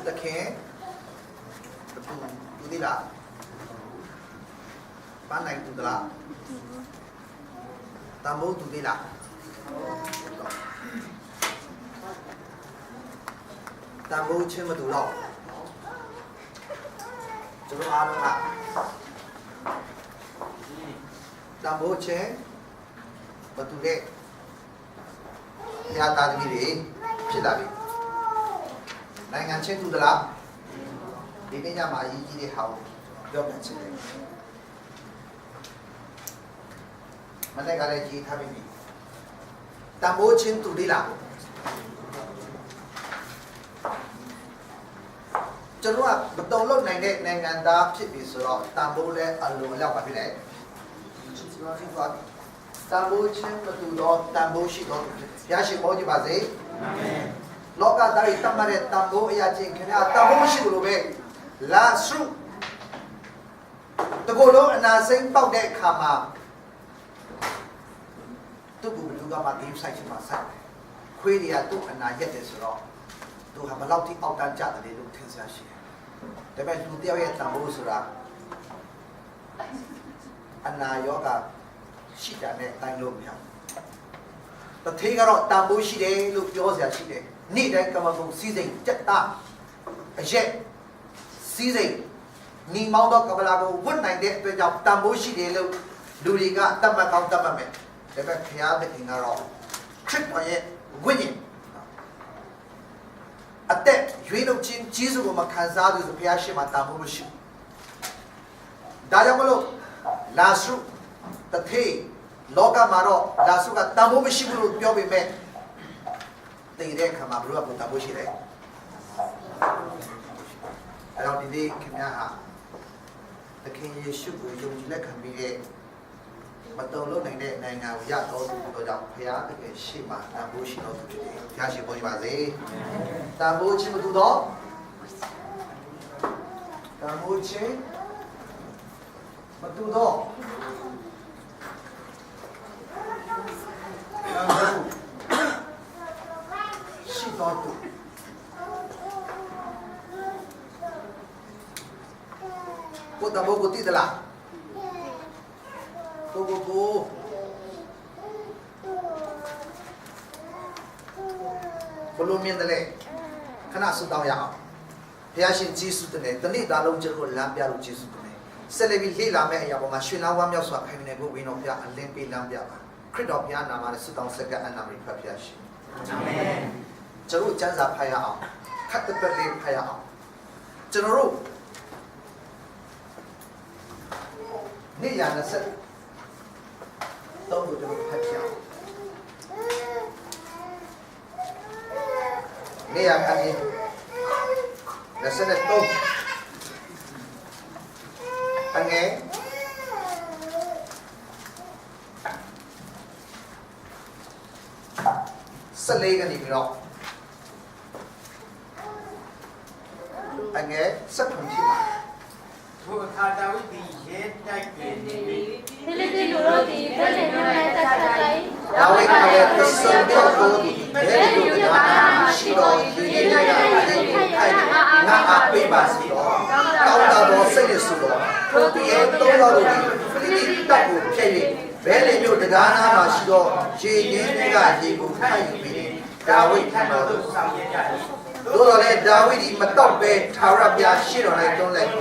ตะเคียนดูดีละบ้านไหนดูดีละตามบูดูดีละตามบูเชื่อมาดูหรอกจะรู้อาร์ละตามบูเชื่อมาดูเด็กยาตาดีดีဖြစ်လာပြီနိုင်ငံချင်းတူသလားဒီနေ့ညမှာအရေးကြီးတဲ့ဟာကိုပြောပြချင်တယ်မနေ့ကလည်းကြီးထားပြီးပြီတန်ဖိုးချင်းတူသေးလားကျွန်တော်ကမတုံ့လုံနိုင်တဲ့နိုင်ငံသားဖြစ်ပြီဆိုတော့တန်ဖိုးလည်းအလိုအလျောက်ပါဖြစ်တယ်တန်ဖိုးချင်းမတူတော့တန်ဖိုးရှိတော့ရရှိပေါ်ကြပါစေအာမင်လောကသားတွေတတ်မှတ်တဲ့တန်ဖိုးအရာချင်းခင်ဗျာတန်ဖိုးမရှိလို့ပဲလာစုတကူလုံးအနာစိမ့်ပေါက်တဲ့အခါမှာသူ့ကိုလူကမှဂိမ်းဆိုင်ချင်မှဆိုင်ခွေးတွေကသူ့အနာရက်တယ်ဆိုတော့သူဟာဘယ်လောက်ထိအောက်တန်းကြတယ်လို့ထင်ရှားရှိတယ်ဒါပေမဲ့လူတယောက်ရဲ့တန်ဖိုးဆိုတာအနာယောဂရှိတာနဲ့တိုင်းလို့မရဘူးတထေးကတော့တန်ဖိုးရှိတယ်လို့ပြောစရာရှိတယ်နေ့တိုင်းကမ္ဘာကုန်စီးစိမ်ကြက်တာအရက်စီးစိမ်ညီမောင်းတော့ကမ္ဘာကိုဝတ်နိုင်တဲ့အတွက်ကြောင့်တန်ဖိုးရှိတယ်လို့လူတွေကတတ်မှတ်ကောင်းတတ်မှတ်မယ်ဒါပေမဲ့ဘုရားသခင်ကတော့ခရစ်တော်ရဲ့ဝိညာဉ်အသက်ရွေးလို့ချင်းဂျေဇုကိုမခံစားသူဆိုဘုရားရှိမှတန်ဖိုးမရှိဘူးဒါကြောင့်မလို့လာစုတထေးလောကမှာတော့လာစုကတန်ဖိုးမရှိဘူးလို့ပြောပေမဲ့တည်တဲ့ခါမှာဘုရားကတန်ဖိုးရှိတယ်အဲ့တော့ဒီနေ့ခင်ဗျားဟာသခင်ယေရှုကိုယုံကြည်လက်ခံပြီးတဲ့မတုံ့လုံနိုင်တဲ့နိုင်ငံကိုရတော်သူတို့ကြောင့်ဘုရားသခင်ရှိမှတန်ဖိုးရှိတော်သူဖြစ်တယ်ဘုရားရှိခိုးပါစေတန်ဖိုးချင်းမတူတော့တန်ဖိုးချင်းမတူတော့ရှိတော်သူကိုတဘောကိုတိတလားကိုဘလို့မြင်တယ်လေခဏဆူတောင်းရအောင်ဘုရားရှင်ဂျေစုတည်းတနေ့သားလုံးကျွန်တော်လမ်းပြလို့ဂျေစုတည်းဆက်လက်ပြီးလေ့လာမယ့်အရာပေါ်မှာရှင်နာဝါမြောက်စွာခိုင်နေဖို့ဝိနော်ဘုရားအလင်းပေးလမ်းပြပါခရစ်တော်ဘုရားနာမနဲ့ဆုတောင်းဆက်ကပ်အနာမရိဖတ်ဘုရားရှင်အာမင်ကျွန်တော်ကျမ်းစာဖတ်ရအောင်ခတ်တဲ့လေးဖတ်ရအောင်ကျွန်တော်တို့နေ့ရ20တော့ကိုကျွန်တော်ဖတ်ပြအောင်နေ့ရအရင်23အငယ်14ကနေပြီးတော့အငယ်17ဖြစ်ပါထိုအခါဒါဝိဒ်သည်ရဲတိုက်ပြင်နေဖိ၏လိပ္ပိလူတို့သည်ဘယ်လင်မြို့၌တက်ကြ၏ဒါဝိဒ်ကလည်းသစ္စာတော်ကိုဘယ်လိုလုပ်ရရှိတော်ဒီနေ့ရခိုင်ငါအပေးပါစီတော်ကောင်းတာတော်စိတ်နဲ့ဆိုတော်ထိုတည်းရဲ့သုံးတော်တို့သည်ဖိလိပ္ပိတပ်ကိုဖျက်၍ဘယ်လင်မြို့တရားနာမှာရှိတော်ရေရင်းတွေကရေကိုခိုက်ယူပြီးဒါဝိဒ်ထံတော်သို့ဆောင်ရကြ၏သို့တော်လည်းဒါဝိဒ်ဒီမတော့ပဲထာဝရဘုရားရှေ့တော်၌တွန်းလိုက်။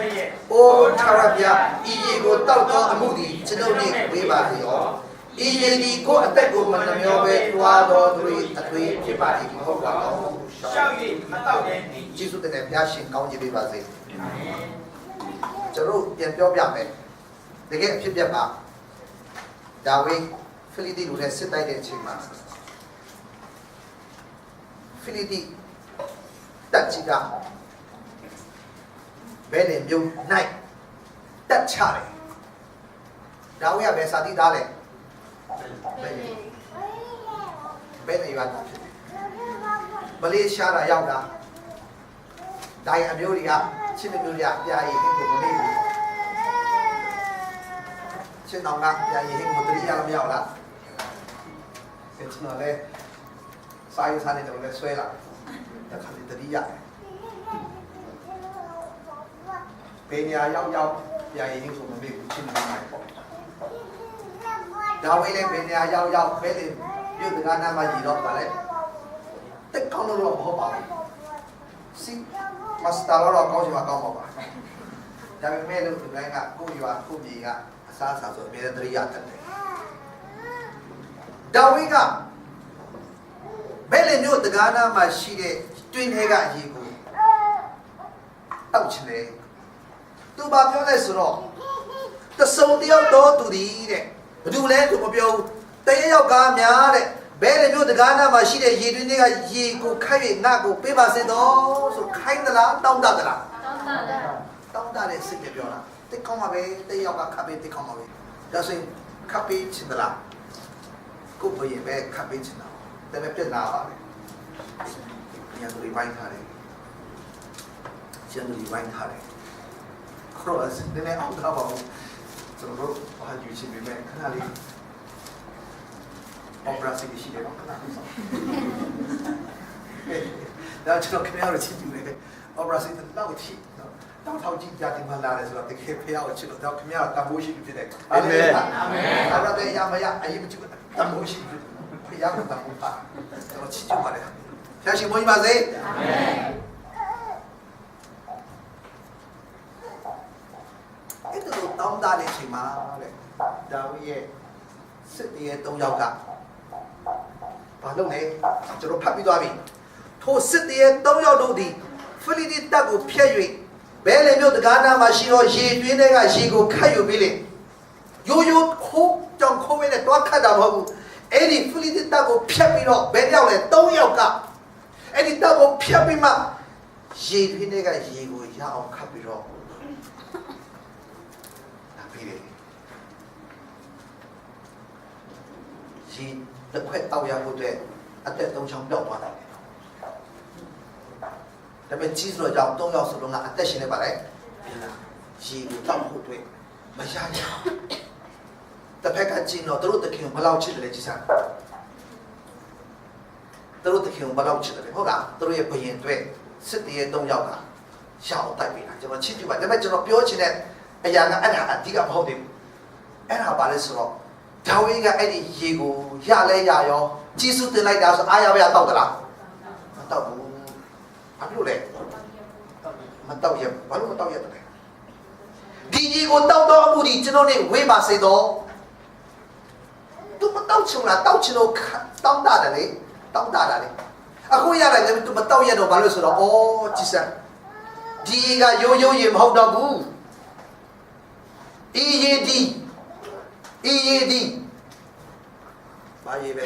အိုထာဝရဘုရားဤရေကိုတောက်သောအမှုသည်ကျွန်ုပ်နှင့်ဝေးပါစေရော။ဤရေဒီကိုအသက်ကိုမနှမျောပဲတွားတော်သူ၏အသွေးဖြစ်ပါ၏မဟုတ်ပါဘူး။ရှောက်၍မတော့တဲ့ဒီယေရှုတဲ့ဘုရားရှင်ကောင်းချီးပေးပါစေ။အာမင်။ကျွန်တော်ပြန်ပြောပြမယ်။တကယ်အဖြစ်ပြက်ပါဒါဝိဒ်ဖိလိပ္ပိလူနဲ့စစ်တိုက်တဲ့အချိန်မှာဖိလိပ္ပိတက်ချီကဘယ်နဲ့မြို့၌တက်ချတယ်ဒါဝိဒ်ကဘယ်စာတိသားလဲဘယ်နဲ့ရွာဖြစ်တယ်မလေးရှားတာရောက်တာဒါရင်အမျိုးတွေကချင်းမျိုးတွေကပြာရည်ဟင်းကိုမမေ့ဘူးချင်းတော်ကပြာရည်ဟင်းကိုတတိယမရောက်လားချင်းတော်လည်းစာရေးစာနဲ့တော့လည်းဆွဲလာတခါလေတတိယ နေရာရောက်ရောက်ပြန်ရင်ဆိုမမေ့ဘူးချင်းနေမှာပေါ့ဒါဝိလည်းဘယ်နေရာရောက်ရောက်ပဲလေပြုတ်တကားနာမှာကြီးတော့ပါလေတက်ကောင်းလို့တော့မဟုတ်ပါဘူးစီမစတာတော့ကောင်းချင်မှကောင်းပါပါဒါပေမဲ့လို့ဒီတိုင်းကကိုရွာကိုကြီးကအစားအစာဆိုအမြဲတမ်းရတတ်တယ်ဒါဝိကဘယ်လေမျိုးတကားနာမှာရှိတဲ့တွင်းထဲကရေကိုတောက်ချင်တယ်သူဘာပြောလဲဆိုတော့တစုံတယောက်တော့သူဒီတဲ့ဘယ်သူလဲသူမပြောဘူးတရယောက်ကားများတဲ့ဘယ်လေမျိုးတကားနာမှာရှိတဲ့ရေတွင်းတွေကရေကိုခိုက်၍ငါ့ကိုပေးပါစေတော့ဆိုခိုင်းသလားတောင်းတသလားတောင်းတတဲ့စိတ်နဲ့ပြောတာတိတ်ကောင်းပါပဲတရယောက်ကခပ်ပေးတိတ်ကောင်းပါပဲဒါဆိုရင်ခပ်ပေးချင်သလားကိုဘယ်ပဲခပ်ပေးချင်တာဒါပေမဲ့ပြက်လာပါလေညံတွေပိုင်းထားတယ်ကျန်တွေပိုင်းထားတယ်cross နည်းနည်းအောင်ထားပါဦးကျွန်တော်တို့ဘာယူချင်ပေမဲ့ခဏလေး opera စီရှိတယ်နော်ခဏလေးစောင့်ဒါကျွန်တော်ခင်ဗျားတို့ချစ်ကြည့်တယ် opera စီတော့ချစ်နော်တောက်ထောက်ကြည့်ကြတယ်မှလာတယ်ဆိုတော့တကယ်ဖျားကိုချစ်လို့တော့ခင်ဗျားတို့တန်ဖိုးရှိဖြစ်တယ်အာမင်အာမင်အဲ့ဒါပဲရမရအရင်ကတန်ဖိုးရှိဖြစ်ဖျားကိုတန်ဖိုးပါကျွန်တော်ချစ်ကြပါလေဖျားရှိမွေးပါစေအာမင်အဲ့ဒါတော့တောင်းတတဲ့အချိန်မှာတဲ့ဒါဝိရဲ့စစ်တရေ3ယောက်ကဘာလုပ်လဲကျွန်တော်ဖတ်ပြီးသွားပြီထိုစစ်တရေ3ယောက်တို့သည်ဖိလိတိတပ်ကိုဖျက်၍ဘဲလေမြို့တကားနာမှာရှိသောရေတွင်းတွေကရေကိုခတ်ယူပြီးလေရိုးရိုးခိုးကြောင်ခိုးဝဲနဲ့တွားခတ်တာမဟုတ်ဘူးအဲ့ဒီဖိလိတိတပ်ကိုဖျက်ပြီးတော့ဘဲရောက်လဲ3ယောက်ကအဲ့ဒီတပ်ကိုဖျက်ပြီးမှရေတွင်းတွေကရေကိုရအောင်ခတ်ပြီးတော့ပြီးတယ်ရေတစ်ခွက်တောက်ရဖို့အတွက်အသက်3ချောင်းပြောက်သွားတယ်ဒါပေမဲ့ကြီးဆိုတော့3ယောက်စလုံးကအသက်ရှင်နေပါလေရေကိုတောက်ဖို့အတွက်မရရတစ်ဖက်ကကျင်းတော့တို့တခင်ဘလောက်ချစ်တယ်လဲကြည်စားတို့တခင်ဘလောက်ချစ်တယ်ဟုတ်လားတို့ရဲ့ဘယင်အတွက်စစ်တရေ3ယောက်ကရှောင်းတိုက်ပြီးတာကျွန်တော်ချစ်ကြပါဒါပေမဲ့ကျွန်တော်ပြောချင်တဲ့အရာကအဲ့ဒါအဓိကမဟုတ်သေးဘူးအဲ့ဒါပါလဲဆိုတော့ဒါဝိကအဲ့ဒီရေကိုရလဲရရောကြီးစုတင်လိုက်တာဆိုအားရပါရတောက်သလားမတောက်ဘူးဘာလို့လဲမတောက်ရဘာလို့မတောက်ရတယ်ဒီရေကိုတောက်တော့အမှုဒီကျွန်တော်နေဝေးပါစေတော့သူမတောက်ချင်လားတောက်ချင်လို့တောင်းတတယ်လေတောင်းတတာလေအခုရလိုက်တယ်သူမတောက်ရတော့ဘာလို့ဆိုတော့ဩကြည်စံဒီရေကရိုးရိုးရေမဟုတ်တော့ဘူးEAD ဘာရေးပဲ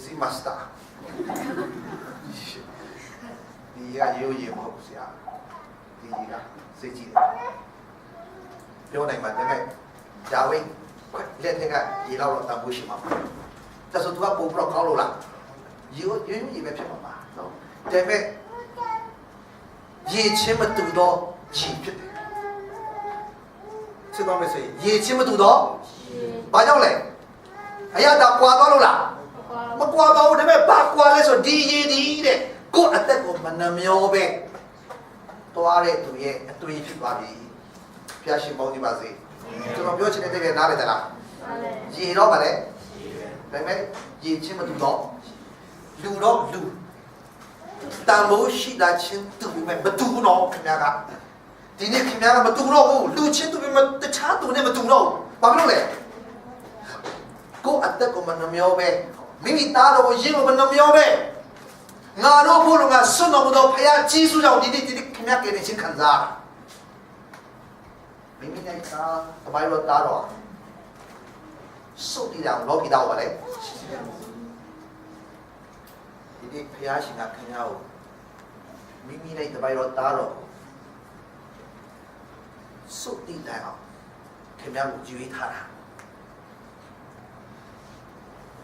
စီမစတာဒီကရိုးရေမဟုတ်ဆရာဒီကစိတ်ကြည့်တယ်ပြောနိုင်မှာတကယ်ဒါဝိလက်ထက်ကရေလောက်တော့တန်ဖိုးရှိမှာပါဒါဆိုသူကပုံပြီးတော့ကောင်းလို့လားရိုးရေပဲဖြစ်မှာပါနော်ဒါပေမဲ့ရေချင်းမတူတော့ချီဖြစ်တယ်စစ်တော်မယ်ဆိုရင်ရေချင်းမတူတော့ဘာကြောင့်လဲအရာတာကွာသွားလို့လားမကွာပါဘူးဒါပေမဲ့ဘာကွာလဲဆိုဒီရေဒီတဲ့ကိုယ့်အသက်ကိုမနှမျောပဲသွားတဲ့သူရဲ့အတွေ့ဖြစ်သွားပြီဖျားရှင်ပေါင်းကြပါစေကျွန်တော်ပြောချင်တဲ့တကယ်နားလည်သလားရေတော့ဗါလဲဒါပေမဲ့ရေချင်းမတူတော့လူတော့လူတန်မိုးရှိတာချင်းတူပေမဲ့မတူဘူးတော့ခင်ဗျားကဒီနေ့ခင်ဗျားကမတူတော့ဘူးလူချင်းတူပေမဲ့တခြားသူနဲ့မတူတော့ဘာဖြစ်လို့လဲကိုယ့်အသက်ကိုမနှမျောပဲမိမိသားတော်ကိုရင်းကိုမနှမျောပဲငါတို့ဘုရားကဆွတ်တော်မူသောဖခင်ကြီးစုကြောင့်ဒီနေ့ခင်ဗျားကနေချင်းခံစားမိမိနဲ့ကတပိုင်တော့သားတော်စုတ်တည်တာလောကီတော်ပါလေဒီနေ့ဖခင်ရှင်ကခင်ဗျားကိုမိမိနဲ့တပိုင်တော့သားတော်စုတ်တည်တယ်အောင်ခင်ဗျားကိုကြွေးထားတာ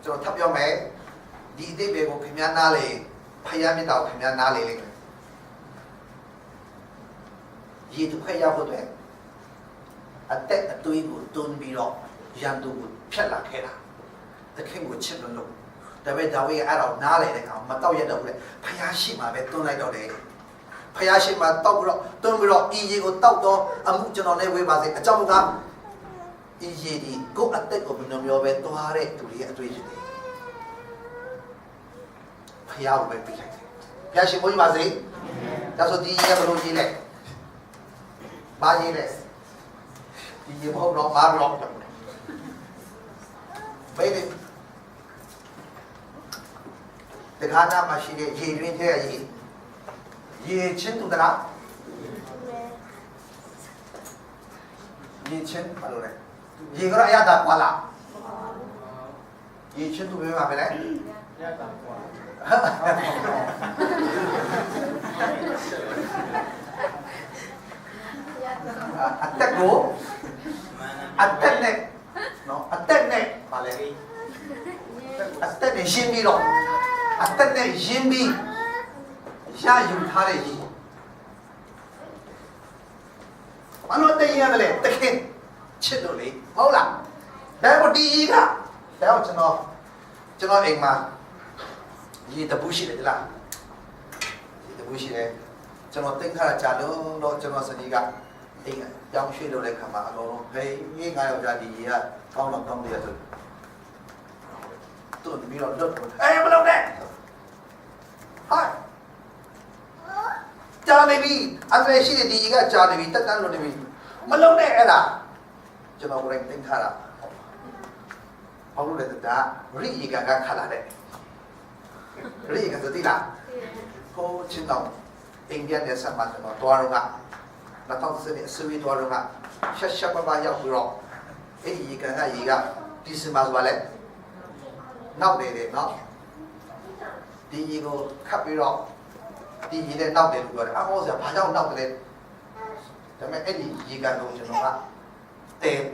ကျွန်တော်ထပ်ပြောမယ်ဒီအသေးပဲကိုခင်ဗျားနားလေဖယားမြတ်တော်ခင်ဗျားနားလေလိမ့်မယ်ရေတစ်ခွက်ရောက်ဖို့အတွက်အသက်အသွေးကိုတွန်းပြီးတော့ရန်သူကိုဖျက်လာခဲ့တာတခင်ကိုချစ်လို့လို့ဒါပေမဲ့ဒါဝိအဲ့တော့နားလေတဲ့ကောင်မတော့ရတော့ဘူးလေဖယားရှိမှပဲတွန်းလိုက်တော့တယ် ဖယားရှင်မှာတောက်ပြီးတော့တွန်းပြီးတော့ဤရေကိုတောက်တော့အမှုကျွန်တော်နဲ့ဝေးပါစေအကြောင်းကဤရေဒီကိုအသက်ကိုဘယ်လိုမျိုးပဲတွားတဲ့သူတွေရဲ့အတွေ့အကြုံတွေဖယားကိုပဲပြလိုက်တယ်ဖယားရှင်ဘုန်းကြီးပါစေဒါဆိုဒီရေကဘယ်လိုရေးလဲဘာရေးလဲဒီရေမဟုတ်တော့မာဘလော့ဘယ်လိုတခါနာမရှိတဲ့ရေတွင်းထဲကရေချင်းတူတလားရေချင်းဘာလို့လဲရေကတော့အရသာကွာလားရေချင်းတူပဲပါပဲလေရတာကွာအတက်ကိုအတက်နဲ့နော်အတက်နဲ့ပါလေအတက်နဲ့ရှင်းပြီးတော့အတက်နဲ့ရှင်းပြီးရယူထားတဲ့ကြီးဘာလို့တည်ရတယ်လဲတခင်ချစ်လို့လေဟုတ်လားဒါပေမဲ့ဒီကြီးကဒါတော့ကျွန်တော်အိမ်မှာရေတပူးရှိတယ်လားရေတပူးရှိတယ်ကျွန်တော်တင်ခါကြလို့ကျွန်တော်စနီးကအိမ်ကြောင်းရွှေ့လို့တဲ့ခါမှာအလုံးလုံးဟေးငါယောက်ျားဒီရေကကောင်းတော့ကောင်းတယ်ဆိုတို့ပြီးတော့လွတ်မလုပ်နဲ့ဟာကြာနေပြီအမေရှိတဲ့ဒီကကြာနေပြီတက်တန်းလို့နေပြီမလုံးနဲ့အဲ့ဒါကျွန်တော်ကိုယ်တိုင်တင်ထားတာဘာလို့လဲဒါရိယကခလာတဲ့ရိယကသတိလားဟိုချင်းတောင်အိန္ဒိယနဲ့ဆက်မှာကျွန်တော်တွားတော့က2010နဲ့ဆွေးတွားတော့ကရှက်ပပရောက်ပြီးတော့အဲ့ဒီရေကဒီစင်ပါဆိုပါလဲနောက်နေတယ်နော်ဒီရေကိုခတ်ပြီးတော့ဒီရေနဲ့နောက်တယ်လို့ပြောတယ်အဟောဆရာဘာကြောင့်နောက်တယ်လဲဒါပေမဲ့အဲ့ဒီရေကန်လုံးကျွန်တော်က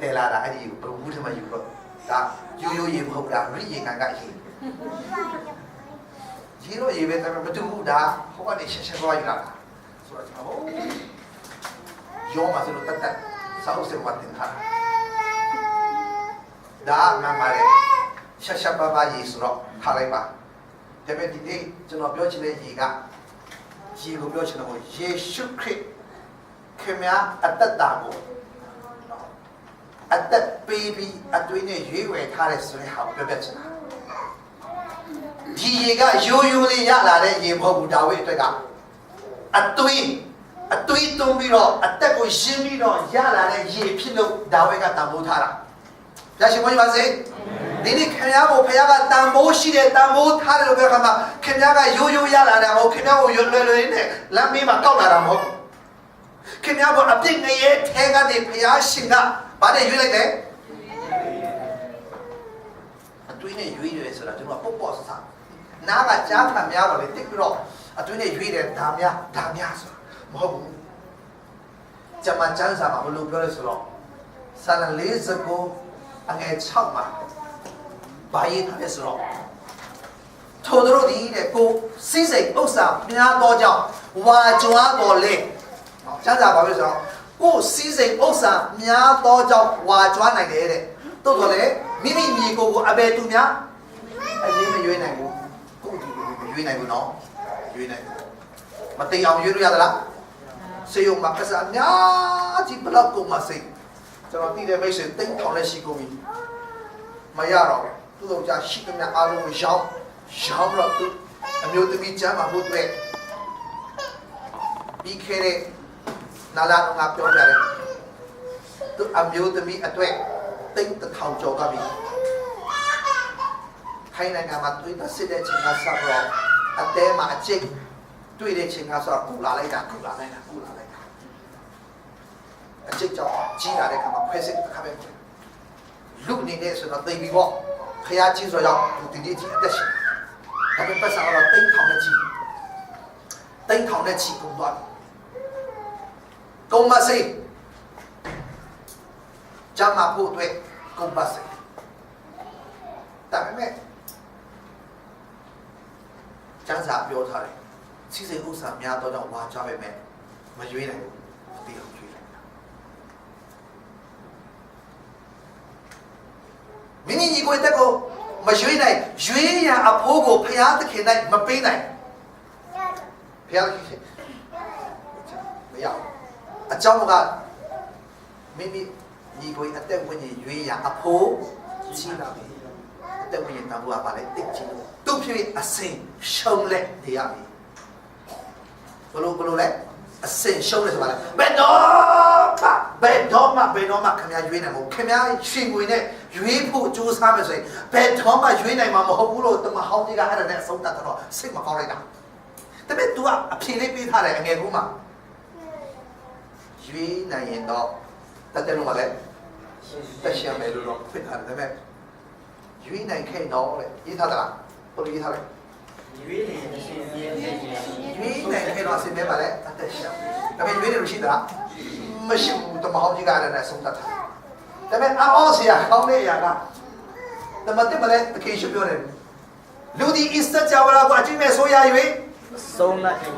တဲလာတာအဲ့ဒီဘဘူးထမယူတော့ဒါရိုးရေမဟုတ်တာရိရေကန်ကရေတော့ရေပဲဒါပေမဲ့မတူဘူးဒါဟိုကနေရှက်သွားယူလာတာဆိုတော့ကျွန်တော်ရောမစလို့တက်စောက်စင်ဝတ်တင်ထားဒါမှန်ပါတယ်ရှက်ပါရေဆိုတော့ထားလိုက်ပါဒါပေမဲ့ဒီနေ့ကျွန်တော်ပြောချင်တဲ့ရေကရေကိုပြောချင်တယ်ကိုယေရှုခရစ်ခင်ဗျာအသက်တာကိုအသက်ပေးပြီးအသွေးနဲ့ရွေးဝယ်ထားတဲ့ဆိုတဲ့ဟာကိုပြောပြချင်တာဒီရေကရိုးရိုးလေးရလာတဲ့ရေမဟုတ်ဘူးဒါဝိအတွက်ကအသွေးတွန်းပြီးတော့အသက်ကိုရှင်းပြီးတော့ရလာတဲ့ရေဖြစ်လို့ဒါဝိကတန်ဖိုးထားတာရရှိပါစေဒီနေ့ခင်ဗျားကိုဖခင်ကတန်ဖိုးရှိတဲ့တန်ဖိုးထားတယ်လို့ပြောခါမှာခင်ဗျားကရိုးရိုးရလာတာမဟုတ်ခင်ဗျားကိုရွယ်လွယ်နဲ့လမ်းမေးမှာကောက်လာတာမဟုတ်ခင်ဗျားကိုအပြစ်ငရဲထဲကနေဖခင်ရှင်ကဘာနဲ့ရွေးလိုက်လဲအသွေးနဲ့ရွေးတယ်ဆိုတာကျွန်တော်ပေါ့ဆဆနားကကြားခံများပါလေတိတ်ပြီးတော့အသွေးနဲ့ရွေးတယ်ဒါများဆိုတာမဟုတ်ဘူးဂျမချန်းစာမှာဘယ်လိုပြောလဲဆိုတော့ဆာလ49အငယ်6မှာဘာရေးထားလဲဆိုတော့ထိုတို့သည်တဲ့ကိုစိစိတ်ဥစ္စာများသောကြောင့်ဝါကြွားတော်လေကျမ်းစာဘာပြောဆိုတော့ကိုစိစိတ်ဥစ္စာများသောကြောင့်ဝါကြွားနိုင်တယ်တဲ့တို့တော့လေမိမိညီကိုအဘယ်သူများအရေးမရွေးနိုင်ဘူးကိုဒီကိုမရွေးနိုင်ဘူးနော်ရွေးနိုင်မသိအောင်ရွေးလို့ရသလားစေယုံမှာကစားများကြီးဘလောက်ကိုမစိတ်ကျွန်တော်တည်တဲ့မိတ်ဆွေတိတ်ထောင်နဲ့ရှိကုန်ပြီမရတော့သူတို့ကြာရှိသမျှအားလုံးကိုရောင်းတော့သူအမျိုးသမီးကျမ်းမှာဖို့တွေ့ပြီးခဲ့တဲ့နာလာငါပြောကြတယ်သူအမျိုးသမီးအတွက်တိတ်တစ်ထောင်ကျော်သွားပြီခိုင်းနိုင်ငံမှာတွေ့တဲ့စစ်တဲ့ချင်းကဆောက်တော့အတဲမှာအကျိတ်တွေ့တဲ့ချင်းကဆောက်ကူလာလိုက်တာအကျိတ်ကြောင့်ကြီးလာတဲ့ခါမှာခွဲစစ်တစ်ခါပဲလူနေတဲ့ဆိုတော့သိပြီပေါ့ခရကြီးဆိုတော့သူဒီကြီးအသက်ရှင်ဒါပေမဲ့ပတ်စံတော့တိတ်ထောင်နဲ့ချီကုန်သွားပြီကုန်မစိဂျမ်းမှာဖို့အတွက်ကုန်ပါစိဒါပေမဲ့ကျန်းစာပြောထားတယ်စီစဉ်ဥစ္စာများတော့ဝါကြပဲမဲ့မရွေးနိုင်ဘူးမသိအောင်ရွေးလိုက်တာမိမိညီကိုတက်ကိုမရွေးနိုင်ရွေးရအဖိုးကိုဖျားသခင်နိုင်မပေးနိုင်ဖျားသခင်要啊ကြောင်းကမိညီကိုအသက်ဝင်ရွေးရအဖို့ကြီးလာပြီအသက်ဝင်တန်ဖိုးကပါလေတိတ်ကြီးသူ့ဖြစ်အစင်ရှုံးလက်နေရပြီဘလို့လဲအစင်ရှုံးလက်ဆိုပါလေဘယ်တော့မှခင်ဗျာရွေးနိုင်မို့ခင်ဗျာရှင်ဝင်နဲ့ရွေးဖို့ကြိုးစားမယ်ဆိုရင်ဘယ်တော့မှရွေးနိုင်မှာမဟုတ်ဘူးလို့တမဟောင်းကြီးကအဲ့ဒါနဲ့အဆုံးသတ်တော့စိတ်မကောင်းလိုက်တာဒါပေမဲ့ तू ကအဖြေလေးပေးထားတယ်အငယ်ကူမှာရွေးနိုင်ရင်တော့တက်တယ်လို့မလဲတက်ရှံမယ်လို့တော့ဖြစ်ထားတယ်ဒါပေမဲ့ရွေးနိုင်ခဲ့တော့လေရေးထားသလားဘယ်လိုရေးထားလဲ ရွေးနေအရှင်ပြည့်နေတယ် ရွေးနိုင်ခဲ့တော့အစင်မဲပါလေအတက်ရှံဒါပေမဲ့ရွေးတယ်လို့ရှိသလားမရှိဘူးတမဟောင်းကြီးကအဲ့ဒါနဲ့အဆုံးသတ်ထားဒါပေမဲ့အော်ဆရာကောင်းတဲ့အရာကတမတက်မလဲတခေရှပြောတယ်လူဒီအစ္စကြောလာကိုအချင်းမဲ့ဆိုရရွေးဆုံးလိုက် ဒီ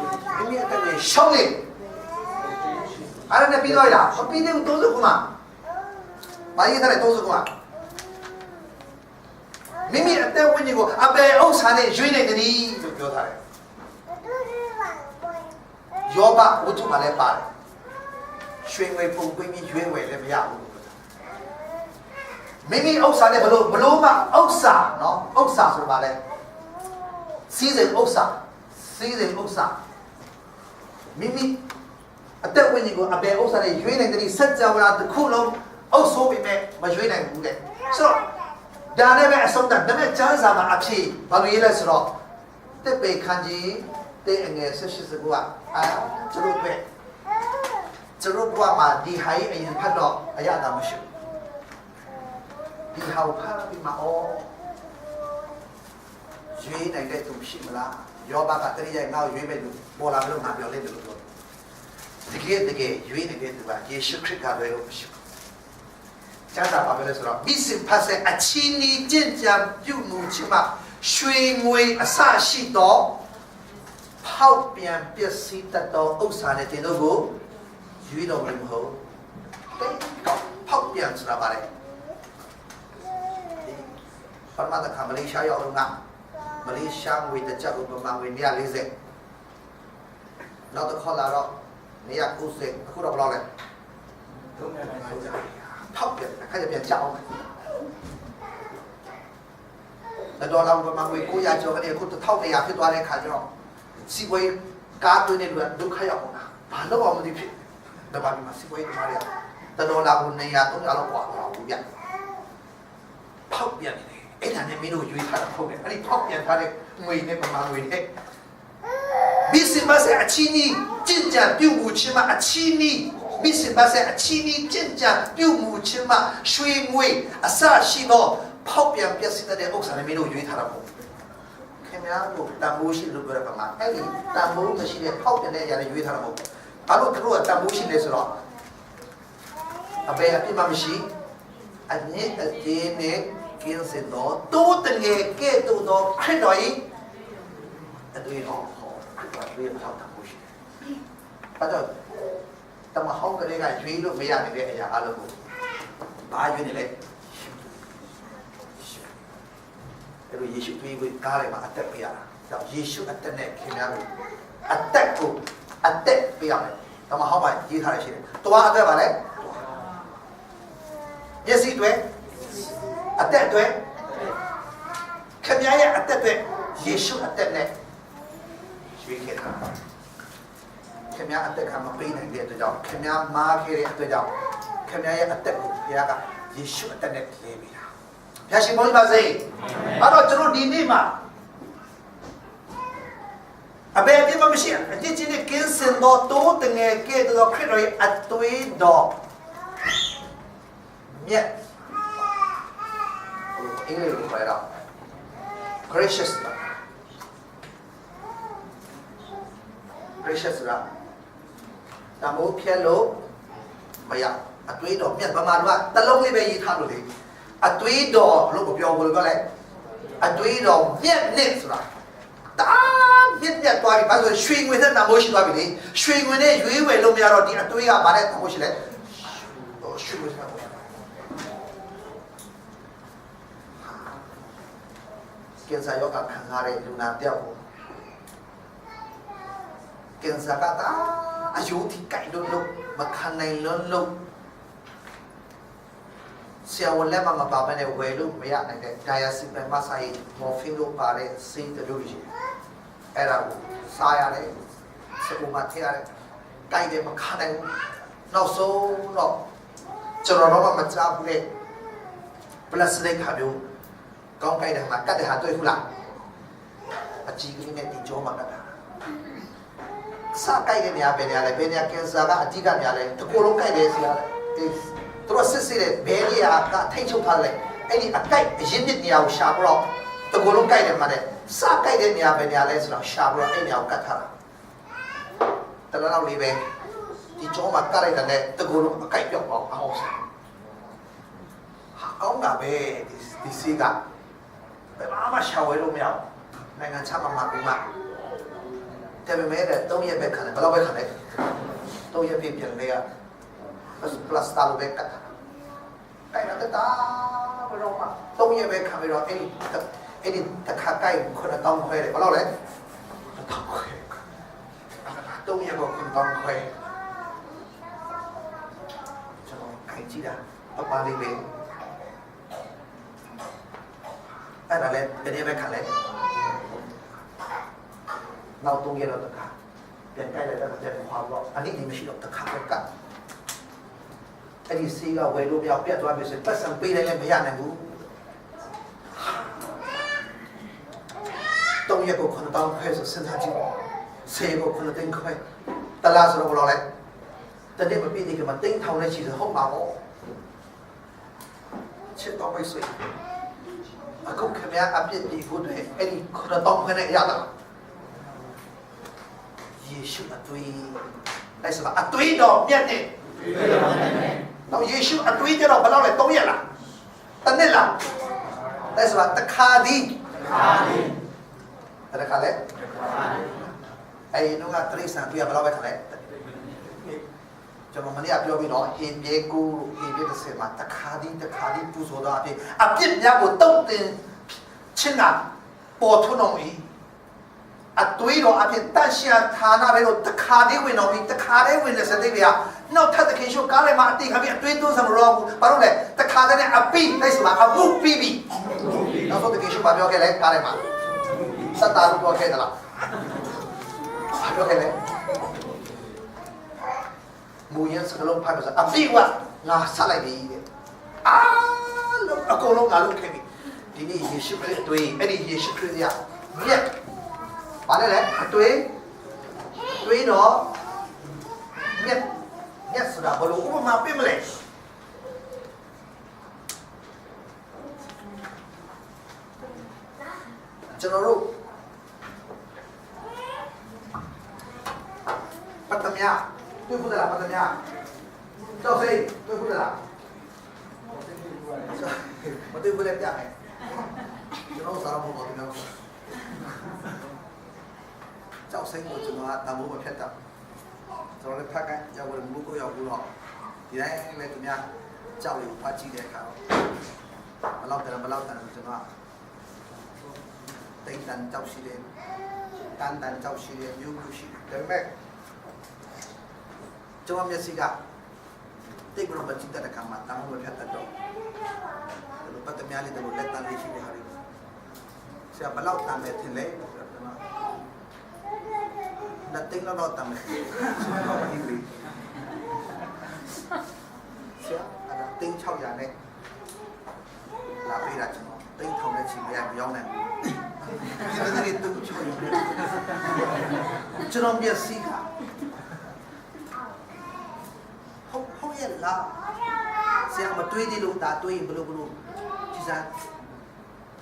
မြတ်တဲ့ရှောင်းလေအဲ့ဒါနဲ့ပြီးတော့ရအောင်ပြီးတယ်တိုးစုကမှဘာရေးထားလဲတိုးစုကမှမိမိအသက်ဝိညာဉ်ကိုအပေဥစ္စာနဲ့ရွေးနိုင်တယ်လို့ပြောထားတယ်ယောဘဝတ္ထုမှာလည်းပါတယ်ရွှေငွေပုံပွင့်ပြီးရွေးဝယ်လည်းမရဘူးမိမိဥစ္စာနဲ့ဘလို့မှဥစ္စာနော်ဥစ္စာဆိုပါလဲစီးစိမ်ဥစ္စာမိမိအသက်ဝိညာဉ်ကိုအပေဥစ္စာနဲ့ရွေးနိုင်တဲ့စัจ java တစ်ခုလုံးအုပ်ဆိုးပြီးမဲ့မရွေးနိုင်ဘူးတဲ့ဆိုတော့ဒါနဲ့ပဲအဆုံးသတ်ဒါပေမဲ့ကျမ်းစာမှာအဖြစ်ဘာလို့ရေးလဲဆိုတော့တစ်ပေခန်းကြီးတဲ့အငယ်18စကွာကျွန်တော်ကမှဒီဟိုင်းအရင်ဖတ်တော့အရသာမရှိဘူးဒီဟောဖတ်ပြီးမှရွေးနိုင်တဲ့သူရှိမလားယောဘကတရိယာငါ့ကိုရွေးမဲ့လူပေါ်လာမလို့ငါပြောလိုက်တယ်လို့ပြောတကယ်ရွေးနေတဲ့သူကယေရှုခရစ်ကပဲလို့မရှိဘူးကျမ်းစာပါပဲဆိုတော့မိစင်ဖတ်တဲ့အချင်းကြီးကြင်ကြံပြုမှုချင်မှရွှေငွေအစရှိသောဖောက်ပြန်ပျက်စီးတတ်သောဥစ္စာနဲ့တင်တို့ကိုရွေးတော်မမဟုတ်ဖောက်ပြန်ဆိုတာပါလေပရမတ်ကမလေးရှားရောက်တော့ငါမလေးရှားငွေတစ်ကျပ်ဥပမာငွေ140နောက်တစ်ခေါက်လာတော့190အခုတော့ဘယ်လောက်လဲဖောက်ပြန်ခါကျပြန်ကြောင်းဒေါ်လာဥပမာငွေ900ကျော်ကနေအခု1200ဖြစ်သွားတဲ့ခါကျတော့စီပွေးကားတွင်းနေလို့ဒုက္ခရောက်နေတာဘာလို့အောင်မသိဖြစ်ဒါပါဒီမှာစီပွေးတွေမာရဒေါ်လာကို200 300လောက်กว่าဘူးဗျဖောက်ပြန်နေတယ်အဲ့ဒါနဲ့မင်းတို့ရွေးထားတာဟုတ်တယ်အဲ့ဒီဖောက်ပြန်ထားတဲ့ငွေနဲ့ပမာငွေနဲ့ဘီစင်မဆအချင်းကြီးကြင်ကြံပြုတ်မှုချင်းမှာအချင်းကြီးဘီစင်မဆအချင်းကြီးကြင်ကြံပြုတ်မှုချင်းမှာရွှေငွေအစရှိသောဖောက်ပြန်ပျက်စီးတဲ့ဥစ္စာနဲ့မင်းတို့ရွေးထားတာပေါ့ခင်ဗျားတို့တန်ဖိုးရှိလို့ပြောရပါမှာအဲ့ဒီတန်ဖိုးမရှိတဲ့ဖောက်ပြန်တဲ့အရာတွေရွေးထားတာမဟုတ်ဘူးဘာလို့တို့ကတန်ဖိုးရှိလဲဆိုတော့အပေအပြစ်မရှိအမြင့်အကျဉ်းနဲ့ကင်းစင်တော့တိုးတငယ်ကဲ့သို့သောခရစ်တော်၏အတွေ့အကြုံဟောခရစ်တော်ရဲ့ထောက်ထားမှုရှိတယ်။ဘာကြောင့်တမဟောင်းကလေးကရွေးလို့မရနေတဲ့အရာအလုံးကိုဘာရွေးနေလဲ။အဲ့လိုယေရှုတွေးကိုကားလိုက်မှာအသက်ပေးရတာ။ကြောင့်ယေရှုအသက်နဲ့ခင်ဗျားတို့အသက်ပေးရမယ်။တမဟောင်းမှာရေးထားရရှိတယ်။တွားအသက်ပါလေ။မျက်စိတွေအသက်တွေခင်ဗျားရဲ့အသက်တွေယေရှုအသက်နဲ့ရွေးခဲ့တာခင်ဗျားအသက်ကမပေးနိုင်တဲ့အတွက်ကြောင့်ခင်ဗျားမားခဲ့တဲ့အတွက်ကြောင့်ခင်ဗျားရဲ့အသက်ကိုဘုရားကယေရှုအသက်နဲ့လဲပေးတာဘုရားရှင်ဘုန်းကြီးပါစေအဲ့တော့ကျွန်တော်ဒီနေ့မှာအဘယ်ပြမမရှိအကျဉ်းချင်းကင်းစင်တော့တိုးတငယ်ကဲတော့ခရစ်တော်ရဲ့အသွေးတော်မြတ်အင်္ဂလိပ်လိုခေါ်ရအောင် gracious ဆိုတာတမိုးဖြက်လို့မရအသွေးတော်မြတ်ဗမာတို့ကတလုံးလေးပဲရေးထားလို့လေအသွေးတော်လို့ပြောလို့ပြောလဲအသွေးတော်မြတ်နဲ့ဆိုတာတာမြတ်သွားပြီဘာလို့ရွှေငွေနဲ့တမိုးရှိသွားပြီလေရွှေငွေနဲ့ရွေးဝယ်လို့မရတော့ဒီအသွေးကဘာနဲ့တမိုးရှိလဲရွှေငွေနဲ့ကင်ဆာရောဂါခံစားတဲ့လူနာတယောက်ကို ကင်ဆာကတာအယိုးထိကြိုက်လို့မခံနိုင်လို့ဆရာဝန်လက်မပါဘဲနဲ့ဝယ်လို့မရနိုင်တဲ့ဒါယာစီပန်မဆိုင်မော်ဖင်လို့ပါတဲ့စိတ်တို့ရှိအဲ့ဒါကိုစားရတယ်စကူမထည့်ရတယ်ကြိုက်တယ်မခံနိုင်ဘူးနောက်ဆုံးတော့ကျွန်တော်တော့မကြားဘူးလေပလတ်စတစ်ခါမျိုးကောင်းကြိုက်တယ်မှာကတ်တဲ့ဟာတွေ့ဘူးလားအကြီးကလေးနဲ့ဒီကြောမှာကတ်တာစားကြိုက်တဲ့နေရာပဲနေရာလဲဘယ်နေရာကင်ဆာကအကြီးကနေရာလဲတကူလုံးကြိုက်တယ်ဆရာလေသူတို့စစ်စစ်တဲ့ဘယ်နေရာကထိတ်ချုပ်ထားတယ်အဲ့ဒီအကြိုက်အရင်နှစ်နေရာကိုရှာပြီးတော့တကူလုံးကြိုက်တယ်မှာတဲ့စားကြိုက်တဲ့နေရာပဲနေရာလဲဆိုတော့ရှာပြီးတော့အဲ့နေရာကိုကတ်ထားတာတလောက်လေးပဲဒီကြောမှာကတ်လိုက်တဲ့တကူလုံးအကြိုက်ပြောက်အောင်အောင်စားဟာကောင်းတာပဲဒီစီကဘယ်မှရှာဝဲလို့မရဘူးနိုင်ငံခြားမှာပြီးမှแต่เป็นแม้แต่ต้องแยกแบบขันเลยเราไปขันเลยต้องแยกเปลี่ยนเลยอะพลาสตาร์ลูเบกกันใกล้แล้วตาไปลงมาต้องแยกแบบขันไปรอไอ้นี่ตะขาใกล้คนละต้องคุยเลยเราเลยต้องคุยต้องแยกแบบคนต้องคุยจะลองไก่จีดาต้องมาดีเลยไอ้นั่นเลยเป็นแยกแบบขันเลยเราตรงเย็นเราตะขาเปลี่ยนใกล้เลยแล้วจะเป็นความร้อนอันนี้ดีไม่ใช่หรอกตะขาแล้วกันไอ้ดีซีก็เวรูปยาวเปียตัวไปสุดปัสสังปีได้เลยไม่ยากนะกูตรงเย็นกูคนต้องเคยสุดเส้นทางจีเสียกูคนติ้งเคยตลาดสระบุรีเลยแต่เนี่ยมันปีนี้คือมันติ้งเท่าในชีวิตห้องเมาเชื่อต้องไปสุดกูแค่ไม่อัพเดทดีกูด้วยไอ้ดีคนต้องเคยเนี่ยยากอ่ะယေရှုအသွေးလိုက်စပါအသွေးတော်မြတ်တဲ့တော့ယေရှုအသွေးကြတော့ဘယ်လောက်လဲ3ရက်လားတစ်နှစ်လားလိုက်စပါတစ်ခါဒီတစ်ခါလဲအဲ့ဒီတော့တရိษံတွေ့ရဘယ်လောက်ပဲခါလဲကျွန်တော်မနေ့ကပြောပြီးတော့ဟင်ပြေကူဟင်ပြေ30မှာတစ်ခါဒီပူဇော်တော့အဖြစ်အပြစ်များကိုတုတ်တင်ချင်းကပေါ်ထွန်းတော်မူအသွေးတော်အဖြစ်တန်ရှာဌာနပဲလို့တခါတည်းဝင်တော်ပြီးတခါတည်းဝင်တဲ့စတိတ်ဗျာနောက်ထပ်သခင်ရှုကားထဲမှာအတိတ်ခါပြီးအသွေးသွန်းစမလို့ဘူးဘာလို့လဲတခါတည်းနဲ့အပိလိုက်စမှာအပုပြီးပြီနောက်ဆုံးသခင်ရှုပြောခဲ့လဲကားထဲမှာစတာလို့ပြောခဲ့သလားပြောခဲ့လဲမူရင်းစကလုံးဖတ်လို့အပိကငါဆက်လိုက်ပြီအာလို့အကုန်လုံးငါလုပ်ခဲ့ပြီဒီနေ့ယေရှုခရစ်အသွေးအဲ့ဒီယေရှုခရစ်ရမြတ်ဘာလဲအသွေးတော့မြတ်ဆိုတာဘလို့ဥပမာပြမလဲကျွန်တော်တို့ပတ်သမ ्या တွေ့ဘူးလားပတ်သမ ्या ကြောက်စိတ်တွေ့ဘူးလားမတွေ့ဘူးလေပြမယ်ကျွန်တော်စားဖို့မဟုတ်ဘူးကြောက်စိတ်ကိုကျွန်တော်ကတမိုးမဖြတ်တော့ကျွန်တော်လည်းဖက်ကရောက်ဝင်မှုကိုရောက်ပြီးတော့ဒီတိုင်းလည်းသူများကြောက်လို့ဖတ်ကြည့်တဲ့အခါတော့ဘလောက်တယ်ကျွန်တော်တိတ်တန်ကြောက်ရှိတယ်တန်ကြောက်ရှိတယ်မျိုးရှိတယ်ဒါပေမဲ့ကျွန်တော်မျက်စိကတိတ်ဘလို့မကြည့်တဲ့အခါမှာတမိုးမဖြတ်တော့ဒီလိုပတ်တများလေးတို့လက်တန်လေးရှိတဲ့ဟာတွေဆရာဘလောက်တန်တယ်ထင်လဲđặt tính nó tầm đặt tính sau giờ này là bây giờ chúng nó tính thông để chỉ về nhau này nhưng mà đi tu cho nó biết gì cả không hiện là xem mà tuy đi luôn ta tuy blu chỉ ra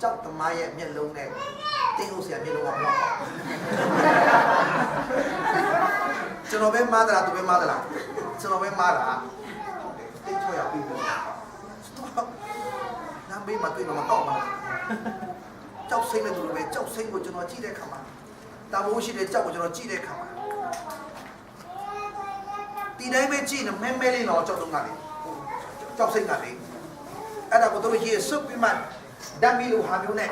trong tầm mai em nhận luôn này tiếng không xem nhận luôn khôngကျွန်တော်ပဲမားတာသူပဲမားတာလားကျွန်တော်ပဲမားတာတိတ်ချောရပြီနားဘေးမှာတွေ့တော့မတော့ပါဘူးကြောက်စိတ်နဲ့သူလိုပဲကြောက်စိတ်ကိုကျွန်တော်ကြည့်တဲ့ခါမှာတာမိုးရှိတဲ့ကြောက်ကိုကျွန်တော်ကြည့်တဲ့ခါမှာဒီတိုင်းပဲကြည့်နေမဲလေးတော့ကြောက်တော့ငါလေကြောက်စိတ်ကလေအဲ့ဒါကိုတို့ရေစုပ်ပြီးမှဓာမီလိုဟာမျိုးနဲ့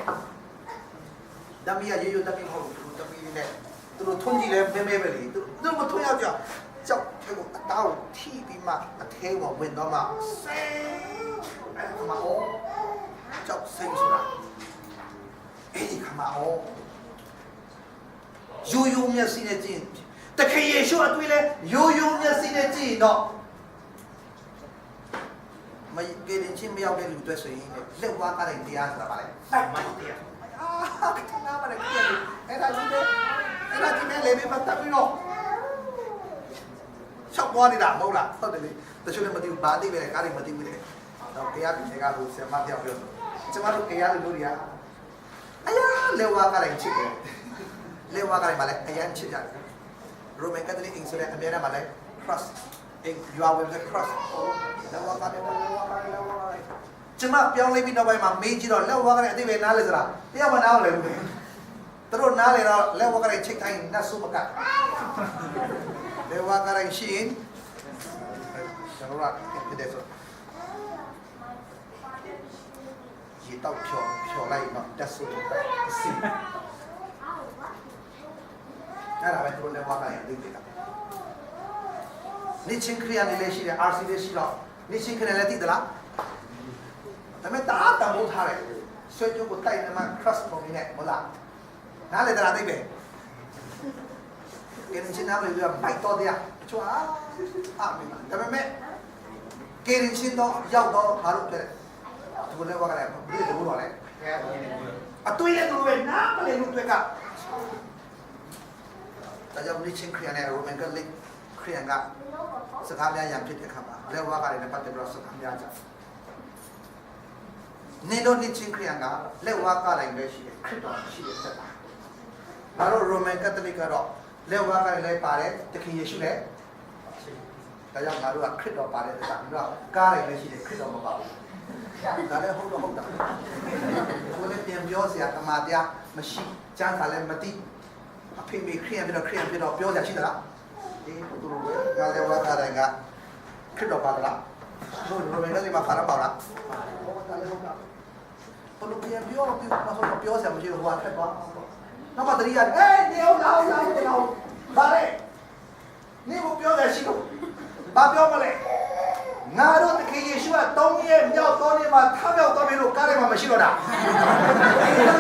ဓာမီရရေရိုးဓာမီဟုတ်ဓာမီနဲ့သူတို့ထွန်းကြည့်လဲမဲပဲလေသူ那么同样讲，叫这个到体比嘛，天我问到嘛，生，哎他妈哦，叫生出来，哎你看嘛哦，有面新的进，但看耶稣啊对嘞，有面新的进喏。ไม่เกณฑ์ชิ้นไม่เอาเกณฑ์อยู่ตัวสิ่งนี้เรียกว่าอะไรที่อาสาอะไรไม่เดียวน้ำอะไรเกี่ยวไอ้ท่านที่เนี่ยไอ้ท่านที่เนี่ยเลยไม่มาตัดไม่หรอกชอบว่านี่ด่ามั่วละตอนนี้แต่ช่วงนี้มาดูบ้านที่เป็นการมาดูเลยเราเกียร์เป็นการรู้เสียมาเดียวเดียวจะมาดูเกียร์ดูดิอ่ะไอ้ยาเรียกว่าอะไรชิ้นเนี่ยเรียกว่าอะไรมาเลยไอ้ยันชิ้นอย่างโรแมนกันที่อิงสุเรนอเมริกามาเลย cross เอง you are with the cross แล้วว่ากันแล้วจะมาเปียงเลยพี่น้องไปมาไม่จีรอแล้วว่ากันที่เวน่าเลยสิล่ะเดี๋ยวมันน่าเลยตลอดน่าเลยเราแล้วว่ากันเช็คไทยน่าสู้ประกาศแล้วว่ากันชินฉันรู้ละที่เด็ดสุดยี่ต้องเพียวไล่มาจะสู้สินั่นแหละเป็นตัวแล้วว่ากันอย่างนี้ครับนี่ชิงเครียนนี่เลยสิอาร์ซีเลยสิหรอนี่ชิงเครียนอะไรที่เดล่ะแต่ไม่ตาตามุท่าเลยช่วยจุกุไตเนี่ยมาครัสตรงนี้เนี่ยหมดละน่าเลยตลาดได้ไหมเกณฑ์ชินน้ำเลยเรื่องไปต่อเดียวชัวร์ไม่มาแต่ไม่เกณฑ์ชินต้องยาวต้องหาลูกเลยทุกเรื่องว่ากันอะไรไม่ได้รู้หรอกเลยตัวเองรู้เองนะไม่ได้รู้ตัวกันแต่ยังนี่ชิงเครียนเนี่ยรู้มันก็เล็กเครียนกับสถาบันอย่างผิดนะครับเรียกว่าอะไรในปัจจุบันสถาบันจ้ะนี่โดนนี่ชิงเครียนกับเรียกว่าอะไรไม่ใช่คริสต์ชีวิตแต่เราโรมันคาทอลิกก็เรียกว่าอะไรเลยป่าเลยตะกี้เยซูเลยแต่ยังเราว่าคริสต์ป่าเลยแต่เราก้าวอะไรไม่ใช่คริสต์มาป่าแต่เลยหูเราหูดังคนเตรียมย่อเสียธรรมะเดียไม่ใช่จานทะเลไม่ตีพิมพ์เครียนไปเราเปียวจะชิดละตัวรู้งานเรียกว่าอะไรกันคริสต์ป่าละโรมันก็เลยมาฝากเราละพอลูกเรียนเปียวมาสอนเปียวเสียมันจะหัวแค่บ้าน้ำมันตรีอย่างเดี๋ยวเราบ้าเลยนี่ผมเปียวเลยชิโร่บ้าเปียวมาเลยงานเราตะกี้เยซูตรงนี้เดียวตรงนี้มาท่าเดียวตัวไม่รู้การอะไรมาไม่ชิโร่นะ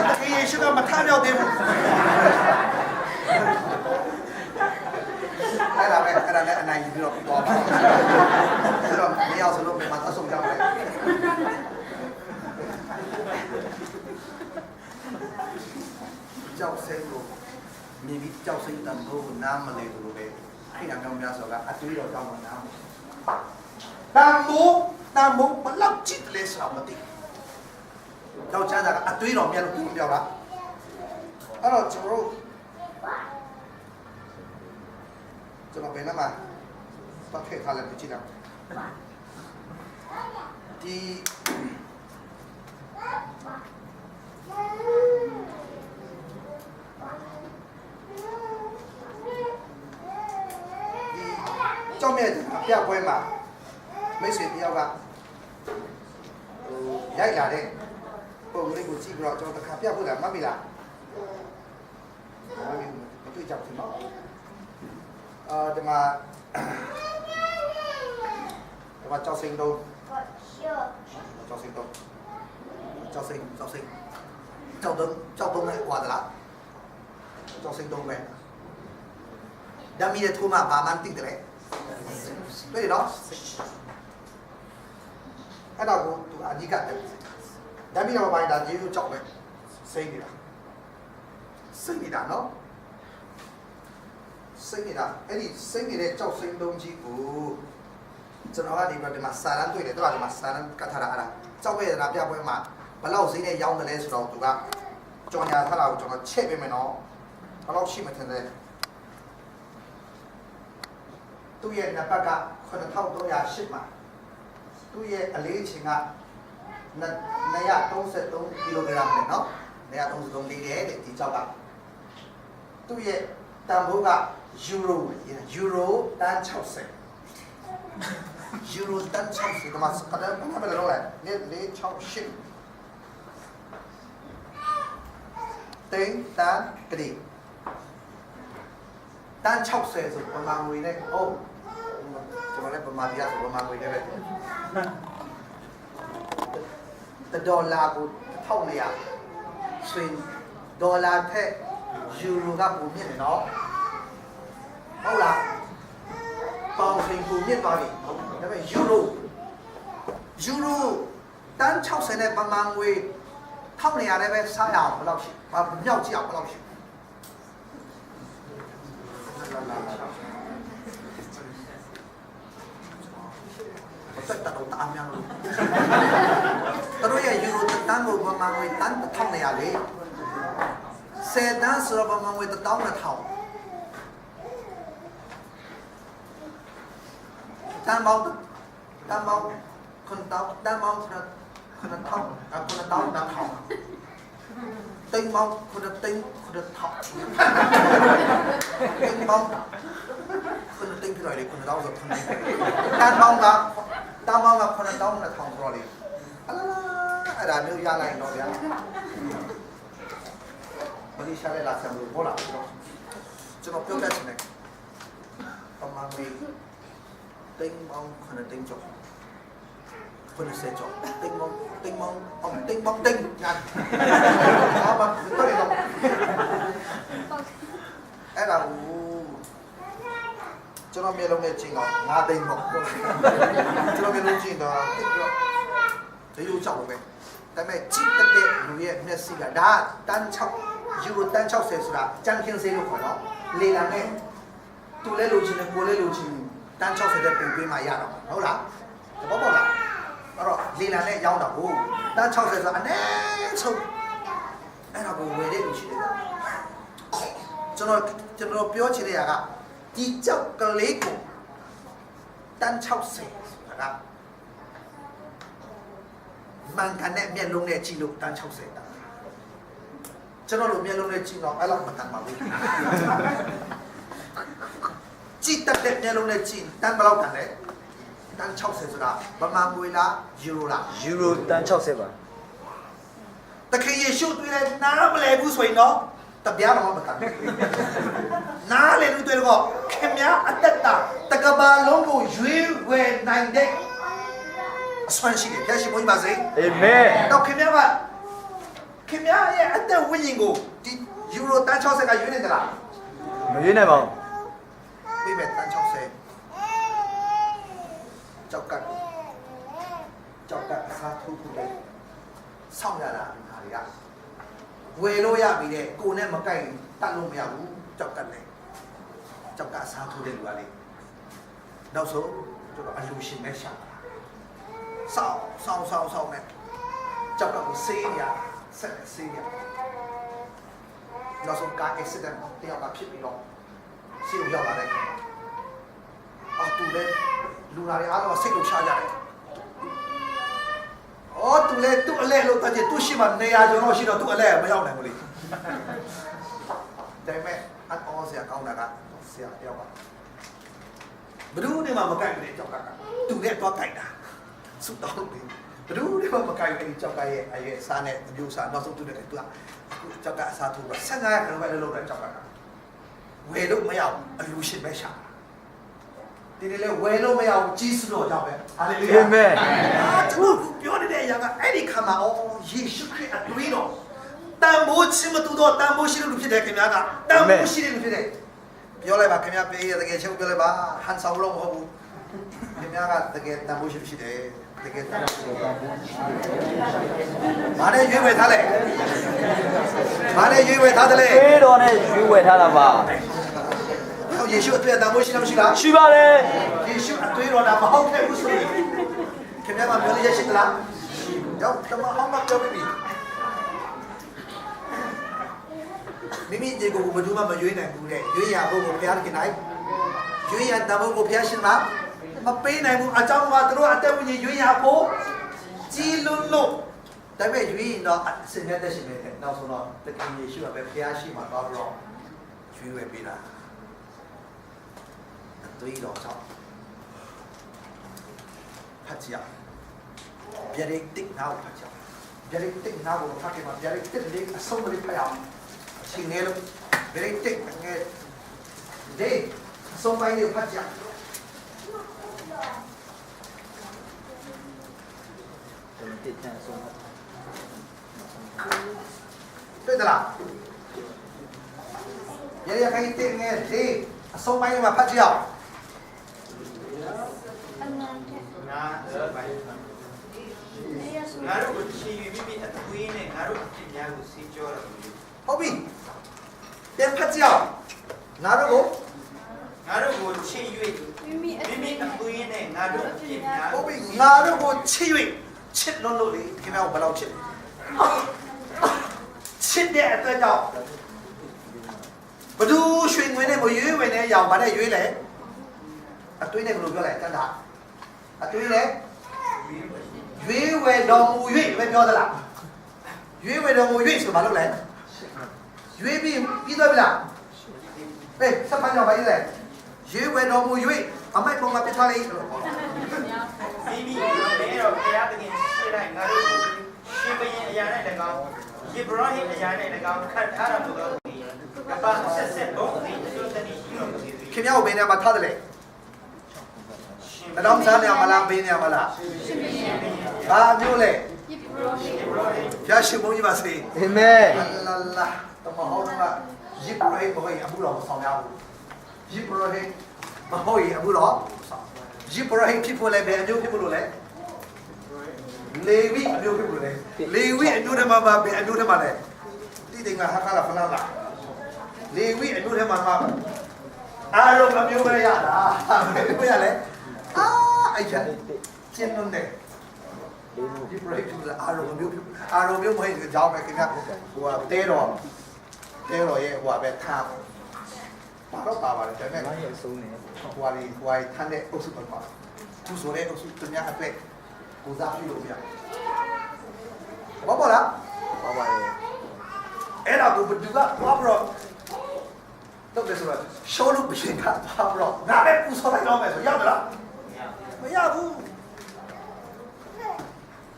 ตะกี้เยซูก็มาท่าเดียวเดียวไอ้เราเนี่ยอันไหนที่เราตัวมาเราไม่เอาสรุปไม่มาตัดส่งจังเลยเจ้าเซนโลมีวิเจ้าเซนตันโตน้ำมาเลยตัวเองให้นางกำลังสกัดอัดวิโรจน์มาน้ำตามมุกมันลับจิตเลยสาวมาติเจ้าจ้าจากอัดวิโรจน์มีอะไรพูดเดียวละเราจะรู้จะมาเป็นอะไรมาต้องเททานอะไรไปจีนที่เจ้าแม่จะขับยาป่วยมาไม่เสียเดียวกันย้ายหลานเองพวกนี้กูจีบเราจะขับยาป่วยแล้วไม่มีละไม่มีมันตุ้ยจับถึงเนาะจะมาเจ้าสิงโตเจ้าสิงnày qua là จ้าสิงโตไปđãมีแต่ทั่วมาบามันติดเลยด้วยเนาะไอ้เราตัวอันนี้กันđãมีเราไปด่านยืดจบเลยเซ็งดีละเนาะเซ็งดีละไอ้นี่เซ็งดีเลยเจ้าสิงโตจีกูจะnói đi mà để mà xài lắm tuổi để tôi bảo để mà xài lắm cả thằng nào trong bây giờ làm cho tôi mà bắt đầu gì này giống này rồi tụi bạn cho nhà thằng nào cho nó chết với mày nó bắt đầu chim mà thằng này tôi hiện là ba cảคนเท่าตัวnhà ship mà tôi hiện ở lấy chừng à này à tôi sẽ tôi kg này nó này à tôi sẽ tôi đi để thì cho bạn tôi hiện tam bố cả euro tan chậu sệt euro tan chậu sệt mà cái đó không phải là đâu này lấy chậu ship tính tan cái gì 单60ဆိုပမာငွေနဲ့ဟုတ်ကျွန်တော်လည်းပမာတရားဆိုပမာငွေနဲ့ပဲဒေါ်လာကို1200ဆိုရင်ဒေါ်လာထက်ယူရိုကပိုမြင့်တယ်နော်ဟုတ်လားပေါင်ဆိုရင်ပိုမြင့်သွားပြီဒါပေမဲ့ယူရိုတန်း60နဲ့ပမာငွေ1200နဲ့ပဲစားရအောင်ဘယ်လောက်ရှိမြောက်ကြည့်အောင်ဘယ်လောက်ရှိတက်တော့တာအများလို့တို့ရဲ့ယူရိုတန်းကိုပမာငွေတန်း1200လေ10တန်းဆိုတော့ပမာငွေ1200တန်းပေါင်းခွန်းတောင်းတန်းပေါင်းtinh mong con được tinh con được thọ tinh mong con được tinh rồi đi con được đau rồi con tan mong là con được đau là thòng rồi đi là nếu ra này nó đấy mà đi xa đây là xem được bố làm cho nó tiêu ra này còn mà mình tinh mong con được tinh chụp con sẽ chọn tinh mong tinh nha mà có đi không ấy là cho nó miền đông này chỉ là ngã tinh một cho nó miền đông chỉ là thấy yêu trọng vậy tại mày chỉ tất cả người Messi là đã tan chọc sẽ là trang thiên sẽ được khỏi đó lì là nghe tụ lê lù chỉ là cô lê lù chỉ tan chọc sẽ được bình mà ya đó đâu là có bảo là đó lì là nghe giàu đâu tan chọc sẽ là anh ấy xongအဲ့ဒါကိုဝယ်တဲ့လူရှိတယ်ကျွန်တော်ပြောချင်တဲ့ကဒီကြောက်ကလေးကိုတန်း60ဆိုတာမှန်ကန်တဲ့မျက်လုံးနဲ့ကြည့်လို့တန်း60တာကျွန်တော်တို့မျက်လုံးနဲ့ကြည့်တော့အဲ့လောက်မတန်ပါဘူးကြည့်တတ်တဲ့မျက်လုံးနဲ့ကြည့်တန်းဘယ်လောက်တန်လဲတန်း60ဆိုတာဗမာငွေလားယူရိုလားယူရိုတန်း60ပါတခင်ယေရှုတွေ့တဲ့နားမလဲဘူးဆိုရင်တော့တပြားတော့မတတ်ဘူးနားလေလို့တွေ့တော့ခင်ဗျာအသက်တာတကဘာလုံးကိုရွေးဝယ်နိုင်တဲ့အစွမ်းရှိတယ်ဖျက်ရှိဖို့ပါစေအာမင်တော့ခင်ဗျာရဲ့အသက်ဝိညာဉ်ကိုဒီယူရိုတန်း60ကရွေးနေသလားမရွေးနိုင်ပါဘူးပြီးမဲ့တန်း60ကြောက်ကအစားထိုးဖို့လေဆောင်းရတာဝယ်လို့ရပြီတဲ့ကိုနဲ့မကိုက်တတ်လို့မရဘူးကြောက်ကလည်းကြောက်ကစားထိုးတဲ့လူကလေနောက်ဆုံးကျွန်တော်အလူရှင်ပဲရှာတာဆောင်းနဲ့ကြောက်ကကိုဆေးရဆက်ဆေးရနောက်ဆုံးကား accident တယောက်ကဖြစ်ပြီးတော့ဆေးကိုရောက်လာတယ်တူလေလူနာတွေအားလုံးစိတ်ကိုချကြတယ်တူလေသူ့အလဲလို့တကြသူ့ရှိမှနေရာကျွန်တော်ရှိတော့သူ့အလဲမရောက်နိုင်ဘူးလေဒါပေမဲ့အအောဆရာကောင်းတာကဆရာတယောက်ကဘယ်သူနေမှမကိုက်ဘူးလေကြောက်ကသူနဲ့တော့ကိုက်တာစုတောင်းလို့ဘယ်သူနေမှမကိုက်ဘူးကြောက်ကရဲ့အရဲ့စားနဲ့အမျိုးစားနောက်ဆုံးသူနဲ့သူကကြောက်ကအစားထိုးတော့15ခန်းပဲလုပ်တယ်ကြောက်ကဝယ်လို့မရဘူးအလူရှင်ပဲရှာဒီလေဝယ်လို့မရဘူးကြီးစုတော့ကြောက်ပဲဟာလေလုယာအာမင်ကျွန်တော်ပြောနေတဲ့အရာကအဲ့ဒီခါမှာယေရှုခရစ်အတွေးတော်တန်ဖိုးချင်းမတူတော့တန်ဖိုးရှိတဲ့လူဖြစ်တယ်ခင်ဗျားကတန်ဖိုးရှိတဲ့လူဖြစ်တယ်ပြောလိုက်ပါခင်ဗျားပေးရတကယ်ချင်းပြောလိုက်ပါဟန်ဆောင်လို့မဟုတ်ဘူးခင်ဗျားကတကယ်တန်ဖိုးရှိတယ်တကယ်တန်ဖိုးရှိတယ်ဘာနဲ့ရွေးဝယ်ထားလဲဘာနဲ့ရွေးဝယ်ထားတယ်လဲပေးတော်နဲ့ရွေးဝယ်ထားတာပါယေရှုအတွေ့အကြုံရှိလားမရှိလားရှိပါတယ်ယေရှုအတွေ့တော်တာမဟုတ်ခဲ့ဘူးဆိုရင်ခင်ဗျားကပြောလို့ရရှိသလားတော့တမအောင်မပြောပြီမိမိဒီကိုဘယ်သူမှမရွေးနိုင်ဘူးတဲ့ရွေးရဖို့ကိုဘုရားခင်နိုင်ရွေးရတဖို့ကိုဘုရားရှင်မပေးနိုင်ဘူးအကြောင်းကသူတို့အသက်ဝိညာဉ်ရွေးရဖို့ကြီးလွန်းလို့ဒါပေမဲ့ရွေးရင်တော့စင်တဲ့ရှင်ပဲနောက်ဆုံးတော့တခင်ယေရှုကပဲဘုရားရှိမှတော့ရွေးဝယ်ပေးတာတွေးတော့ကြောက်ဖတ်ကြည့်ဗျာဒိတ်တစ်နောက်ဖတ်ကြဗျာဒိတ်တစ်နောက်ကိုဖတ်ကြမှာဗျာဒိတ်တစ်လေးအဆုံးလေးဖတ်အောင်အချိန်ငယ်လို့ဗျာဒိတ်တစ်ငယ် ဒီအဆုံးပိုင်းလေးကိုဖတ်ကြတွေ့သလားရရခိုင်တင်ငယ်ဒီအဆုံးပိုင်းလေးမှာဖတ်ကြအောင် အနန္တ ငါတို့ကိုချီပြီးပြီးအသွေးနဲ့ငါတို့အပြစ်များကိုစီးကြောတာလို့ ဟုတ်ပြီပြန်ဖတ်ကြအောင်ငါတို့ကို ငါတို့ကိုချီ၍ မိမိအ မိမိ မိ အသွေးနဲ့ငါတို့အပြစ်များ ဟုတ်ပြီငါတို့ကိုချစ်၍ချစ်လို့လို့လေခင်ဗျားကိုဘယ်လောက်ချစ်ချစ်တဲ့အတွက်ကြောင့်ဘသူရွှေငွေနဲ့မရွေးဝင်တဲ့အရာဘာနဲ့ရွေးလဲအသွေးနဲ့ဘယ်လိုပြောလဲတန်တာအသွေးနဲ့ရွေးဝယ်တော်မူ၍ပဲပြောသလားရွေးဝယ်တော်မူ၍ဆိုဘာလို့လဲရွေးပြီးသွားပြီလားဟေးစပတ်ကြောင့်ဘာလဲရွေးဝယ်တော်မူ၍အမိုက်ပုံမှာပြထားလိုက်လို့ မိမိမဲတော့ဘုရားသခင်ရှင်းလိုက်ငါတို့ကိုရှင်ဘရင်အရာနဲ့၎င်းယေဘရဟိအရာနဲ့၎င်းခတ်ထားတာလို့တော့ကပ္ပဆက်ဆက်ဘုံဒီအကျိုးတည်းရှိတော်မူသည် ခင်ဗျားကိုဘယ်နေရာမှာထားတယ်လဲတော်စားနေရမလားဘယ်နေရာမှာလားဘာမျိုးလဲ ယေဘရဟိ ဖျားရှင်ဘုန်းကြီးပါစေ အာမင် လာလာတမဟောင်းကယေဘရဟိဘုရားအမှုတော်ဆောင်ရဘူးယေဘရဟိမဟုတ်ရင်အမှုတော်ယေဘရဟိဖြစ်ဖို့လည်းဘယ်အမျိုးဖြစ်ဖို့လို့လဲလေဝိအမျိုးဖြစ်ဖို့လဲလေဝိအမျိုးထဲမှာဘယ်အမျိုးထဲမှာလဲတိတိငါဟာခလာဖလာလာလေဝိအမျိုးထဲမှာအားလုံးအမျိုးပဲရတာဘယ်ရလဲအဲ့ကျကျင်းလုံးတယ်ဒီ break ကအာရုံမျိုးမဟုတ်ကြောင်းပဲခင်ဗျာဟိုကတဲတော်ရဲ့ဟိုပဲထားပါတော့ပါပါတယ်ဒါပေမဲ့ ဘာရဲ့ဆုံးနေ ဟိုထမ်းတဲ့အုပ်စုပါပါသူဆိုတဲ့အုပ်စုသူများအပက်ကိုစားပြလို့ပြဘာပါလား ပါပါရဲ့ အဲ့ဒါကိုဘယ်သူကသွားပြီးတော့တော့တယ်ဆိုတော့ရှောလို့ပြင်ကသွားပြီးတော့ငါပဲပူဆော်လိုက်တော့မယ်ဆိုရောက်မလားမရဘူး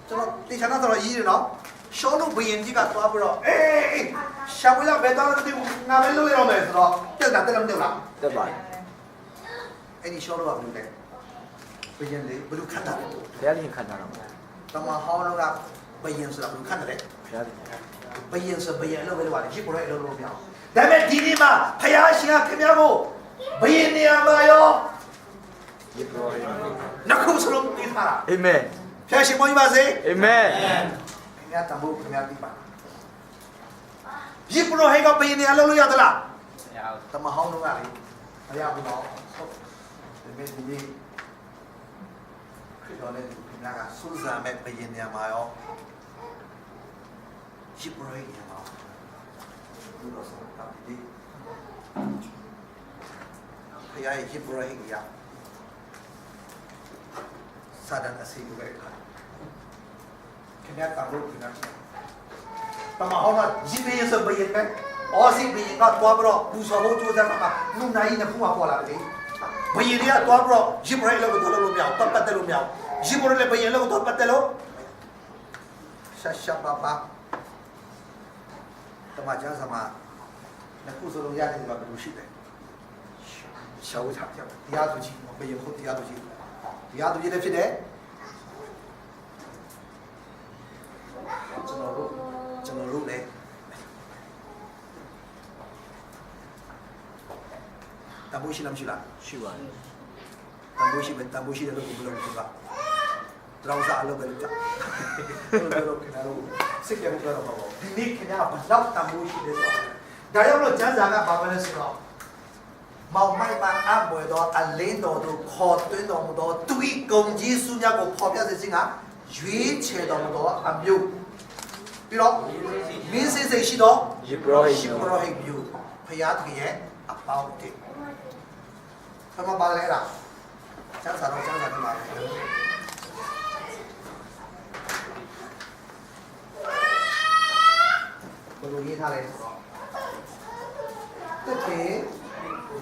ကျွန်တော်တေချာနာတော့ရေးတယ်နော်ရှောလို့ဘယင်ကြီးကသွားပြီးတော့အေးရှာဝလာဘယ်တော့တည်းငါပဲလို့ရအောင်မယ်ဆိုတော့တက်တာတက်လားမတက်လား တက်ပါ အဲ့ဒီရှောလို့ကဘယ်လိုလဲဘယင်လေးဘယ်လိုခတ်တာလဲ ဘုရားရှင်ခံတာတော့ တမဟောင်းကဘယင်ဆိုတာဘယ်လိုခတ်တယ်လဲ ဘုရားရှင် ဘယင်ဆိုဘယင်လို့ပဲလို့ပါတယ်ရှိကိုရဲလို့လို့ပြောင်းဒါပေမဲ့ဒီနေ့မှာဖယားရှင်ကခင်ဗျားကိုဘယင်နေရာမှာရော ယေဘရဟိ နှခုစလုံးသိထားတာ အာမင် ဖယားရှင်မောကြီးပါစေ အာမင် ခင်ဗျားတမိုးခင်ဗျားသိပါယေဘရဟိကဘယင်နေရာလို့လို့ရသလားတမဟောင်းတော့ကလေမရဘူးတော့ဟုတ်ဒီမဲ့ဒီနေ့ခရစ်တော်နဲ့ခင်ဗျားကစူးစမ်းမဲ့ဘယင်နေရာမှာရောယေဘရဟိနေရာမှာဘုရားဆောင်တာဒီဖယားယေဘရဟိကစာဒန်အစီအဝဲခါခင်ဗျားတမိုးခင်ဗျားတမဟောင်းကဂျီဘေးဆိုဘယင်ပဲအော်စီဘယင်ကတွားပြီးတော့ပူဆော်ဖို့ကြိုးစားမှာနုနိုင်နေခုမှပေါ်လာတယ်ဘယင်တွေကတွားပြီးတော့ဂျီဘရိုင်လောက်ကိုတော်လို့မရအောင်ပတ်တယ်လို့မရအောင်ဂျီဘရိုင်လည်းဘယင်လောက်ကိုတော်ပတ်တယ်လို့ရှာပါပါတမချာစမှာနှစ်ခုစလုံးရတယ်ကဘယ်လိုရှိလဲရှောက်ချတရားသူကြီးဘယင်ဟုတ်တရားသူကြီးလည်းဖြစ်တယ်ကျွန်တော်တို့လည်းတမိုးရှိလားမရှိလား ရှိပါတယ် တမိုးရှိတယ်လို့ဘယ်လိုလုပ်လဲတောင်းစားအလုပ်ပဲလုပ်ကြဘယ်လိုခင်ဗျားတို့စိတ်ကြိုက်တော့ပါဘောဒီနေ့ခင်ဗျားဘလောက်တမိုးရှိတယ်ဆိုတော့ဒါရောက်လို့ကျမ်းစာကဘာပဲလဲဆိုတော့မောင်မိုက်မှာအမွေတော့အလင်းတော်တို့ခေါ်သွင်းတော်မူသောသူ၏ဂုံကြီးစုများကိုပေါ်ပြစေခြင်းကရွေးချယ်တော်မူသောအမျိုးပြီးတော့မင်းစိတ်ရှိသော ယေဘရဟိ ရှိဘရဟိမျိုးဖယားတကယ်ရဲ့အပေါင်းတဲ့ဆမပါလဲလားကျန်းစာတော့ကျန်းစာတယ်ပါပဲဘယ်လိုရေးထားလဲဆိုတော့တက်တယ်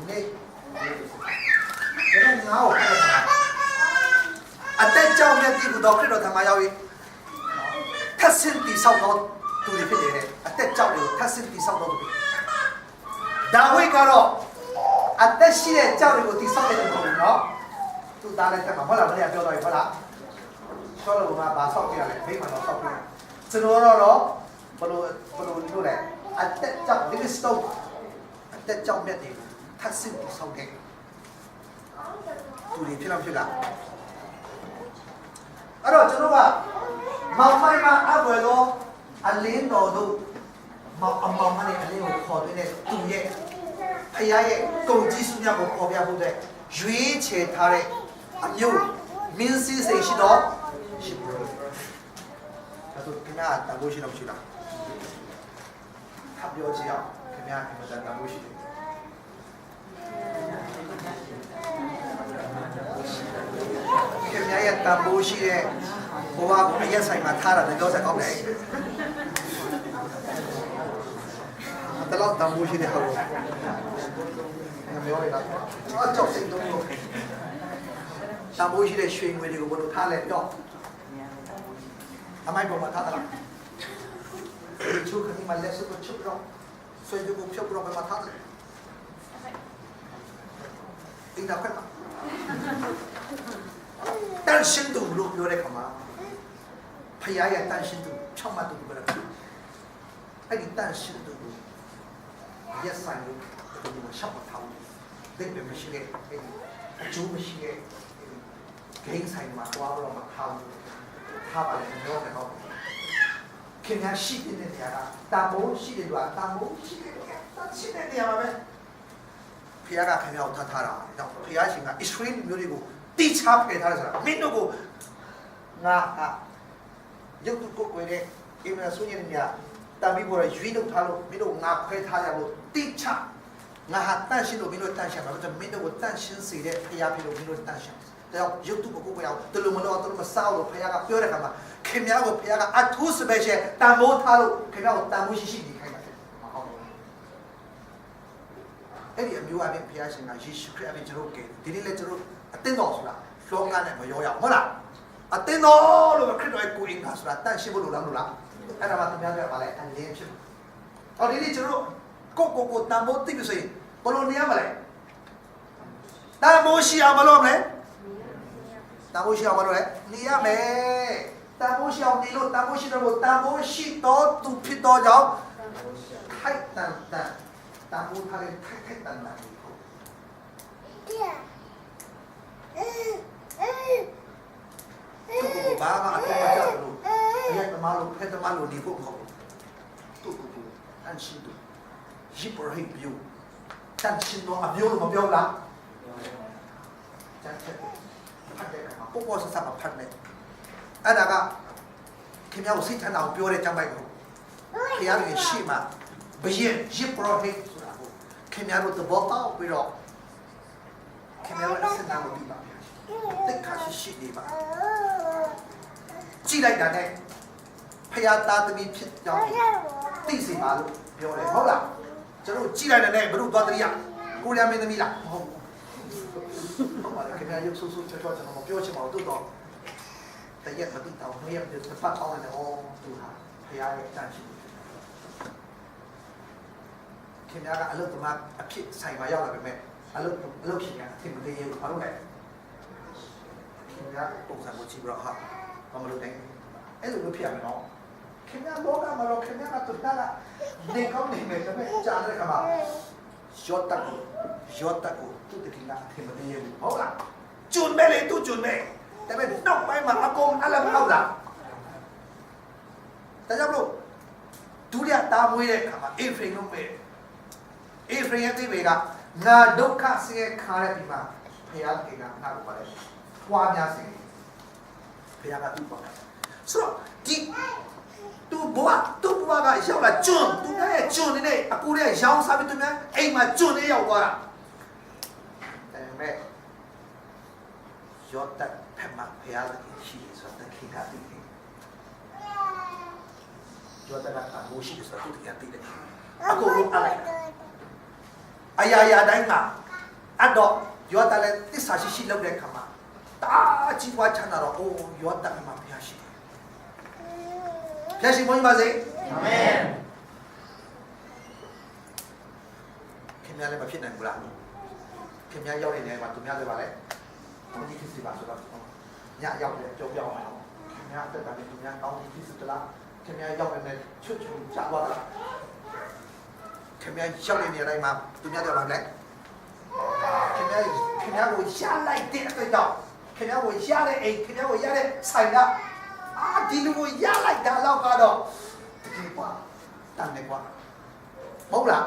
နေဒါကငါ့ကိုပြောတာအတက်ကြောင့်မြတ်ဒီကိုတော့ခရစ်တော်ထံမှာရောက်ရင်ထပ်ဆင့်တိဆောက်တော့သူတွေဖြစ်နေတယ်အတက်ကြောင့်တွေကိုထပ်ဆင့်တိဆောက်တော့သူတွေဒါဝိဒ်ကတော့ သက်ရှိတဲ့ကြောက်တွေကိုတိဆောက်တယ်လို့ပြောဘူးနော်သူသားလည်းတက်မှာဟုတ်လားမနေ့ကပြောတော့ပြီဟုတ်လားဆောလို့ကဘာဆောက်ပြရလဲမိမတော့ဆောက်ပြကျွန်တော်တော့ဘလို့လို့လဲအသက်ကြောက် living stone အသက်ကြောက်မြတ်တွေထပ်စစ်တိဆောက်ခဲ့သူတွေဖြစ်လားဖြစ်လားအဲ့တော့ကျွန်တော်ကမောင်မိုင်းမှာအကွယ်တော့အလင်းတော်တို့မောင်အမောင်မနဲ့အလင်းကိုခေါ်သွင်းတဲ့သူရဲ့ဖခင်ရဲ့ကုန်ကြီးစုများကိုပေါ်ပြဖို့တဲ့ရွေးချယ်ထားတဲ့အမျိုးမင်းစည်းစိမ်ရှိတော့ရှိဘူး။ဒါဆိုခင်ဗျာတန်ဖိုးရှိတော့မရှိလား။ထပ်ပြောကြည့်အောင်ခင်ဗျာတန်ဖိုးရှိတယ်။ခင်ဗျာရဲ့တန်ဖိုးရှိတဲ့ဘဝကိုအရက်ဆိုင်မှာထားတာလည်းပြောစကောင်းတယ်။တလောက်တန်ဖိုးရှိတဲ့ဟာကိုပြောရတာအကြောက်စိတ်တော့တန်ဖိုးရှိတဲ့ရွှေငွေတွေကိုဘယ်လိုထားလဲပြောအမိုက်ပေါ်မှာထားတာလားချိုးခဏမှလက်စုပ်ချုပ်တော့ဆွေးကြဖို့ဖြုတ်တော့မှာထားတယ်အင်းတော့ကတန်ရှင်းသူလို့ပြောတဲ့ခါမှာဖယားရဲ့တန်ရှင်းသူချောင်းမတူဘယ်လိုအဲ့ဒီတန်ရှင်းသူရက်ဆိုင်လို့ဒီမှာရှောက်ထားတယ်เด็กเป็นไม่ใช่จูไม่ใช่เก่งใส่มาว่าเรามาทำอะไรไม่รู้แต่เขาแค่นี้ชีวิตเนี่ยนะตามโมชีวิตว่าตามโมชีวิตเนี่ยตามชีวิตเนี่ยมาไหมพี่อาแค่นี้เอาท่าเราเนาะพี่อาชิงอ่ะอิสราเอลมีอะไรกูตีชาเพท่าไรสักมินดูกูงายุคตุกุกูเนี่ยอีมันสุญญ์เนี่ยตามมีบุรุษยุคท่าลูมินดูงาเพท่าอย่างกูตีชางาตั้งชินโดมิโนตั้งชินเราจะมินดูตั้งชินสีเดพยาพิโดมิโนตั้งชินแต่เรายุคตุกุกูยาวตลุมันเราตลุมันเศร้าเราพยากาเปรี้ยวเลยกันมาเข็มยาวพยากาอัดทุสเปเชียตามโมท่าลูเข็มยาวตามโมชิชิดีใครมาเอ้ยมีว่าเป็นพยาชิงายิสุคริสต์เป็นจรุกเกดีนี่เลยจรุกอัดเต้นต่อสุดละโลกานเนี่ยมันย่อยๆมั้งล่ะอัดเต้นต่อเราคริสต์ไอ้กูอิงกันสุดละตั้งชิบุรุษเราไอ้เรามาทำยังไงมาเลยอันเลี้ยงชิบตอนนี้จรุกกูตามโมติกุสิบอลเนียมาเลยตามโมชีเอามาลงเลยตามโมชีเอามาลงเลยนี่ยาเมตามโมชีเอานี่ลูตามโมชีเราตามโมชีโตตุพิโตเจ้าไทยตันตามโมทะเลไทยตันนะตุกบ้ามาตุกมาเจ้าลูไอ้ยักษ์มาลูเพชรมาลูนี่พวกเขาตุกอันชินตุยิบริบิวจันชินโนอบิวหรือมาบิวละจันเช็ดพัดได้ไหมพวกว่าสับพัดเลยอันนั้นก็ขี้ยาสิฉันเอาบิวเลยจังไปกูขี้ยาเป็นชีมาเบียยิบริสุดากูขี้ยารู้ตัวบอกเอาไปหรอกขี้ยารู้สิ่งนั้นดีบ้างติดขาชิดีบ้างจีไรกันเนี่ยพยาตาตมีพิษยาวตีสิมาลูบิวเลยเขาละကျွန်တော်ကြည့်လိုက်တဲ့ဘယ်လိုသွားတရိယာကိုရီးယားမင်းသမီးလားမဟုတ်ဘူးဘာလဲခင်ဗျာရုပ်ဆူဆူချောချောကျွန်တော်မပြောချင်ပါဘူးတိုးတော့တရက်မတိတောင်းနှစ်ရက်တစ်ပတ်အောင်တယ်ဩသူဟာဖရားရဲ့တန်ရှိခင်ဗျာကအလုပ်သမားအဖြစ်ဆိုင်မှာရောက်လာပေမဲ့အလုပ်ရှင်ကအထင်မသေးဘူးဘာလို့လဲခင်ဗျာပုံစံကိုကြည့်ပြီးတော့ဟာဘာမလုပ်နိုင်အဲ့လိုဖြစ်ရမယ်နော်ခင်ဗျာလောကမှာတော့ခင်ဗျာကတူတာနေကောင်းနေမယ်ဒါပေမဲ့ကြားတဲ့ခါမှာရော့တက်ကိုသူ့တခင်ကအထင်မသေးဘူးဟုတ်လားကျွန်းမဲ့လေသူ့ကျွန်းမဲ့ဒါပေမဲ့နောက်ပိုင်းမှာအကုန်အလမဟုတ်လားဒါကြောင့်မလို့ဒုတိယတာမွေးတဲ့ခါမှာအေဖရင်လုံးပဲအေဖရင်ရဲ့တိဘေကငါဒုက္ခဆင်းရဲခါတဲ့ဒီမှာဖခင်ကငါ့ကိုပါတယ်ထွားများစေဖခင်ကသူ့ပါဆိုတော့ဒီသူဘွားကရောက်လာကျွန်းသူရဲ့ကျွန်းနေအကူရဲ့ရောင်းစားပြီးသူများအိမ်မှာကျွန်းနေရောက်သွားတာဒါပေမဲ့ရော့တက်ဖက်မှာဖျားတဲ့ရှိဆိုတဲ့ခိတာတိရော့တက်ကမိုးရှိဆိုတဲ့သူကတိတယ်အခုလုံးအလိုက်အရာတိုင်းကအတော့ရော့တက်လည်းတစ္ဆာရှိလောက်တဲ့ခါမှာတာကြီးပွားချမ်းသာတော့အိုးရော့တက်မှာဖျားရှိဖျားရှိဘုန်းကြီးပါစေအာမင်ခင်ဗျားလည်းမဖြစ်နိုင်ဘူးလား ခင်ဗျားရောက်နေတယ်မှာသူများလည်းပါလေကောင်းကြီးဖြစ်စီပါဆိုတော့ညရောက်တယ်ကြောက်ပြောင်းအောင်ခင်ဗျားအသက်တာနဲ့သူများကောင်းကြီးဖြစ်စသလားခင်ဗျားရောက်နေတယ်ချွတ်ချွတ်ကြာသွားတာခင်ဗျားရောက်နေတဲ့အတိုင်းမှာသူများပြောပါလေခင်ဗျားကိုရလိုက်တဲ့အတွေ့တော့ခင်ဗျားကိုရတဲ့အိမ်ခင်ဗျားကိုရတဲ့ဆိုင်ကဒီလူကိုရလိုက်တာတော့ကတော့တကယ်ကွာတန်တယ်ကွာမဟုတ်လား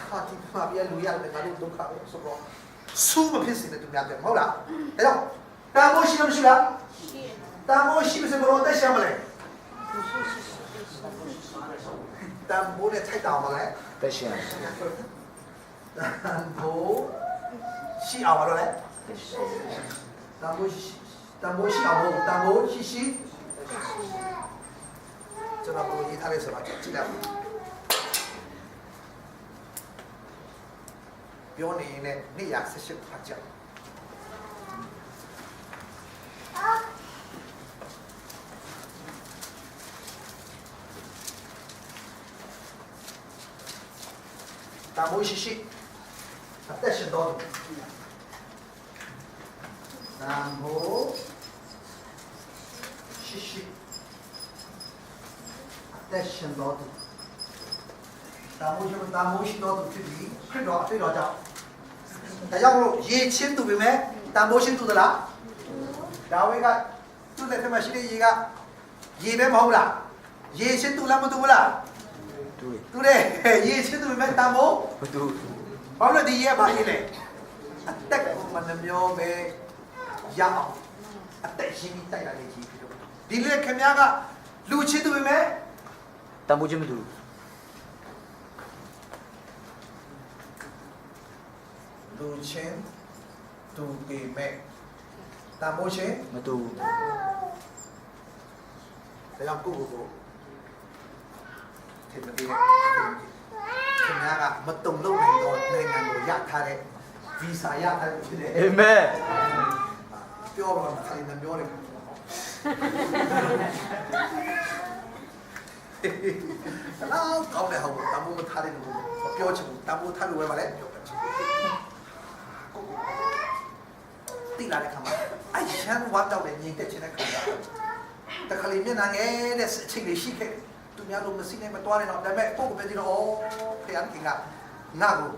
ဟာဒီမှာပြလူရတယ်ငါတို့ဒုက္ခပဲဆိုတော့စူးမဖြစ်စေတဲ့သူများတယ်မဟုတ်လားအဲတော့တန်ဖိုးရှိလို့မရှိလားရှိတန်ဖိုးရှိစေဘလို့တက်ရှာမလဲတန်ဖိုးနဲ့ထိုက်တောင်မလဲ တက်ရှင် တန်ဖိုးရှိအောင်လို့လဲတန်ဖိုးရှိအောင်လို့တန်ဖိုးရှိကျွန်တော်ကိုရေးထားရဲဆိုတော့ကြည့်လိုက်ပြောနေနဲ့နေရဆက်ရှစ်ဖတ်ကြတမိုးရှိအသက်ရှင်တော်တမိုးရှိအသက်ရှင်တော်တမိုးရှိတော်သူဖြစ်ပြီးခရစ်တော်အတွေ့တော်ကြောင့်ဒါကြောင့်လို့ရေချင်းသူပဲမဲ့တမိုးရှိသူသလားဒါဝိကသူ့လက်ထက်မှာရှိတဲ့ရေကရေပဲမဟုတ်လားရေချင်းသူလားမသူဘူးလားသူတဲ့ရေချင်းသူပဲမဲ့တမိုးမတူ ဘာလို့ဒီရေပါရေးလဲအတက်ကမနှမျောပဲရအောင်အသက်ရှင်ပြီးတိုက်လာနေကြီးဖြစ်တော့ဒီလေခင်ဗျားကလူချင်းသူပဲမဲ့ တန်ဖိုးချင်းမတူ လူချင်းသူပေမဲ့တန်ဖိုးချင်း မတူ ဒါကြောင့်ကိုထင်မသေးခင်ဗျားကမတုံလို့နိုင်တော့နိုင်ငံကိုရထားတဲ့ဗီဇာရထားဖြစ်တယ် အာမင် ပြောပါမယ်ခိုင်နေပြောတယ်alorsကောင်းတယ်ဟုတ်တမိုးမထားတဲ့လူမပြောချင်ဘူးတမိုးထားလို့ပဲပါလေပြောတယ်တိလာတဲ့ခါမှာအရှမ်းဝတ်တော့လည်းညီတက်ချင်တဲ့ခါတခါလေးမျက်နှာငယ်တဲ့အချိန်လေးရှိခဲ့သူများလုံးမစိနဲ့မတွားနဲ့တော့ဒါပေမဲ့ကိုယ့်ကိုပဲဒီတော့ဖျားခင်ကငါ့ကို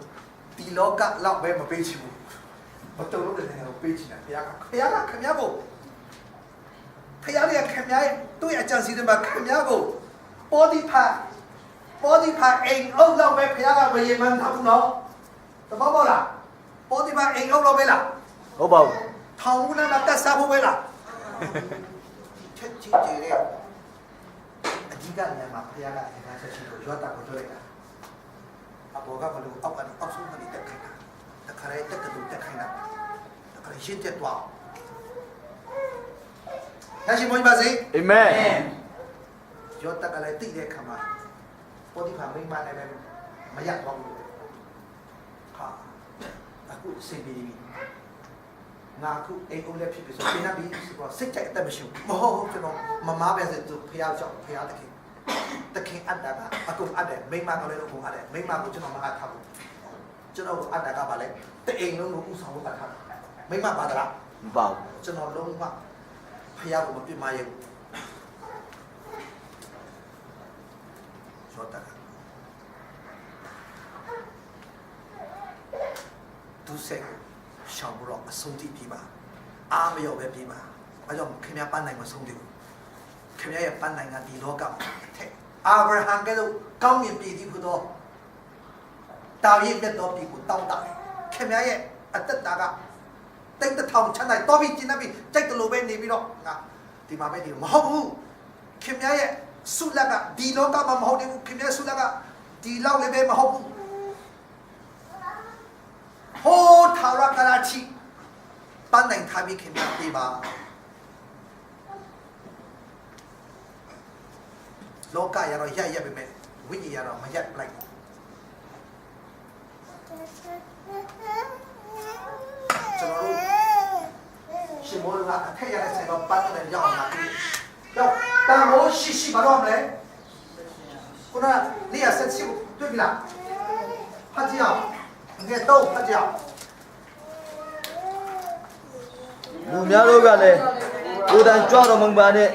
ဒီလောကလောက်ပဲမပေးချင်ဘူးမတော်လို့လည်းတော့ပေးချင်တယ်ဖျားကခင်ဗျားကိုဖျားလေးခင်ဗျားရဲ့သူ့ရဲ့အကြံစီတွေမှာခင်ဗျားကိုပေါ်ဒီဖာအိမ်အုပ်လောက်ပဲဖျားကမရေမှန်းထားဘူးနော်တဘောပေါလားပေါ်ဒီဖာအိမ်အုပ်လောက်ပဲလား ဟုတ်ပါဘူး ထောင်ဦးနဲ့မှာတက်စားဖို့ပဲလားချက်ချီကျဲတဲ့အဓိကလည်းမှာဖျားကအခါချက်ချီကိုရွတ်တာကိုတွေ့လိုက်တာအဘောကဘလို့အောက်ကနေအောက်ဆုံးကနေတက်ခိုင်းတာတခါရဲတက်ကတူတက်ခိုင်းတာတခါရဲရှင်းတက်သွားရရှိမွေးပါစေ အာမင် ရွတ်တက်ကလည်းတိတဲ့ခါမှာပေါ်ဒီဖာမိမနဲ့လည်းမရတော့ဘူးဟာအခုစင်ပြီးငါခုအိမ်ဦးလည်းဖြစ်ပြီဆိုပြင်ရပြီဆိုတော့စိတ်ကြိုက်အသက်မရှိဘူးမဟုတ်ကျွန်တော်မမားပဲဆိုသူဖះကြောင့်ဖះတခင်အတ္တကအကုန်အတ္တမိမကလည်းတော့ကုန်အတ္တမိမကိုကျွန်တော်မအပ်ထားဘူးကျွန်တော်အတ္တကပါလေတအိမ်လုံးကိုဥဆောင်ဖို့အပ်ထားမိမပါသလား မပါဘူး ကျွန်တော်လုံးဝဖះကိုမပြစ်မရဲဘူးသောတာသူစိတ်ရှောင်လို့အဆုံးထိပြီးပါအားမရောပဲပြီးပါအဲကြောင့်ခင်ဗျားပန်းနိုင်မဆုံးသေးဘူးခင်ဗျားရဲ့ပန်းနိုင်ကဒီလောကမှာအထက်အာဗြဟံကဲ့သို့ကောင်းမြင်ပြည်သည်ဟုသောတာဝိမြတ်တော်ပြည်ကိုတောင်းတခင်ဗျားရဲ့အတ္တတာကတိတ်တထောင်ချမ်းနိုင်တော်ပြီကျင်နေပြီကြိုက်တယ်လို့ပဲနေပြီးတော့ငါဒီမှာပဲဒီမဟုတ်ဘူးခင်ဗျားရဲ့ဆုလက်ကဒီလောကမှာမဟုတ်ဘူးခင်ဗျားဆုလက်ကဒီလောက်လည်းပဲမဟုတ်ဘူးဟိုးထာဝရကရာချီပန်းနိုင်ထားပြီးခင်ဗျားပြေးပါလောကရတော့ရက်ပဲမဲ့ဝိညာဉ်ရတော့မရက်လိုက်ကျွန်တော်တို့ရှင်မောကအထက်ရတဲ့ဆိုင်တော့ပန်းနဲ့ရောက်လာပြီတော့တန်မိုးရှိဘာလို့မလဲခုနနေ့ရက်ဆက်ရှိတွေ့ပြီလားဖတ်ကြည့်အောင်ငယ်တော့ဖတ်ကြည့်အောင် လူများတို့ကလည်းကိုယ်တိုင်ကြွတော်မူပါနဲ့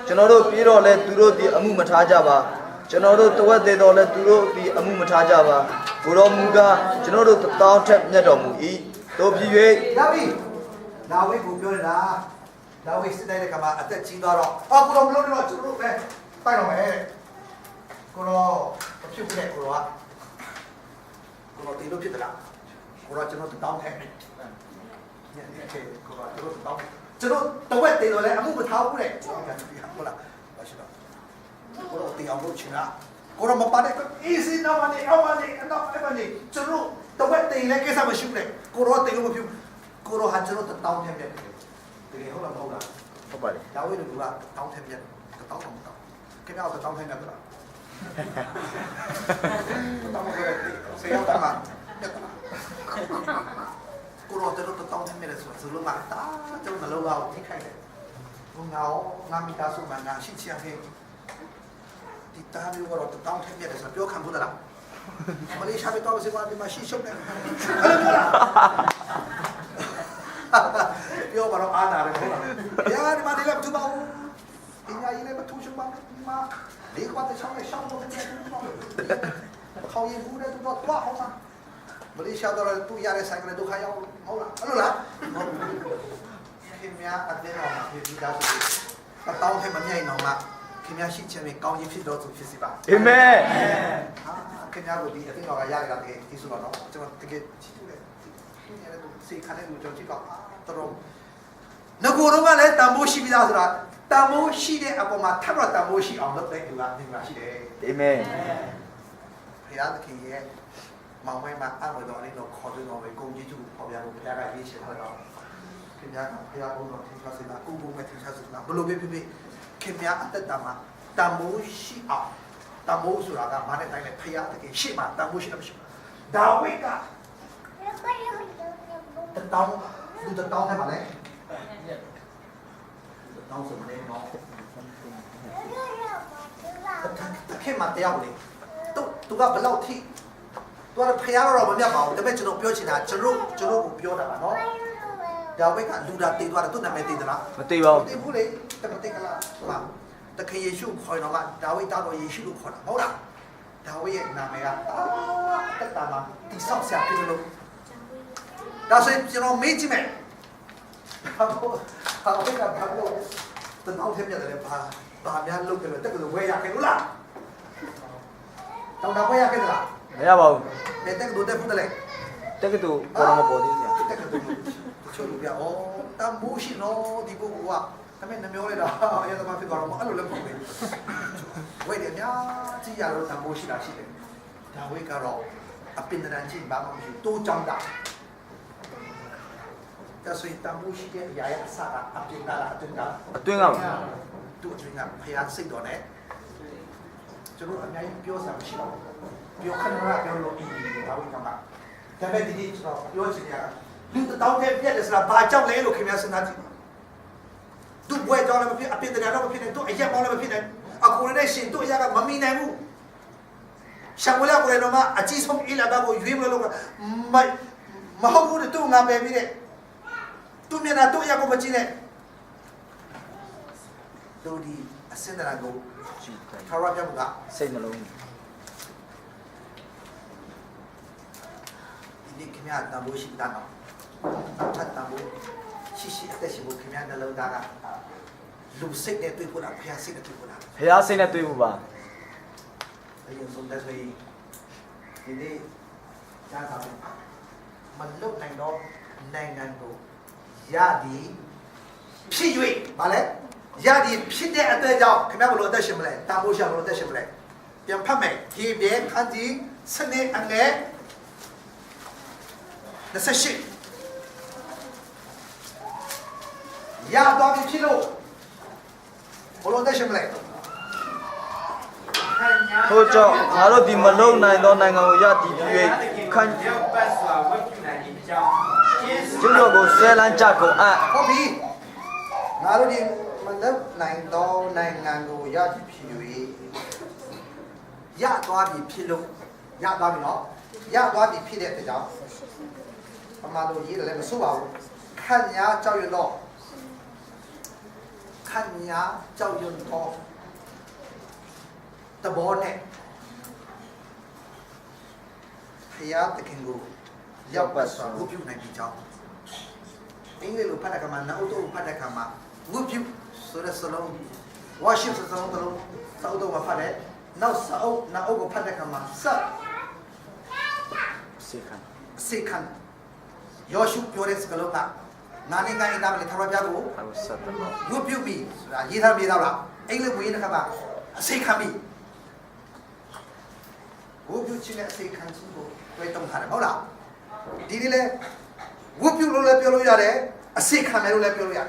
ကျွန်တော်တို့ပြီးတော့လဲသူတို့ဒီအမှုမထားကြပါကျွန်တော်တို့တဝက်သေးတော်လဲသူတို့ဒီအမှုမထားကြပါဘုရောမူကကျွန်တော်တို့တောင်းထက်မြတ်တော်မူ၏တို့ဖြစ်၍ ဒါပြီဒါဝိကိုပြောနေတာဒါဝိစစ်တဲ့ကမှာအသက်ကြီးသွားတော့အော်ကိုတော့မလို့တော့ကျွန်တော်တို့ပဲတိုက်တော့မယ်ကိုတော့မဖြစ်ဘူးလေကိုတော့တီလို့ဖြစ်တယ်လားကိုတော့ကျွန်တော်တောင်းထဲညနေခေကိုတော့ကျွန်တော်တောင်းကျွန်တော်တဝက်တေတော်လဲအမှုမထားဘူးလေဟုတ်လားဘာရှိတော့ကိုတော့တီအောင်လုပ်ချင်တာကိုတော့မပါတဲ့ easy နောက်ကနေအောက်ကနေနောက်အဲ့ကနေကျွန်တော်တဝက်တေလဲကိစ္စမရှိဘူးလေကိုတော့တေလို့မဖြစ်ကိုတော့ဟာကျွန်တော်တောင်းထဲမြတ်တယ်တကယ်ဟုတ်လားမဟုတ်လား ဟုတ်ပါတယ် ဒါဝိလူကတောင်းထဲမြတ်တောင်းတော့မတောင်းခင်ဗျားတော့တောင်းထဲမြတ်လားတောင်းခဲ့စေရောက်တာမှာကိုတော့ကျွန်တော်တောင်းထဲမြတ်ဆိုစလုံးမှာတာကျွန်တော်မလုံးတော့ထိခိုက်တယ်ငါမိသားစုမှာငါရှိချင်ခဲ့ဒီတာမျိုးကတော့တောင်းထဲမြတ်တယ်ဆိုပြောခံဘူးလားမလေးရှားတော့စေကွာဒီမှာရှိရှုပ်တယ်အဲ့လိုပြောလားပြောပါတော့အားနာတယ်ဟုတ်လား။ရာဒီမှာဒီလည်းမထူပါဘူး။ဒီညာကြီးလည်းမထူရှုံးပါဘူး။ဒီမှာဒီကွာတဲ့ချောင်းနဲ့ရှောင်းတော့တယ်တူပါ။ခေါင်းရင်ဘူးတဲ့တူတော့သွားအောင်ပါ။မလေးရှားတော့သူရတဲ့ဆိုင်ကလည်းဒုက္ခရောက်ဟုတ်လား။အဲ့လိုလား။ခင်ဗျာအတင်းတော်မှာဒီသားစုအတောင်းထဲမမြိုက်တော့မှခင်ဗျာရှိချင်တဲ့ကောင်းကြီးဖြစ်တော်သူဖြစ်စီပါ။ အာမင် ခင်ဗျာကိုဒီအတင်းတော်ကရရတာတကယ်ဒီဆိုတော့ကျွန်တော်တကယ်ချစ်တယ်။ဒီနေ့လည်းသူစိတ်ခါနဲ့လူကြောင့်ချစ်တော့တော်ငကိုတော့ကလည်းတန်ဖိုးရှိပြီးသားဆိုတာတန်ဖိုးရှိတဲ့အပေါ်မှာထပ်တော့တန်ဖိုးရှိအောင်လုပ်တဲ့သူကဒီမှာရှိတယ် အာမင် ဘုရားသခင်ရဲ့မောင်မိုင်းမှာအမတော်လေးတော့ခေါ်သွင်းတော်ပဲဂုဏ်ကြီးသူပေါ်ပြလို့ဘုရားကရေးချင်တယ်တော့ခင်ဗျားကဘုရားဘုန်းတော်ထင်ရှားစေတာကိုယ်ကိုယ်ပဲထင်ရှားစေတာဘလို့ဖြစ်ဖြစ်ခင်ဗျားအသက်တာမှာတန်ဖိုးရှိအောင်တန်ဖိုးဆိုတာကမာနဲ့တိုင်းနဲ့ဘုရားသခင်ရှေ့မှာတန်ဖိုးရှိတယ်မရှိဘူးဒါဝိကတောင်းလူတောင်းထဲမှာလဲတောင်းစမနေတော့တခင်မတရားဘူးလေသူကဘလောက်ထိသူကဖျားတော့မမြတ်ပါဘူးဒါပေမဲ့ကျွန်တော်ပြောချင်တာကျွန်တော်ကိုပြောတာပါနော်ဒါဝိကလူတာတည်သွားတယ်သူ့နာမည်တည်သလား မသိပါဘူး တည်ဘူးလေတမတည်ကလားဟုတ်လားတခင်ယေရှုခေါ်တော့ကဒါဝိတာတော့ယေရှုလို့ခေါ်တာဟုတ်လားဒါဝိရဲ့နာမည်ကတက်တာမှာတိဆောက်ဆရာပြလို့ဒါဆိုရင်ကျွန်တော်မေးကြည့်မယ်ဘာလို့ဘာလို့တနောင်းထက်မြတ်တယ်ဘာများလုပ်ကြလဲတက်ကလို့ဝဲရခဲ့လို့လားတောင်းတဝဲရခဲ့လား မရပါဘူး ဘယ်တက်လို့တက်ဖို့တယ်လဲ တက်ကတူပေါ်တော့မပေါ်သေးဘူးဆရာ တက်လို့ချိုးလို့ပြဩတမ်ဘူရှိနော်ဒီပုဂ္ဂိုလ်ကဒါမဲ့နှမျောလိုက်တာအရင်ကမှဖြစ်သွားတော့အဲ့လိုလည်းမဟုတ်ဘူးဝဲတယ်များကြည့်ရတော့တမ်ဘူရှိတာရှိတယ်ဒါဝဲကတော့အပင်တန်ချင်းဘာမှမရှိတိုးကြောင်းတာဒါဆိုရင်တန်ဖိုးရှိတဲ့အရာရဲ့အစကအပြင်ကလားအတွင်းကလား အတွင်းကပါ သူ့အတွင်းကဖျားစိတ်တော်နဲ့ကျွန်တော်အများကြီးပြောစရာမရှိပါဘူးပြောခဏခဏပြောလို့အင်းဘာလို့ကမှဒါပေမဲ့ဒီနေ့ကျွန်တော်ပြောချင်တာလူတောင်းတဲ့ပြက်တယ်ဆိုတာဘာကြောင့်လဲလို့ခင်ဗျားစဉ်းစားကြည့်သူ့ဘွဲကြောင့်လည်းမဖြစ်အပြင်တရားတော့မဖြစ်နိုင်သူ့အရက်ပေါင်းလည်းမဖြစ်နိုင်အခုလည်းရှင်သူ့အရက်ကမမီနိုင်ဘူးရှံဝလာကိုလည်းတော့မှအကြီးဆုံးအီလာဘကိုရွေးမလို့မဟုတ်ဘူးတူငါပဲပြီးတဲ့သူမျက်နှာတို့ရကိုမကြည့်နဲ့တို့ဒီအစင်းတရာကိုထာဝရဘုရားက စိတ်နှလုံး ဒီနေ့ခင်ဗျာတန်ဖိုးရှိတာတော့ထပ်တန်ဖိုးရှိအသက်ရှိဖို့ခင်ဗျာနှလုံးသားကလူစိတ်နဲ့တွေ့ဖို့လားဘုရားစိတ်နဲ့တွေ့ဖို့လား ဖျားစိတ်နဲ့တွေ့ဖို့ပါ အရင်ဆုံးတဲ့ဆိုရင်ဒီနေ့ကြားတာမလုတ်နိုင်တော့နိုင်ငံကိုရသည်ဖြစ်၍ဗာလဲရသည်ဖြစ်တဲ့အတဲ့ကြောင့်ခင်ဗျားဘလို့အသက်ရှင်မလဲတာမိုးရှာဘလို့အသက်ရှင်မလဲပြန်ဖတ်မယ်ဒီပြေခန်းကြီးစနေအငယ်28ရတော့ဖြစ်လို့ဘလို့အသက်ရှင်မလဲ ထို့ကြောင့်ငါတို့ဒီမလုံနိုင်သောနိုင်ငံကိုရတည်ပြီး၍ခံ ရောက်ပတ်စွာဝတ်ပြုနိုင်ခြင်းကြောင့်ယေရှု ကျွတ်တော်ကိုဆွဲလန်းကြကုန်အပ် ဟုတ်ပြီငါတို့ဒီမလုံနိုင်သောနိုင်ငံကိုရတည်ဖြစ်၍ရသွားပြီဖြစ်လို့ရသွားပြီနော်ရသွားပြီဖြစ်တဲ့အတွက်ကြောင့်ပမာလို့ရေးတယ်လည်းမဆိုးပါဘူးခံညာကြောက်ရွံ့တော့ ขันยาเจ้ายนทองตะบอเนี่ยพยาตะเข่งกูยับปัสสาวะผิวในปีเจ้าเองเลยลูกพัดกันมาหน้าอุตุพัดกันมางูผิวสุดสโลวาชิบสุดสโลตะลุสาวอุตุมาพัดเลยน้าสาวน้าอุตุพัดกันมาสัก สิขันยอชุบยอเรสกโลกะนานิกาอินดามเลทารบยากูงูพิวบียีทามีดาวละเอ็งเลยบุยนะครับว่าสิขันบีงูพิวชิเนี่ยสิขันชิบุไว้ตรงขาเนี่ยเอาละดีนี่เลยงูพิวรู้เลยเปียรู้ยาเลยสิขันไม่รู้เลยเปียรู้ยา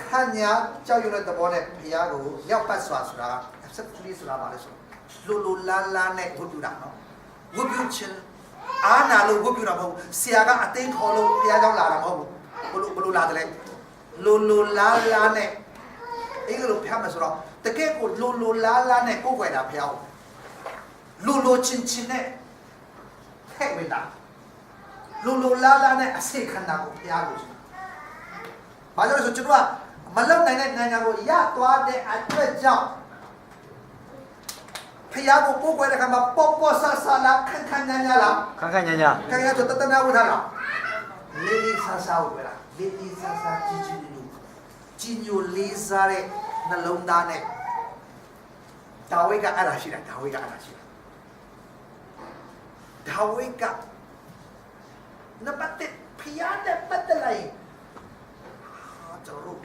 ขันยาเจ้าอยู่ในตะบอนเนี่ยพยากูยาวปัสสาวะสุราสักทีสุรามาเลยสุลูลูลาลาเนี่ยงูพิวด่าเนาะงูพิวชินอาณาลูกพิวเราพูดเสียก็อัตติงขอลูกพยาเจ้าลาเราพูดบลูลาเลยลูลูลาลาเนี่ยเองก็ลูกพยามาสุราแต่แกกูลูลูลาลาเนี่ยกูไว้ด่าพยาลูลูชินชินเนี่ยแค่ไม่ด่าลูลูลาลาเนี่ยอาศัยขันด่ากูพยากูบางทีเราสุดจุดว่ามันเริ่มในงานกูยากตัวเด็กอัจฉริยะพยาบุปุกไว้นะครับมาปอกปอซาซาละขันยันยาละ看呀呀， ขันยันจุดตันนาวุฒาละลิลิซาซาอุเวลาลิลิซาซาจินยูลิซาเรนั่นลงดานเนดาวิกะอะไรสิล่ะดาวิกะอะไรสิล่ะดาวิกะนับติพยาเด็บปัตตไลจะรู้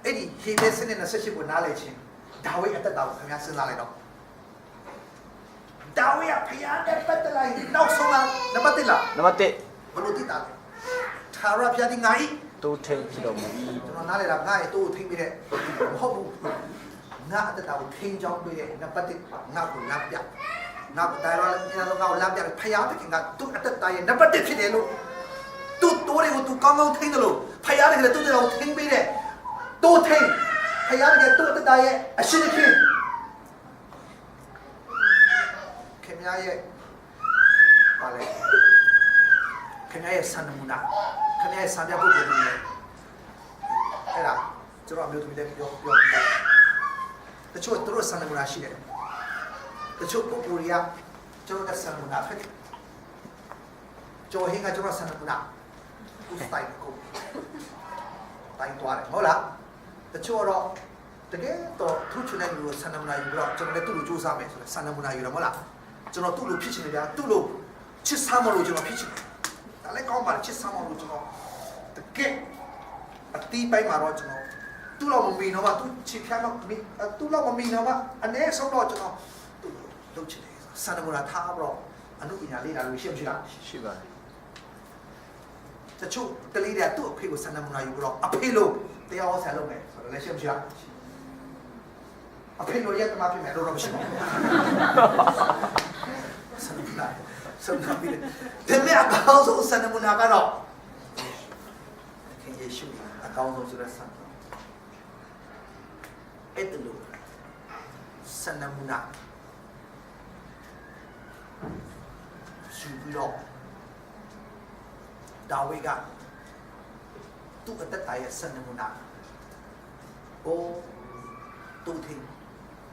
เอ็ดดี้ฮีเบสเนี่ยน่าจะชิบุนาเลชินดาวิกะแต่ดาวขยันสิ่งอะไรเนาะดาวิอะพยานได้ปัตตไลนอกสงฆ์นับติละ 那么对， บรรลุที่ตาทาราพยาที่ไง 都听知道吗？ จนนั่นเลยละง่ายตู้ทิ้งไปเลยเพราะบุง่าแต่ดาวทิ้งจองไปเลยนับติง่าคุณนับยักนับแต่เราเนี่ยเราเอาลับยักพยานที่กินกันตู้อัตตายนับติที่เดียวลูกตู้ตัวเดียวตู้กองเอาทิ้งลูกพยานที่ตู้เราทิ้งไปเลยตู้ทิ้งพยานที่ตู้อัตตายอาชีพทิ้งเขมยาเย่อะไรเขมยาเย่สันมุนาเขมยาเย่สันยาบุกเบลีเอ้ล่ะจะรอมีตัวมีเด็กยกแต่ช่วยตัวสันมุนาชีเด็กแต่ช่วยปุ๊บปุริยะจะรอแต่สันมุนาเพื่อจะหิ้งกับจะรอสันมุนากูสไตล์กูไตล์ตัวเลยเอาล่ะแต่ช่วยรอแต่แกตัวทุกชุดนั้นอยู่สันมุนาอยู่รอจะรอตัวรู้จูซ่าไหมสันมุนาอยู่แล้วมั้งล่ะကျွန်တော်သူ့လိုဖြစ်ချင်တယ်ဗျာသူ့လိုချစ်ဆမ်းမလို့ကျွန်တော်ဖြစ်ချင်တယ်ဒါလည်းကောင်းပါလေချစ်ဆမ်းမလို့ကျွန်တော်တကယ်အတီးပိုင်းမှာတော့ကျွန်တော်သူ့လောက်မမီတော့မှသူ့ချစ်ဖြတ်မှသူ့လောက်မမီတော့မှအနေဆုံးတော့ကျွန်တော်သူ့လိုလုပ်ချင်တယ်စန္ဒမလာထားပြီးတော့အနုပညာလေးလာလို့ရှိမရှိလား是吧？တချို့ကလေးတွေကသူ့အဖေကိုစန္ဒမလာယူပြီးတော့အဖေလို့တရားဟောဆရာလုပ်မယ်ဆိုတော့လည်းရှိမရှိလားအဖေလို့ရက်တမဖြစ်မယ်လို့တော့မရှိပါဘူးဆန္ဒမလာဆန္ဒမလာဒီမဲ့အကောင်းဆုံးဆန္ဒမလာကတော့ခင်ယေရှုအကောင်းဆုံးဆိုတဲ့ဆန္ဒအဲ့တလို့ဆန္ဒမလာယူပြီးတော့ဒါဝိကသူ့အသက်တာရဲ့ဆန္ဒမလာโอ้ตูทิ้ง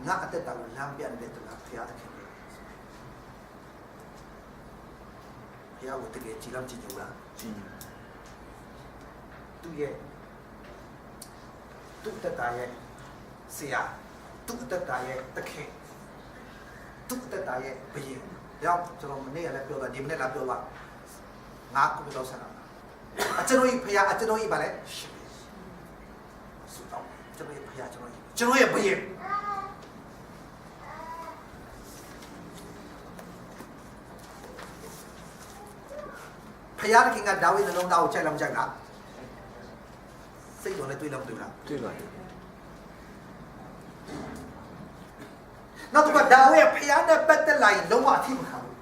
งะแต่ตาลำเปียนเด็ดละพยาตะเข็นพยาวุตเกจีลำจีอยู่ละตุเยตุตตาเยเสียตุตตาเยตะเข็นตุตตาเยเบียแล้วจะลองมันนี่อะไรเปียวละดิมเนี่ยละเปียวละงะก็ไม่ต้องสนามอาจจะโน้ยพยาอาจจะโน้ยมาเลยสุดท้ายจะโน้ยพยาจะโน้ยကျွန်တော်ရဲ့ဘယင်ဖယားခင်ကဒါဝိဒ်နှလုံးသားကိုချိန်လာမချိန်လားစိတ်တော်လည်းတွေးလို့မတွေးလား对吧？နောက်တစ်ခါဒါဝိဒ်ဖယားနဲ့ပတ်သက်လာရင်လုံးဝအထိမခံဘူး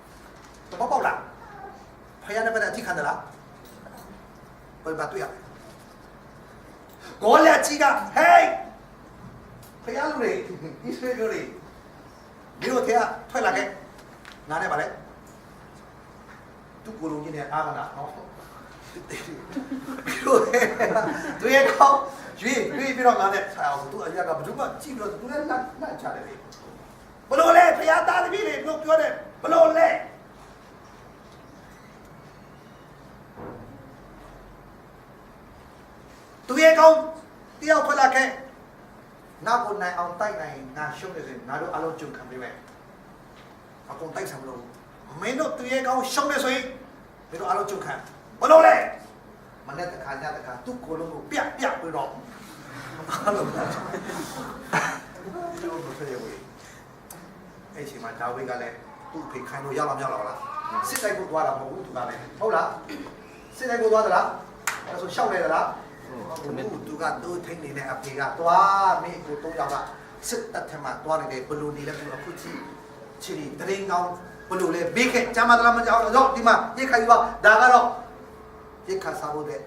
သဘောပေါက်လားဖယားနဲ့ပတ်သက်အထိခံတယ်လားဘယ်မှာတွေ့ရလဲဂေါလိယကြီးကဟေးဖယားလူတွေဣသရေလတွေဒီလိုထဲကထွက်လာခဲ့နားနေပါလေသူကိုလိုကြီးနဲ့အာမနာဟောပြီးတော့သူရဲ့ကောင်း ရွေးပြီးတော့ငါနဲ့ဆိုင်အောင်သူအရကဘယ်သူမှကြည့်ပြီးတော့သူလည်းလက်ချတယ်ဘလို့လဲဖျားသားသမီးတွေလို့ပြောတယ်ဘလို့လဲသူရဲ့ကောင်းတယောက်ဖလာခဲ့ငါကိုနိုင်အောင်တိုက်နိုင်ငါရှုံးနေစေငါတို့အလုံးကြုံခံပေးမယ်အကုန်တိုက်ဆောင်လို့မင်းတို့သူရဲ့ကောင်းရှုံးနေဆိုရင်မင်းတို့အလုံးကြုံခံဘလို့လဲမနဲ့တခါညတခါသူ့ကိုယ်လုံးကိုပြပြီးတော့အလုံးကျိုးမဖြစ်ရဘူးအဲ့ချိန်မှာဒါဝိကလည်းသူ့ဖေခိုင်းလို့ရောက်လာစစ်တိုက်ဖို့သွားတာမဟုတ်ဘူးသူကလည်းဟုတ်လားစစ်တိုက်ဖို့သွားသလားအဲ့ဆိုရှောက်နေသလားသူကသူ့ထိန်နေတဲ့အဖေကသွားမိကို၃ယောက်ကစစ်တပ်ထမှာသွားနေတယ်ဘလူနေလည်းသူအခုချီတရင်ကောင်းဘလူလည်းဘေးခက်ဂျာမတလာမကြောက်တော့ဒီမှာရိတ်ခိုင်သွားဒါကတော့ရိတ်ခါစားဖို့တဲ့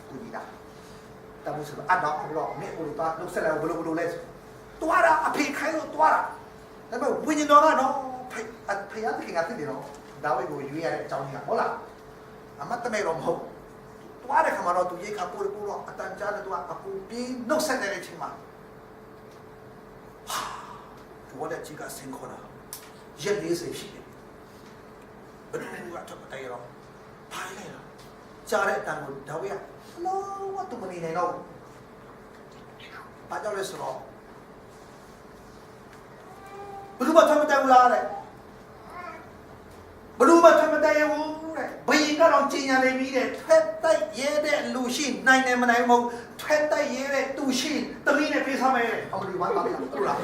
ကူညီတာတမှုဆိုတော့အတော့ဘလို့မိကိုတော့လုဆက်လိုက်ဘလူလဲတွားတာအဖေခိုင်းလို့တွားတာဒါပေမဲ့ဝိညာဉ်တော်ကတော့ဖယားတခင်ကသိတယ်နော်ဒါဝိကိုရွေးရတဲ့အကြောင်းကြီးကဟုတ်လားအမတ်တမဲတော့မဟုတ်တွားတဲ့ခါမှာတော့သူရိတ်ခါပို့တော့အတန်ကြားတဲ့သူကအပူပြီးနှုတ်ဆက်နေတဲ့အချိန်မှာဘောတဲ့ကြီးကဆင်းခေါ်တာရက်40ရှိတယ်ဘယ်သူကတော့တိုင်ရောဖိုင်လိုက်တာကြားတဲ့အတန်ကိုဒါဝိကလုံးဝသူမနေနိုင်တော့ဘာကြောင့်လဲဆိုတော့ဘယ်သူမှထွက်မတိုင်ဘူးလားတဲ့ဘယ်သူမှထွက်မတိုင်ဘူးတဲ့ဘယင်ကတော့ကြင်ညာနေပြီတဲ့ထွက်တိုက်ရဲတဲ့လူရှိနိုင်တယ်မနိုင်ဘူးထွက်တိုက်ရဲတဲ့သူရှိတမီးနဲ့ပြေးစားမယ်တဲ့အော်ဒီဝမ်းပါလားဟုတ်လား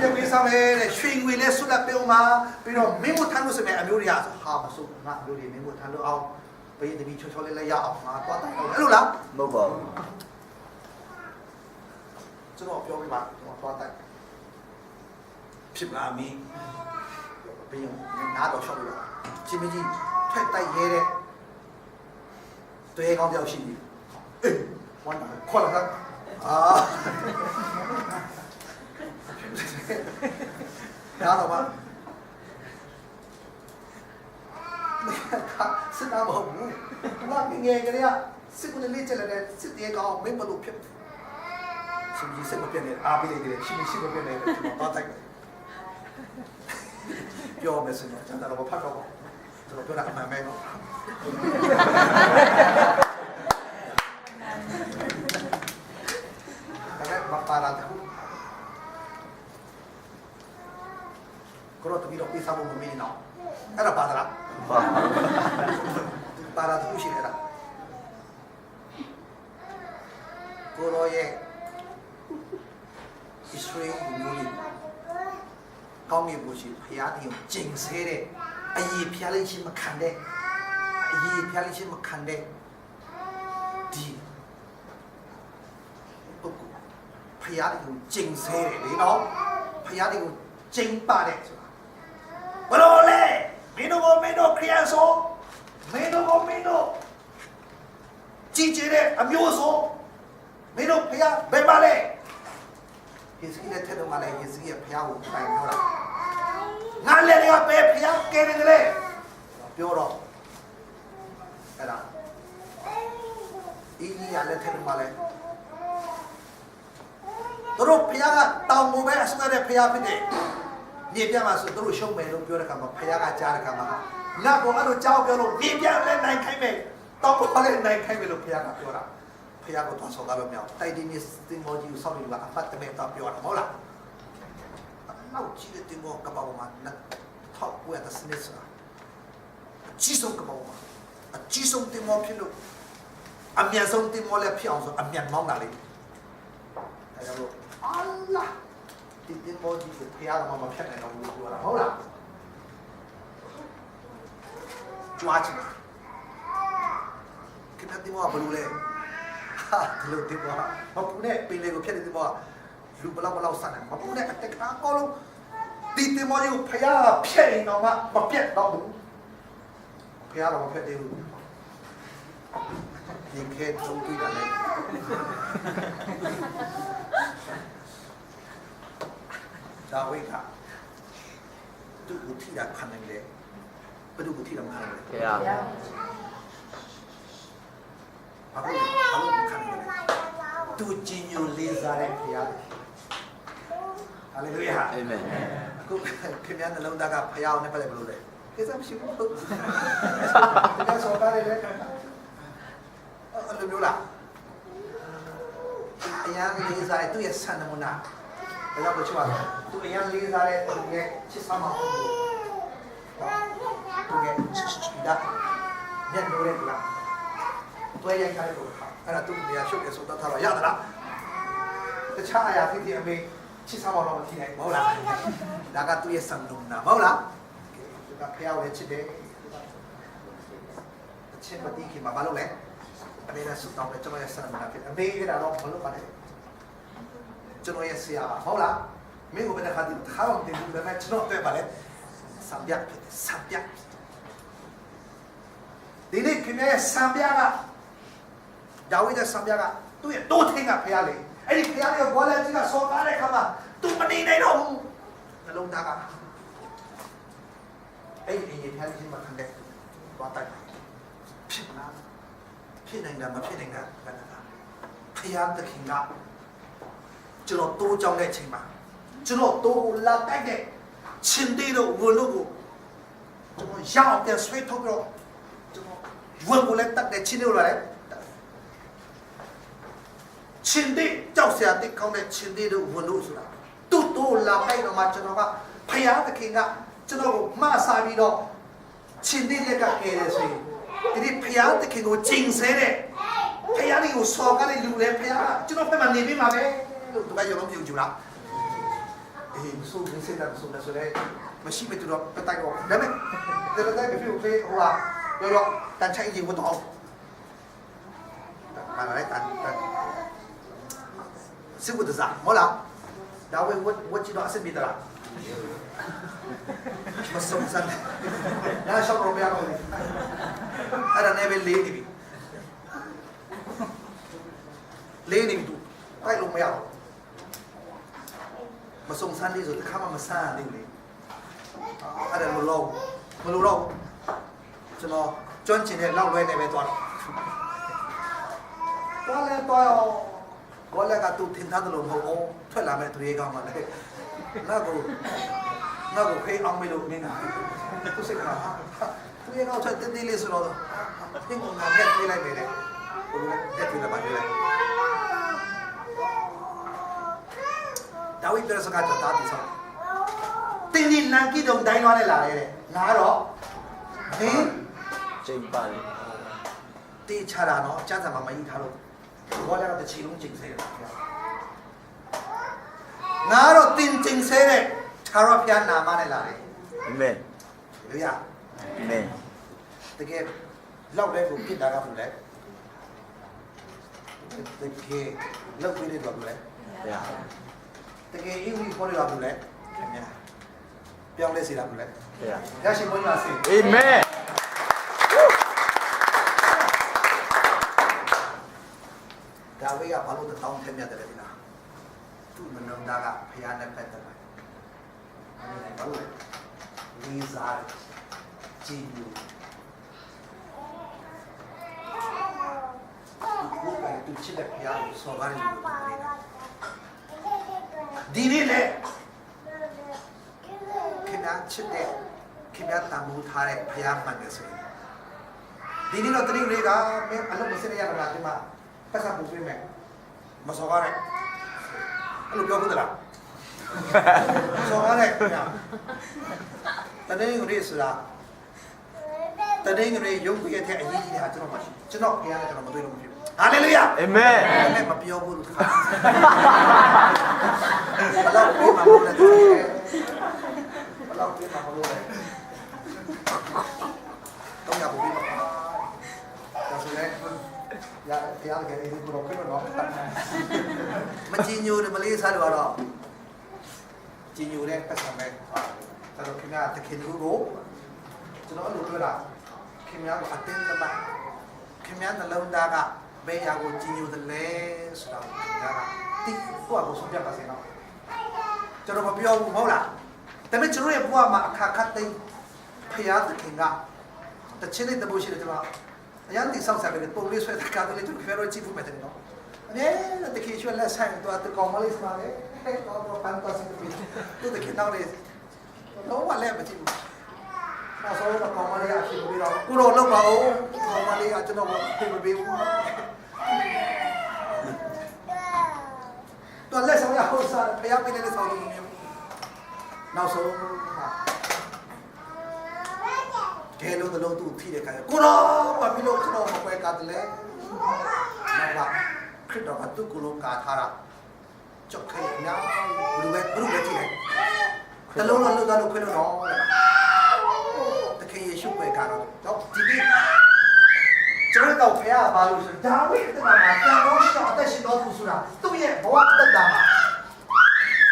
ဒီပြေးစားမယ်တဲ့ရွှေငွေလဲဆွတ်လက်ပြုံးမှာပြီးတော့မင်းမထမ်းလို့ဆိုမယ်အမျိုးတွေကဟာမစိုးငါအမျိုးတွေမင်းမထမ်းလို့အောင်ဘယင်တမီးချောချောလေးလဲရအောင်ငါသွားတိုက်အောင်အဲ့လိုလားမဟုတ်ပါဘူးကျွန်တော်ပြောပြပါကျွန်တော်သွားတိုက်ဖြစ်လာမင်းဘယင်နားတော့ရှောက်လို့ချင်းမကြီးထွက်တိုက်ရဲတဲ့တွေ့ကောင်းတယောက်ရှိပြီအေးဝမ်းသာခေါ်လာနားတော့ပါစစ်သားမဟုတ်ဘူးသူကငယ်ကလေးကစစ်ကနေလေးချက်လာတဲ့စစ်တဲကောင်မင်းဘလို့ဖြစ်ရှင်ကြီးစစ်မပြတ်နေအားပေးလိုက်တယ်ရှင်ရှိမပြတ်နေတယ်ကျွန်တော်တိုက်တယ်ပြောမယ်ဆိုတော့ကျွန်တော်ဖတ်တော့ပါကျွန်တော်ပြောတာအမှန်ပဲနော်ဒါကမပါလာတယ်ကတော့တပီတော့ပြေးစားဖို့မမင်းတော့အဲ့ဒါပါသလားပါလာသူရှိနေတာကိုရောရဲ့ Israel မျိုးလေးကောင်းမြတ်ဖို့ရှိဖျားတင်ကျင်ဆဲတဲ့အရေးဖျားလိုက်ချင်းမခံတဲ့အရေးဖျားလိုက်ချင်းမခံတဲ့ဒီပုဂ္ဂိုလ်ဖျားတင်ကျင်ဆဲတယ်လေနော်ဖျားတင်ကျင်ပါတယ်ဆိုတာဘလို့လဲမင်းတို့ခရီးဆိုမင်းတို့ကြည်ကြည်တဲ့အမျိုးဆိုမင်းတို့ဖျားဘယ်ပါလဲယေစီနဲ့တဲ့တော့မလဲယေစီရဲ့ဖျားကိုတိုင်ပြောတာငါလည်းလည်းပဲဖျားကဲနေတယ်ပြောတော့အဲ့ဒါအင်းကြီးရလက်ထက်မှာလဲတို့ဖျားကတောင်ပေါ်ပဲအစကတဲ့ဖျားဖြစ်တယ်မြေပြမှာဆိုတို့ရှုံးမယ်လို့ပြောတဲ့ခါမှာဖျားကကြားတဲ့ခါမှာငါဘောအဲ့လိုကြောက်ပြောလို့မြေပြလည်းနိုင်ခိုင်းမယ်တောင်ပေါ်လည်းနိုင်ခိုင်းမယ်လို့ဖျားကပြောတာဖျားကတော့ဆောက်ကားလို့မရအောင်တိုက်ဒီနေ့တင်မောကြီးကိုစောင့်နေလို့အဖတ်တမဲတော့ပြောတာမဟုတ်လားနောက်ကြည့်တဲ့တင်မောကပောက်မှာထောက်ပွဲတဲ့စနစ်ဆိုတာကြီးဆုံးကပောက်မှာအကြီးဆုံးတင်မောဖြစ်လို့အမြန်ဆုံးတင်မောလည်းဖြစ်အောင်ဆိုအမြန်မောင်းတာလေအဲဒါလို့အလာဒီတင်မောကြီးကိုဖျားတော့မဖြတ်နိုင်တော့ဘူးပြောတာဟုတ်လားကြွားချင်ကိတတင်မောဘလို့လဲဒီလိုတင်မောမပူနဲ့ပင်လေးကိုဖြတ်တဲ့တင်မောလူဘလောက်ဆန်တယ်မပူနဲ့အတက်ကားကောလုံးဒီတင်မောကြီးကိုဖျားဖြတ်ရင်တော့မပြတ်တော့ဘူးဖျားတော့မဖြတ်သေးဘူးဒီခဲသုံးပြီးတာလေဒါဝိကသူ့ကိုထိတာခံနိုင်တယ်ဘယ်သူကိုထိတာမခံနိုင်လဲ ဖေရ ဘာလို့ခံနိုင်လဲ တူကြည်ညိုလေးစားတဲ့ဖရားဟာလေလုယာ အာမင် အခုခင်ဗျားနှလုံးသားကဖရားနဲ့ပတ်သက်ဘယ်လိုလဲကိစ္စမရှိဘူးဟုတ်ကဲ့ဆောကားလေးလေအဲ့လိုမျိုးလားအရာလေးစားတဲ့သူ့ရဲ့ဆန္ဒမနာဘယ်တော့မှချွတ်ရအောင်သူအရာလေးစားတဲ့သူရဲ့ချစ်ဆောင်မှုသူရဲ့ဒါညံ့လို့ရလားတွဲရိုက်ခိုင်းလို့အဲ့ဒါသူ့နေရာရှုပ်ရဆိုတော့ထားတော့ရသလားတခြားအရာဖြစ်ဖြစ်အမေချစ်ဆောင်တော့မဖြစ်နိုင်မဟုတ်လားဒါကသူ့ရဲ့ဆန္ဒမနာမဟုတ်လားသူကဖျောက်လဲချစ်တယ်ချစ်မတိခင်မှာဘာလို့လဲအမေကဆုတောင်းတယ်ကျွန်တော်ရဲ့ဆန္ဒမနာဖြစ်အမေကတော့မလုပ်ပါနဲ့ကျွန်တော်ရဲ့ဆရာဟုတ်လားမင်းကဘယ်နဲ့ခါဒီခါအောင်တင်ဘူးလည်းကျွန်တော်တွေ့ပါလေစံပြဒီနေ့ခင်ဗျားရဲ့စံပြကဒါဝိဒ်ရဲ့စံပြကသူ့ရဲ့တိုးထင်းကဖျားလေအဲ့ဒီဖျားရဲ့ဘောလကြီးကစော်ကားတဲ့ခါမှာသူမနေနိုင်တော့ဘူးနှလုံးသားကအဲ့ဒီအရင်ဖျားကြီးမှခံတဲ့သွားတိုက်ဖြစ်လားဖြစ်နိုင်တာမဖြစ်နိုင်တာဘယ်နဲ့ဖျားသခင်ကကျွန်တော်တိုးကြောင်းတဲ့အချိန်မှာကျွန်တော်တိုးလာတိုက်တဲ့ချင်းတေးတို့ဝန်တို့ကိုကျွန်တော်ရအောင်ပြန်ဆွဲထုတ်ပြီးတော့ကျွန်တော်ဝန်ကိုလည်းတတ်တဲ့ချင်းတို့လာတယ်ချင်းတေးကြောက်စရာတိတ်ကောင်းတဲ့ချင်းတေးတို့ဝန်တို့ဆိုတာတူတိုးလာတိုက်တော့မှကျွန်တော်ကဖျားသခင်ကကျွန်တော်ကိုမှားစားပြီးတော့ချင်းတေးလက်ကကဲတယ်ဆိုရင်ဒီဖျားသခင်ကိုကျင်ဆဲတဲ့ဖျားလေးကိုစော်ကားတဲ့လူတွေဖျားကကျွန်တော်ဖက်မှာနေပြီးမှာပဲလို့သူကရုံလုံးပြုံကြလားအေးဆိုရင်စစ်တာဆိုနေဆိုလေမရှိမတူတော့ပတိုက်တော့ဒါပေမဲ့ဒါတိုင်းပြည့်ပြည့်ဟိုဟာရောတန်ချိုင်ကြီးဝတ်တော့ဘာလဲတန်စစ်ဝတ်စားမလားဒါဝဲဝတ်ချီတော့အစစ်ပြီးတလားမဆုံးစမ်းညာရှောက်တော့မရတော့ဘူးအဲ့ဒါနဲ့ပဲလေးနေပြီလေးနေပြီသူတိုက်လို့မရတော့မဆုံးစမ်းလေးဆိုတခါမှမဆန်းသေးဘူးလေအဲ့ဒါမလို့ကျွန်တော်ကျွမ်းကျင်တဲ့လောက်လွဲနေပဲသွားတော့ကောလကသူထင်ထားတယ်လို့မဟုတ်ဘူးထွက်လာမဲ့သူရဲ့ကောင်းပါလေနောက်ကိုဖေးအောင်မလို့နေတာသူစိတ်ကသူရဲ့ကောင်းချက်တင်းတင်းလေးဆိုတော့သင်ကငါနဲ့ပြေးလိုက်မယ်တဲ့ဘယ်လိုလဲပြေးလာပါလေဒါဝိဒ်ပြစကားတော့တားပြီးဆုံးတင်းတင်းနန်ကီတုံတိုင်းသွားနဲ့လာတယ်ငါတော့ဟင်း ချိန်ပါလေ တေးချတာနော်ကျန်းစာမှာမကြီးထားလို့ဘောလည်းတစ်ချီလုံးကျင်ဆဲတယ်ငါတော့တင်းကျင်ဆဲတဲ့ခြာရဖျားနာမနဲ့လာတယ် အာမင် လူရ အာမင် တကယ်လောက်တဲ့ကိုပြစ်တာကဘူးလေတကယ်လောက်ပြီးတော့ဘူးလေ ဗျာ တကယ်အင်္ဂလိပ်ခေါ်ရတာဘူးလေခင်ဗျာပြောင်းလဲစီတာဘူးလေ ဗျာ ရရှိဘုန်းကြီးပါစေ အာမင် ဒါဝိကဘာလို့တောင်းထက်မြတ်တယ်လဲဒီလားသူ့မနှောသားကဖျားနဲ့ပတ်သက်တယ်ဘာလို့လဲလေးစားကြည်ညိုဘုရားသူချစ်တဲ့ဖျားကိုစော်ကားနေလို့ဒီနေ့လေခင်ဗျာချစ်တဲ့ခင်ဗျာတန်ဖိုးထားတဲ့ဖျားမှန်တယ်ဆိုရင်ဒီနေ့တော့တတိယလေးကမင်းအလုပ်မစင်ရတာဒီမှာပတ်စံပူပေးမယ်မစော်ကားနဲ့အဲ့လိုပြောဘူးတလားစော်ကားနဲ့ခင်ဗျာတတိယလေးဆိုတာတတိယလေးရုပ်ပြည့်တဲ့အရေးကြီးတာကျွန်တော်မရှိကျွန်တော်ဖျားနဲ့ကျွန်တော်မတွေ့လို့မဖြစ်ဘူးဟာလေလုယာ အာမင် အဲ့မပြောဘူးလို့ခါဘလောက်ပြေးမှာမဟုတ်လဲဘလောက်ပြေးမှာမဟုတ်လဲတော့ရဘူးဒါဆိုလေရကြတယ်ဒီကိုတော့တော့မကြည်ညိုတယ်မလေးစားလို့တော့ကြည်ညိုတဲ့ပတ်စံပဲဒါတော့ခင်ဗျာတခင်ကိုကျွန်တော်အဲ့လိုပြောတာခင်ဗျာကအတင်းသမားခင်ဗျာနှလုံးသားကဘယ်ရာကိုကြည်ညိုတယ်လဲဆိုတာခင်ဗျာကတိကိုယ့်အကိုဆုံးပြပါစေနော်ကျွန်တော်မပြောဘူးမဟုတ်လားဒါပေမဲ့ကျွန်တော်ရဲ့ဘဝမှာအခါခတ်သိမ်းဖျားသခင်ကတချင်းလေးတမိုးရှိတယ်ကျွန်တော်အရင်တိဆောက်စားပြီးပုံလေးဆွဲတာကားလေးကျွန်တော်ဖျားတော့ကြည့်ဖို့ပဲတယ်နော်အနေနဲ့တခင် ชีช่วยและใส่ตัวตะกองมาเลยมาเลยให้เราพันตัวสิบปีตัวตะเคียนเอาเลยน้องวันแรกมาจริงเราโซ่ตะกองมาเลยอาชีพเรากูโดนแล้วเบาตะกองมาเลยอาจจะน้องเป็นแบบนี้ตัวแรกสมัยเอาซะพยายามไปเล่นสาวตรงนี้น้องโซ่แกรู้ตัวรู้ตัวที่เด็กกันกูร้องว่าไม่รู้กูร้องมาไปกันเลยน้องว่าคริสต์มาตุกูร้องกาธาระจบแค่นี้รู้ไหมที่ไหนแต่รู้แล้วตัวรู้คุยแล้วน้องแต่แค่ยิงไปกันแล้วทีนี้จะเรื่องพยาบาลรู้สึกดาวิดตั้งแต่ยังรู้สึกแต่ฉันรู้ตัวสุดาตัวเองบอกว่าตั้งแต่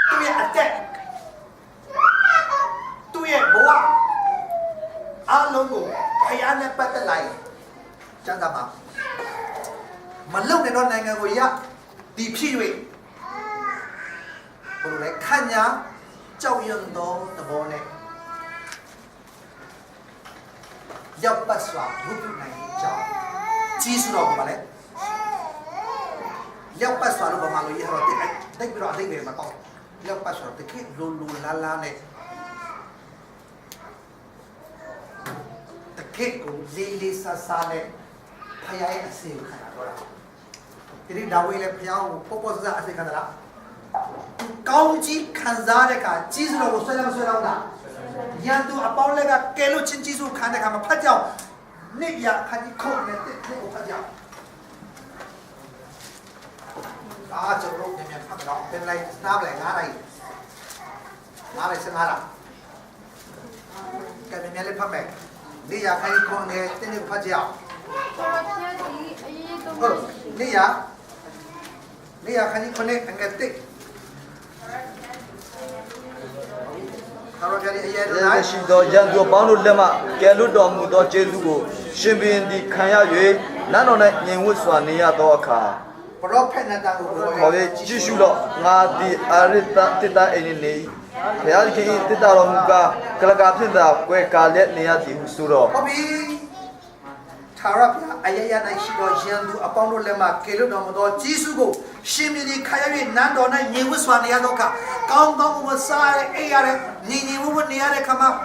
ตัวเองอัดแก่ตัวเองบอกว่าอารมณ์กูพยายามเนี่ยปัตตไลจังทำมามันเล่าในนอนในงานกูยะดีพี่เว้ยบริเวณขันยาเจ้ายันโดตะโบเนี่ยยับปัสสาวะบุตรในเจ้าจีสุดออกมาเลยยับปัสสาวะรูปมาเลยยี่ห้อที่ได้ไปรอได้เงินมาต่อยับปัสสาวะที่คิดลุลลาลาเนี่ยตะเกียบกูลีซาซาเนี่ยพยายามเสียขนาดนั้นทีนี้ดาวเลยพยายามพบว่าจะเสียขนาดนั้นก้าวจีขันซาเนี่ยกันจีสุเราก็สวยแล้วนะยันดูอาปาวเลยกันเกลูชินจีสุขันเนี่ยกันมาพัดเจ้าเนี่ยอยากขันที่โคตรเนี่ยติดเนี่ยโอ้พัดเจ้าจะรู้เนี่ยพัดเราเป็นไรน้ำไหลงาอะไรเส้นอะไรแกเป็นเนี่ยเล่นพัดแบกนี่อยากให้คนเนี่ยติดเนี่ยพัดเจ้านี่อยากให้คนเนี่ยอันเงี้ยติด也许到人多帮助人嘛，给路到木到接触过，身边的看下月，难道呢人物说你也多看？好的，继续了，我的儿子得到一年，不要去得到了木个，个那个平的国家的你也提出了。他说：“哎呀，那许多人都啊帮助人嘛，给了那么多技术个，身边的看下月，难道那人物说你也多看？刚刚我们啥的哎呀的，人物你也的看嘛？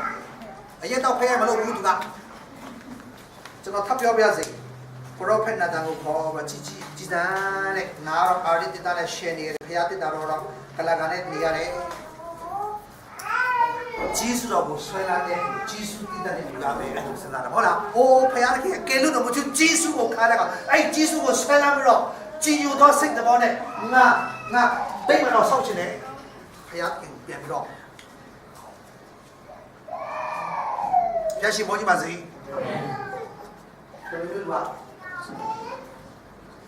哎呀，到拍嘛都糊涂个，这个他不要紧，不然拍那当个跑嘛，鸡蛋嘞，拿了二的蛋嘞，鲜的，拍下的蛋了，个那个嘞，你也嘞。”技术เรา虽然呢，技术地的那个没人是那的，好了，我培养的给路的我就技术我看那个，哎，技术我虽然没了，技术到升的话呢，那对不了上去呢，培养变不了，这是么子嘛子？对不对吧？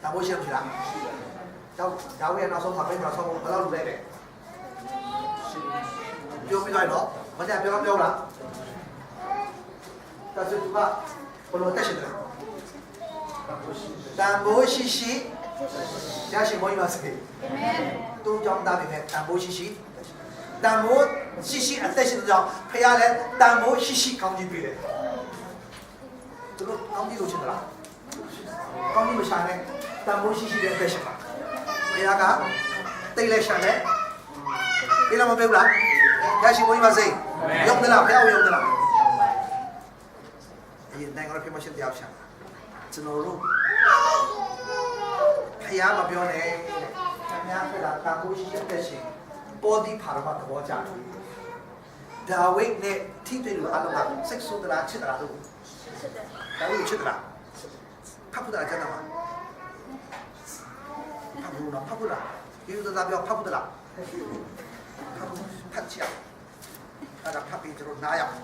但我想去了，到位那时候他们那时候我老路来的。ပြောပြီးသွားတော့မကြပြောလားဒါဆိုသူကဘလို့တက်ရှင်တယ်တန်ဖိုးရှိရရှိမောကြီးပါစေသူကြောင့်တာပြီမဲ့တန်ဖိုးရှိတန်ဖိုးရှိအသက်ရှင်ကြောင့်ဖခင်လည်းတန်ဖိုးရှိကောင်းကြီးပြီလေသူတို့ကောင်းကြီးလို့ချင်တယ်လားကောင်းကြီးမရှာနဲ့တန်ဖိုးရှိတဲ့အသက်ရှင်ပါဖခင်ကတိတ်လဲရှာတယ်ဒီလိုမပြောလားရရှိမိုးကြီးပါစေရုံးတယ်လားဖျောက်ရုံးတယ်လားဒီနိုင်ငံတော်ပြည်မှာရှင်တရားရှာကျွန်တော်တို့ဖျားမပြောနဲ့ခင်ဗျားကတန်ဖိုးရှိတဲ့ရှင်ပေါ်ဒီဖာရမသဘောကျတယ်ဒါဝိဒ်နဲ့ထိတွေ့လို့အလုံးကစိတ်ဆိုးသလားချစ်သလားတို့ဒါဝိဒ်ချစ်သလားဖတ်ဖို့တာကျမ်းမှာဖတ်ဖို့လားဒီလိုသာပြောဖတ်ဖို့လားဖတ်ချင်အဲ့ဒါဖတ်ပြီးကျွန်တော်နားရအောင်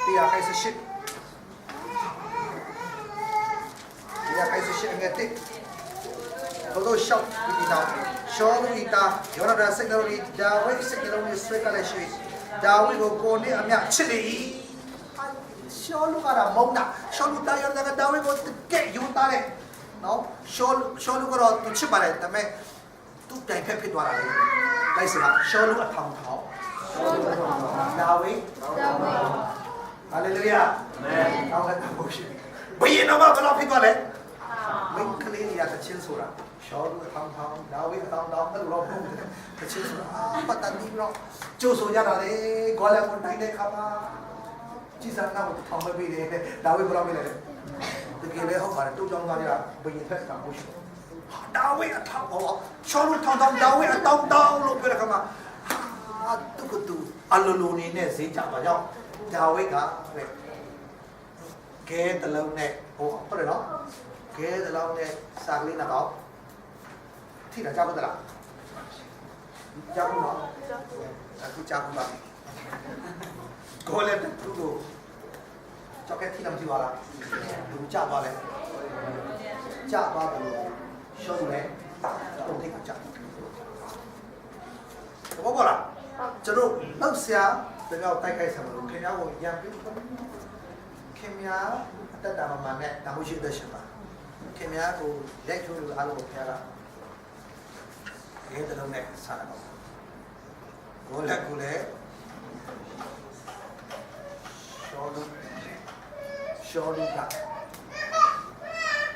တရားခိုင်းစရှစ်ငယ်တိတို့ရှောက်ပြီးတော့ရှောလူတာယောနာစက်တော်ရီဒါဝိစက်တော်ရီဆွေးကလေးရှိဒါဝိကိုကိုနေအမြချစ်လေရှောလူကတော့မုန်းတာရှောလူတာရတဲ့ဒါဝိကိုကဲယူတာလေနော်ရှောလူကတော့သူချစ်ပါတယ်ဒါပေမဲ့သူတိုင်ဖက်ဖြစ်သွားတာလေလိုက်စလားရှောလူအထောင်ထောင်ဒါဝိဟာလေလုယာအာမင်နောက်လည်းဘုရားဘယ်ရင်တော့ဘယ်လိုဖြစ်သွားလဲ မိန်းကလေးတွေကတချင်းဆိုတာရှောလူအထောင်းထောင်းဒါဝိအထောင်းထောင်းအဲ့လိုတော့ဘုံတချင်းဆိုတာပတ်တန်ပြီးတော့ကျိုးဆိုရတာလေဂေါ်လက်ကိုတိုင်းတဲ့ခါမှာကြည်စံနာကိုထောင်းမပေးတယ်ဒါဝိဘယ်လိုမလဲတကယ်လေဟုတ်ပါတယ်တူကြောင်းသားတွေကဘယင်ထက်ကမရှိဒါဝိအထောင်းဟောရှောလူထောင်းထောင်းဒါဝိအတောင်းတောင်းလို့ပြောတဲ့ခါမှာတူကတူအလိုလိုနေနဲ့ဈေးကြပါကြောင်းဒါဝိကကဲတလုံးနဲ့ဟိုဟုတ်တယ်နော်ကဲတလုံးနဲ့စာကလေးတော့ထိတာကြောက်ဘူးလားကြောက်ဘူးနော်အခုကြောက်ဘူးလားကိုလည်းသူ့ကိုကြောက်ကဲထိလာမကြည့်ပါလားသူကြောက်သွားလဲကြောက်သွားတယ်လို့ရှုံးလဲတုံးထိတ်ကြောက်ဘောဘောလားကျွန်တော်လောက်ဆရာတကယ်တိုက်ခိုက်ဆံလို့ခင်ဗျားကိုရံပြီးခင်ဗျားအတ္တတာမနဲ့တမှုရှိတဲ့ရှင်ပါခင်ဗျားကိုလက်ချိုးလို့အားလုံးကိုဖျားတာဒီတလုံးနဲ့စားတာပေါ့ကိုလည်းရှောလူက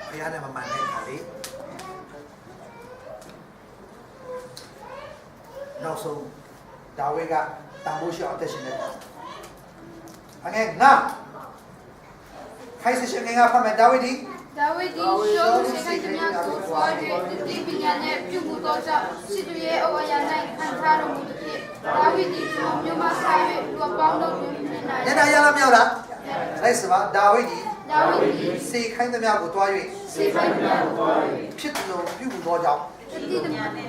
ဖျားနဲ့မမှန်တဲ့ခါလေးနောက်ဆုံးဒါဝိကတန်ဖိုးရှိအောင်တက်ရှင်နေတာအငယ်ငါခိုင်းစရှင်ငယ်ငါဖတ်မယ်ဒါဝိဒီဒါဝိဒ်ဒီရှောလူရှိခိုင်မြတ်ကိုစွာ၍ဒီပညာနဲ့ပြုမှုသောကြောင့်ရှိသူရဲ့အဝရ၌ခံထားတော်မူသည်ဖြင့်ဒါဝိဒ်ဒီမြို့မှာဆက်၍လူအပေါင်းတို့တွင်နေနိုင်ညနာရလားမရောက်လားလိုက်စပါဒါဝိဒီ ဒါဝိဒ်ဒီ စေခိုင်းသမျှကိုတွား၍စေခိုင်မြတ်ကိုတွား၍ ဖြစ်လို့ပြုမှုသောကြောင့်ဒီတမန်နဲ့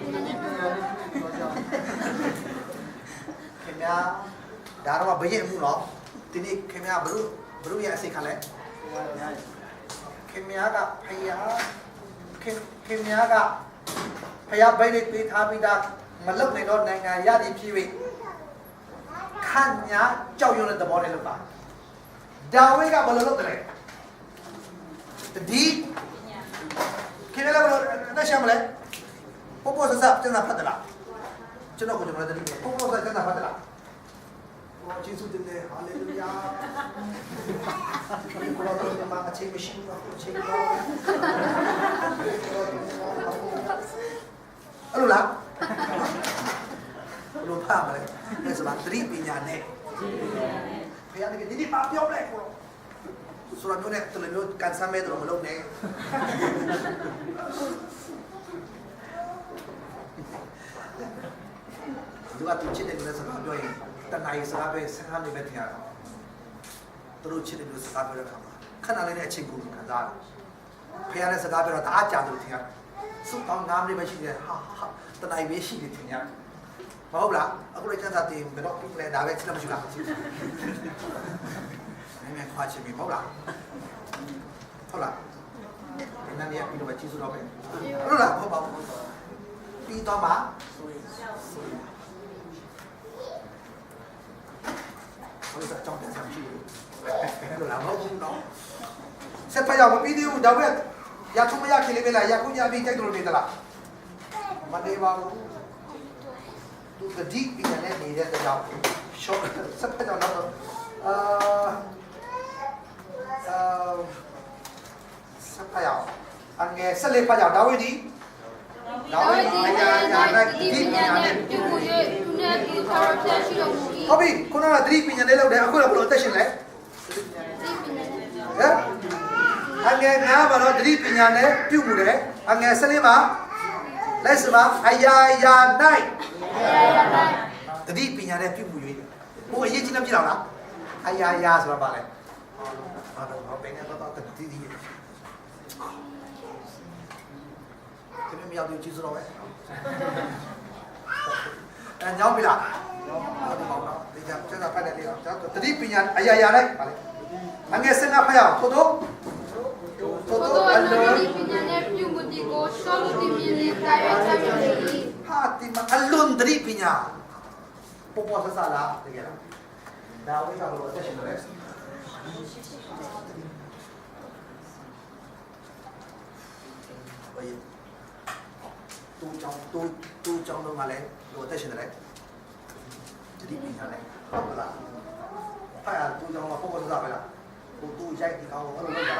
ခင်ဗျာဒါတော့ဘယင်မှုနော်ဒီနေ့ခင်ဗျာဘလို့ရဲ့အစိတ်ခါလဲခင်ဗျားကဖယားခင်ဗျားကဖယားဘိတ်လေးပေးထားပြီးသားမလုံနိုင်တော့နိုင်ငံရသည်ဖြစ်၍ခန့်ညာကြောက်ရွံ့တဲ့သဘောနဲ့လုပ်ပါဒါဝိကဘယ်လိုလုပ်တယ်ဒီခင်ဗျားကဘယ်လိုနဲ့ရှာမလဲပေါ်ဆဆပ်ကျန်တာဖတ်တယ်လားကျွန်တော်ကကျွန်တော်တို့ပေါ်ဆဆပ်ကျန်တာဖတ်တယ်လားOh, Jesus did it. Hallelujah. People are talking about a chain machine. Hello, la. Hello, Pamela. There's about 3 pinya ne. Pinya ne. Didi pa piao black. Surah tu ne. Tu le lo kan sampai tu lo ne. Juga tu cina kita sebab doa ini. တနိုင်စကားပဲ15မိနစ်ပဲထင်ရတာသူတို့ချစ်တယ်လို့စကားပြောတဲ့အခါမှာခဏလေးနဲ့အချိန်ကုန်ခံစားတယ်ဖခင်နဲ့စကားပြောတော့တအားကြာတယ်ထင်ရတယ်စုပေါင်း9မိနစ်ပဲရှိတယ်ဟာတနိုင်ပဲရှိတယ်ထင်ရတယ်မဟုတ်လားအခုလည်းကျန်စာတင်ဘယ်တော့ပြလဲဒါပဲချက်မရှိလားနည်းနည်းခွာချင်ပြီမဟုတ်လားဟုတ်လားဒီနေ့နေ့ပြီးတော့ကြည့်စုတော့ပဲဟုတ်လားဟုတ်ပါဘူးပြီးတော့မှဘယ်လိုကြောင်းပြန်ဆောင်ကြည့်လို့လာမဟုတ်ဘူးနော်ဆက်ဖျောက်မပြီးသေးဘူးဒါပဲရခုမရခင်လေးပဲလားရခုညပြီးတိုက်တော်နေသလားမနေပါဘူးသူကဒီပြနေနေတဲ့ကြောင်ရှော့ဆက်ဖျောက်တော့ဆက်ဖျောက်အငယ်ဆက်လေးဖျောက်ဒါဝိဒီဒါဝိဒ်ဒီဒီပညာနဲ့ပြုမှု၍သူနဲ့သူသာရဖျက်ရှိတော်မူ၏ဟုတ်ပြီခုနကသတိပညာလေးလောက်တယ်အခုလည်းဘယ်လိုအသက်ရှင်လဲဟမ်အငယ်များပါတော့သတိပညာနဲ့ပြုမှုတယ်အငယ်စလင်းပါလက်စပါအယာယာ၌သတိပညာနဲ့ပြုမှု၍ဟိုအရေးကြီးနေပြတော့လားအယာယာဆိုတာပါလဲဟာတော့ဘယ်နဲ့တော့သတိဒီဒီမရောက်သေးကြည့်စတော့ပဲအဲညောင်းပြီလားဟုတ်ပါတော့ဒီကကျန်တာဖတ်တယ်လေတော့တတိပညာအရာရာလိုက်ပါလေအငယ်စင်ကဖတ်ရအောင်သို့တော့အလုံးဒီပညာနဲ့ပြုမှုဒီကိုရှောလို့ဒီမြင်နေတာရချမ်းမြေသည်ဟာဒီမှာအလွန်တတိပညာပေါ်ဆဆလာတကယ်လားဒါဝိကဘလို့တက်ရှင်တယ်ဘယ်တူချောင်းတော့မလဲလို့တက်ရှင်တယ်တတိပညာလဲဟုတ်လားဖာတူချောင်းမှာပေါ်ဆဆပဲလားကိုတူရိုက်ဒီကောင်အဲ့လိုလုပ်တာ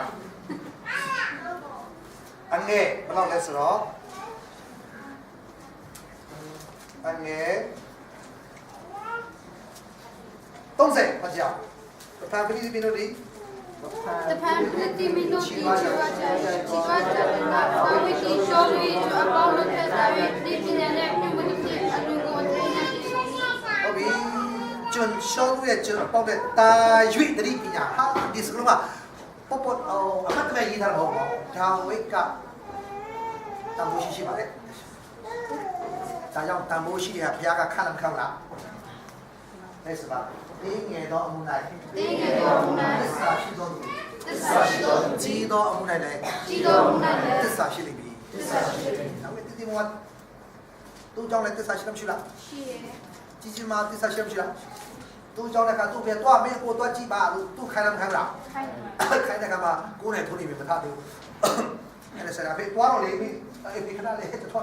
အ อันเงี้ยมาลองเลยสิหรออันเงี้ยต้องเสร็จพระเจ้าประธานพิธีมิโนดี The Pantheon Mino Chivaja Daviti Shori Apollo David Living and Everybody Alugo Trainer ဟုတ်ပြီကျွန်ရှောင်းရဲ့ကျွန်ပေါက်တဲ့တာရွေ့တတိပညာဟာဒီစကလုံးကပေါ့ပေါ့အမှတ်တမဲ့ရေးထားတာမဟုတ်ပါဘူးဒါဝိတ်ကတန်ဖိုးရှိပါလေဒါကြောင့်တန်ဖိုးရှိတဲ့ဘုရားကခန့်လမ်းခေါလားလဲစပါတင်းငယ်တော့အမှုနိုင်တင်းငယ်တော့အမှုနိုင်သစ္စာရှိသောသူသစ္စာရှိသောကြီးသောအမှုနိုင်လည်းကြီးသောအမှုနိုင်လည်းသစ္စာရှိလိမ့်ပြီသစ္စာရှိလိမ့်ပြီဒါပေမဲ့ဒီမောသူ့ကြောင့်လည်းသစ္စာရှိလားမရှိလားရှိတယ်ကြီးကြီးမားသစ္စာရှိမရှိလားသူ့ကြောင့်လည်းကသူ့ပြန်တော့မင်းကိုတော့ကြည့်ပါလို့သူ့ခိုင်းလားမခိုင်းလားခိုင်းတယ်ကမှကိုယ်နဲ့ထိုးနေပြီမထားသေးဘူးအဲ့ဒါဆရာဖေးသွားတော့လေပြီအဲ့ဒီခဏလေးတော့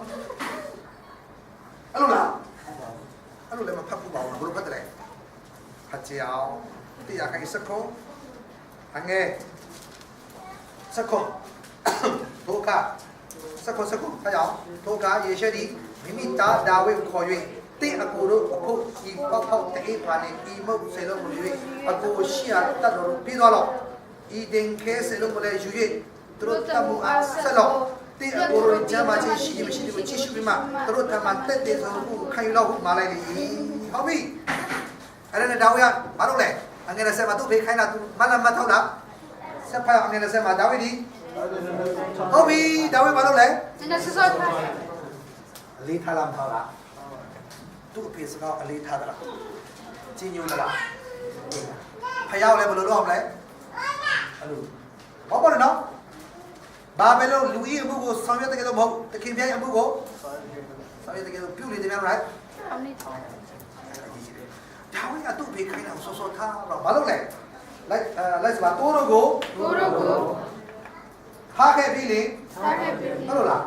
အဲ့လိုလားအဲ့လိုလည်းမဖတ်ဘူးပါဘူးဘယ်လိုဖတ်တယ်พระเจ้าที่อยากให้สักคนอันเงี้ยสักคนทุกข์สักคนพระเจ้าทุกข์เยเชดีมิมิตาดาวิคอยตีอากูรุอคุอีพ่อเตะผ่านอีมุเซลมุยุอากูเชียตัดรุปีนอลอีเด้งเคเซลมุเลยยุยตรุตมุอาเซลตีอากูรุจามาจีชีไม่ชีดิชีวิมาตรุตมันเตะเดซมุใครเล่ามาเลยนี่ฮอบบี้အဲ့ဒါနဲ့ဒါဝိဒ်ဘာလုပ်လဲအငယ်နဲ့ဆက်မှာသူ့ဖေးခိုင်းတာသူမလမထောက်တာဆက်ဖက်အငယ်နဲ့ဆက်မှာဒါဝိဒ်ဒီဟုတ်ပြီဒါဝိဒ်ဘာလုပ်လဲ And this is all အလေးထားလားမထားလားသူ့အဖေစကားအလေးထားတာလားကြီးညိုသလားဖယားလည်းဘယ်လိုလုပ်အောင်လဲအဲ့လိုဘောပေါ်နော်ဘာပဲလို့လူကြီးအမှုကိုဆောင်ရွက်တဲ့ကဲတော့မဟုတ်တခင်ပြိုင်အမှုကိုဆောင်ရွက်တဲ့ကဲတော့ပြုတ်နေတယ်များ right ဒါဝိဒ်အတူဖေးခိုင်းတာဆောထားတော့ဘာလုပ်လဲလိုက်စပါတိုးတော့ကိုဟာခဲ့ပြီလေဟုတ်လို့လား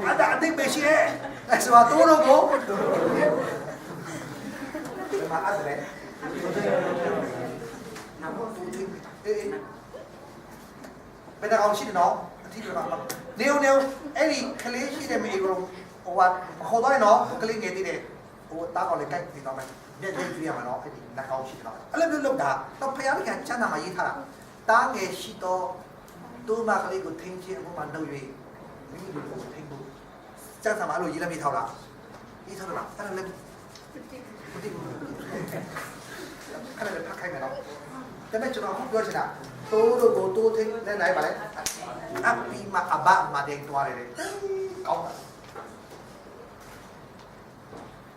အဲ့ဒါအတိတ်ပဲရှိရဲ့လိုက်စပါတိုးတော့ကိုဒီမှာအဲ့ဒါလေနာမတူတူအေးဘယ်တော့ရှိတယ်နော်အတိတ်ကနေအဲ့ဒီကလေးရှိတယ်မေကိုဟိုကခေါ်တော့နော်ကလေးငယ်တည်းတယ်ဟိုတားကောလည်းကြိုက်ပြီးတော့မယ်ညက်ညက်ကြည့်ရမှာနော်အဲ့ဒီနှာခေါင်းရှိတော့အဲ့လိုမျိုးလုပ်တာတော့ဖယားကချမ်းသာမှရေးထားတာတားငယ်ရှိတော့သူ့မကလေးကိုထိန်းချင်းအမှုမှနှုတ်၍မိမိကိုထိန်းဖို့စမ်းသာမှအဲ့လိုရေးလက်မိထောက်တာရေးထောက်လားအဲ့ဒါလည်းဘူးတိအဲ့ဒါလည်းဖတ်ခိုင်းမယ်နော်ဒါပေမဲ့ကျွန်တော်ပြောချင်တာတိုးတို့ကိုတိုးထိန်းလဲနိုင်ပါလေအပီမအဘမတဲ့တွားတယ်ကောင်းတာ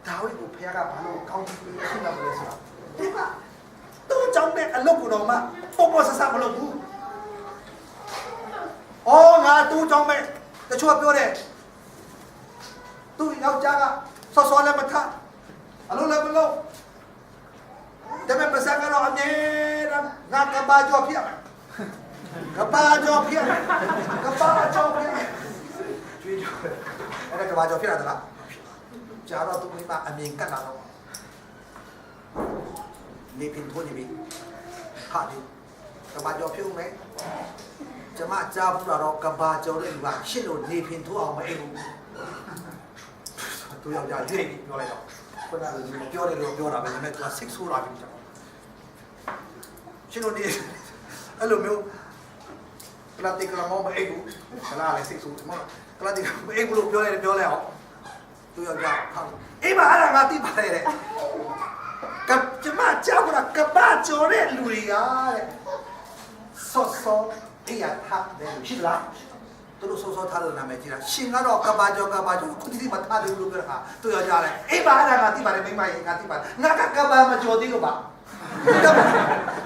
ဒါဝိဒ်ကိုဖခင်ကဘာလို့ကောင်းပြီးရှင်းလာလို့လဲဆိုတော့ဒီကသူ့ကြောင့်နဲ့အလုပ်ကိုတော့မှပေါ်ပေါ်ဆဆမလုပ်ဘူး။အော်ငါသူ့ကြောင့်မဲ့တချို့ပြောတယ်သူ့ယောက်ျားကစောစောလည်းမထအလုပ်လည်းမလုပ်ဒါပေမဲ့ပစံကတော့အမြဲတမ်းငါကဘာကြောဖြစ်မယ်ကဘာကြောဖြစ်မယ်ကဘာကြောဖြစ်မယ်ကျွေးကြောအဲ့ဒါကဘာကြောဖြစ်လာသလားကြာတော့သူမိမအမြင်ကတ်လာတော့နေပင်ထိုးနေပြီဟာဒီကဘာကြောဖြစ်ဦးမယ်ကျမကြားဘူးတော့ကဘာကြောတဲ့လူကရှစ်လို့နေပင်ထိုးအောင်မအိမ်ဘူးသူယောက်ျားလေးပြောလိုက်တော့ခုနကပြောတယ်လို့ပြောတာပဲဒါပေမဲ့သူကစိတ်ဆိုးလာပြီကြောက်ရှင်းလို့နေအဲ့လိုမျိုးကလာတိကလာမောမအိမ်ဘူးကလာလည်းစိတ်ဆိုးတယ်မဟုတ်ကလာတိကမအိမ်ဘူးလို့ပြောလိုက်အောင်သူယောက်ျားဟာအေးမအဲ့ဒါငါသိပါတယ်တဲ့ကကျမကြောက်ကကဘာကြောတဲ့လူတွေကတဲ့ဆော့ဆော့အေးရထားတယ်ရှိလားသူတို့ဆော့ဆော့ထားလို့နာမည်ကြီးတာရှင်ကတော့ကဘာကြောခုတိတိမထားတယ်လို့ပြောတာသူယောက်ျားလည်းအေးပါအဲ့ဒါငါသိပါတယ်မိမရေငါသိပါတယ်ငါကဘာမကြောသေးလို့ပါ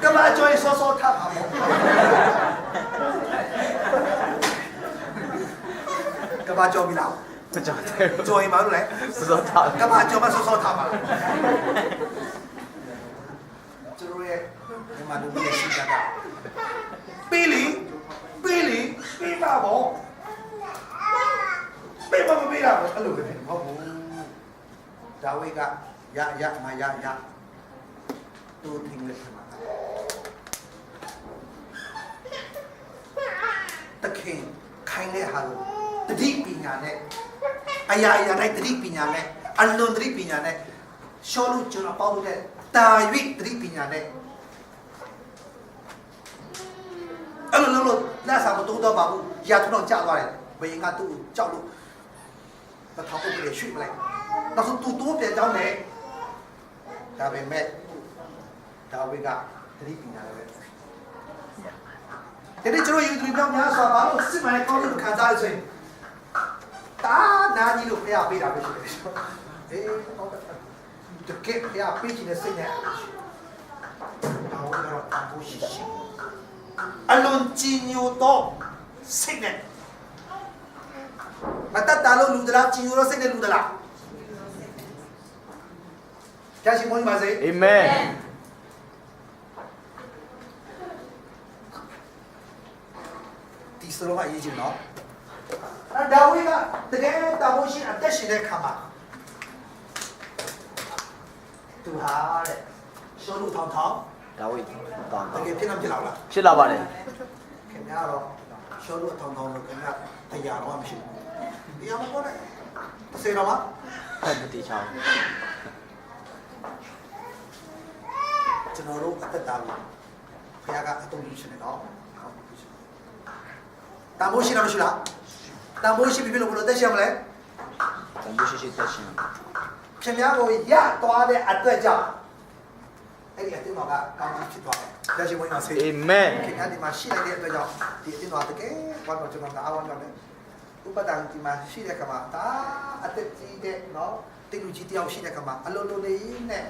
ကဘာကြောဆော့ဆော့ထားပါမို့ကဘာကြောပြီလားကြောရင်ဘာလို့လဲစောစောထားကဘာကြောမစောစောထားပါကျွန်တော်ရဲ့ဒီမှာလူကြီးရှိတာကပေးပါဘောပေးပါမပေးတာအဲ့လိုပဲမဟုတ်ဘူးဒါဝိဒ်ကရမရတူထင်းလက်မှာ ထိုင်တဲ့ဟာကိုတတိပညာနဲ့အရာအရာတိုင်းတတိပညာနဲ့အလွန်တတိပညာနဲ့ရှောလို့ကျွန်တော်ပေါလို့တဲ့တာ၍တတိပညာနဲ့အဲ့လိုလို့လက်ဆောင်မတိုးတော့ပါဘူးရာထုံတော့ကြာသွားတယ်ဘယ်ကသူ့ကြောက်လို့မထောက်ဖို့လေရွှေ့မလိုက်နောက်ဆုံးသူ့တိုးပြန်ကြောင်းတယ်ဒါပေမဲ့ဒါဝိကတတိပညာလည်းဒီနေ့ကျွန်တော်ယူသူပြောင်းများစွာဘာလို့စစ်မှန်တဲ့ကောင်းလို့ခံစားရဆိုရင်တာနာကြီးလို့ဖျားပေးတာပဲရှိတယ်အေးဟုတ်တယ်တကယ်ဖျားပေးခြင်းနဲ့စိတ်နဲ့ဒါဝိကတော့အဖို့ရှိတယ်အလွန်ကြီးညိုတော့စိတ်နဲ့မတတ်တာလို့လူတလားကြီးညိုတော့စိတ်နဲ့လူတလားကြရှိမွေးပါစေအာမင်ဒီစလုံးအရေးကြီးနော်အဲ့ဒါဝိကတကယ်တာဝန်ရှိအသက်ရှင်တဲ့ခါမှာသူဟာတဲ့ရှောလူထောင်ထောင် ဒါဝိတောင်း တကယ်ဖြစ်နေဖြစ်လာလား ဖြစ်လာပါတယ် ခင်ဗျားတော့ရှောလူထောင်ထောင်လို့ခင်ဗျားတရားတော့မရှိဘူးတရားမပေါ်နဲ့စေတော့မ ဖတ်တိချောင်း ကျွန်တော်တို့အသက်တာလို့ဘုရားကအတုံးယူရှင်တယ်နော်တန်ဖိုးရှိလားမရှိလားတန်ဖိုးရှိပြီလို့ဘယ်လိုသက်ရှင်မလဲ တန်ဖိုးရှိတက်ရှင် ခင်ဗျားကိုရသွားတဲ့အတွက်ကြောင့်အဲ့ဒီအတင်းတော်ကကောင်းကြီးဖြစ်သွားတယ်။ဒါရှိဝင်ပါစေ။ အာမင် ခင်ဗျားဒီမှာရှိလိုက်တဲ့အတွက်ကြောင့်ဒီအတင်းတော်တကယ်ဘာလို့ကျွန်တော်ကအားဝမ်းကြောင်းလဲ။ဥပဒံဒီမှာရှိတဲ့ကမှာဒါအသက်ကြီးတဲ့နော်တိတ်လူကြီးတယောက်ရှိတဲ့ကမှာအလိုလိုလေးနဲ့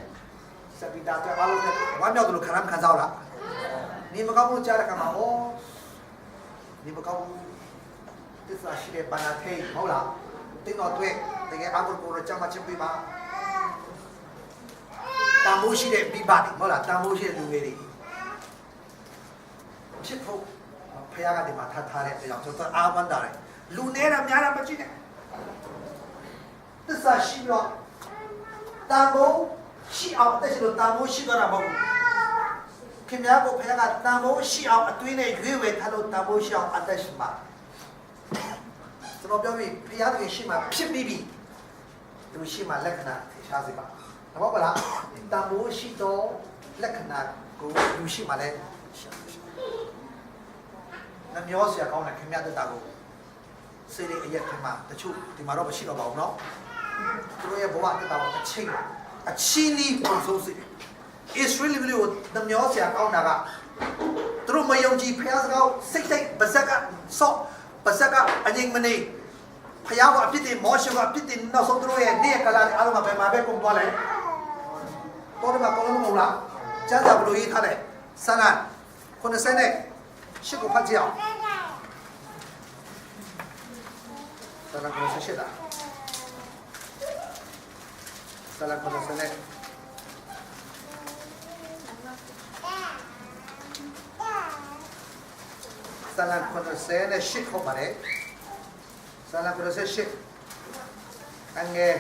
စပီတာတဲ့ဘာလို့လဲဝမ်းမြောက်တယ်လို့ခံစားလား။နေမကောင်းဘူးကြားတဲ့ကမှာဟောနေမကောင်းဘူးသစ္စာရှိတဲ့ဘာသာသေးဟုတ်လား။တင်းတော်တွေ့တကယ်အားကိုကိုရကြမှာချင်းပြပါတန်ဖိုးရှိတဲ့ပြပါဟုတ်လားတန်ဖိုးရှိတဲ့လူငယ်တွေဖြစ်ဖို့ဖခင်ကဒီမှာထားတဲ့အကြောင်းကျွန်တော်အားဝမ်းတာတယ်လူနေတာများတာမကြည့်နဲ့သစ္စာရှိတော့တန်ဖိုးရှိအောင်တက်ရှိလို့တန်ဖိုးရှိတော့တာမဟုတ်ဘူးခင်ဗျားကိုဖခင်ကတန်ဖိုးရှိအောင်အတွင်းနဲ့ရွေးဝယ်ထားလို့တန်ဖိုးရှိအောင်အသက်ရှင်ပါကျွန်တော်ပြောပြီးဖခင်ကရှိမှဖြစ်ပြီးပြီသူရှိမှလက္ခဏာထင်ရှားစေပါဟုတ်ပါလားတန်ဖိုးရှိသောလက္ခဏာကိုယူရှိမှလည်းနှမျောစရာကောင်းတဲ့ခင်ဗျားတက်တာကိုစိတ်လေးအရက်ခင်မှာတချို့ဒီမှာတော့မရှိတော့ပါဘူးเนาะသူတို့ရဲ့ဘဝတက်တာကိုအချင်းနီးပုံစိုးစိတ် Israel ကိုနှမျောစရာကောင်းတာကသူတို့မယုံကြည်ဖျားစကားစိတ်ပါဇက်ကဆော့ပါဇက်ကအငြိမ်မနေဖျားကအဖြစ်တင်မောရှေကအဖြစ်တင်နောက်ဆုံးသူတို့ရဲ့နေ့ကလာတဲ့အားလုံးကဘယ်မှာပဲကုန်သွားလဲတော်တယ်မကောင်းလို့မဟုတ်လားကျမ်းစာဘလို့ရေးထားတယ်ဆန္ဒ90နဲ့ရှစ်ကိုဖတ်ကြည့်အောင်ဆန္ဒ98လားဆန္ဒ90နဲ့ဆန္ဒ90နဲ့ရှစ်ဟုတ်ပါတယ်ဆန္ဒ98အငယ်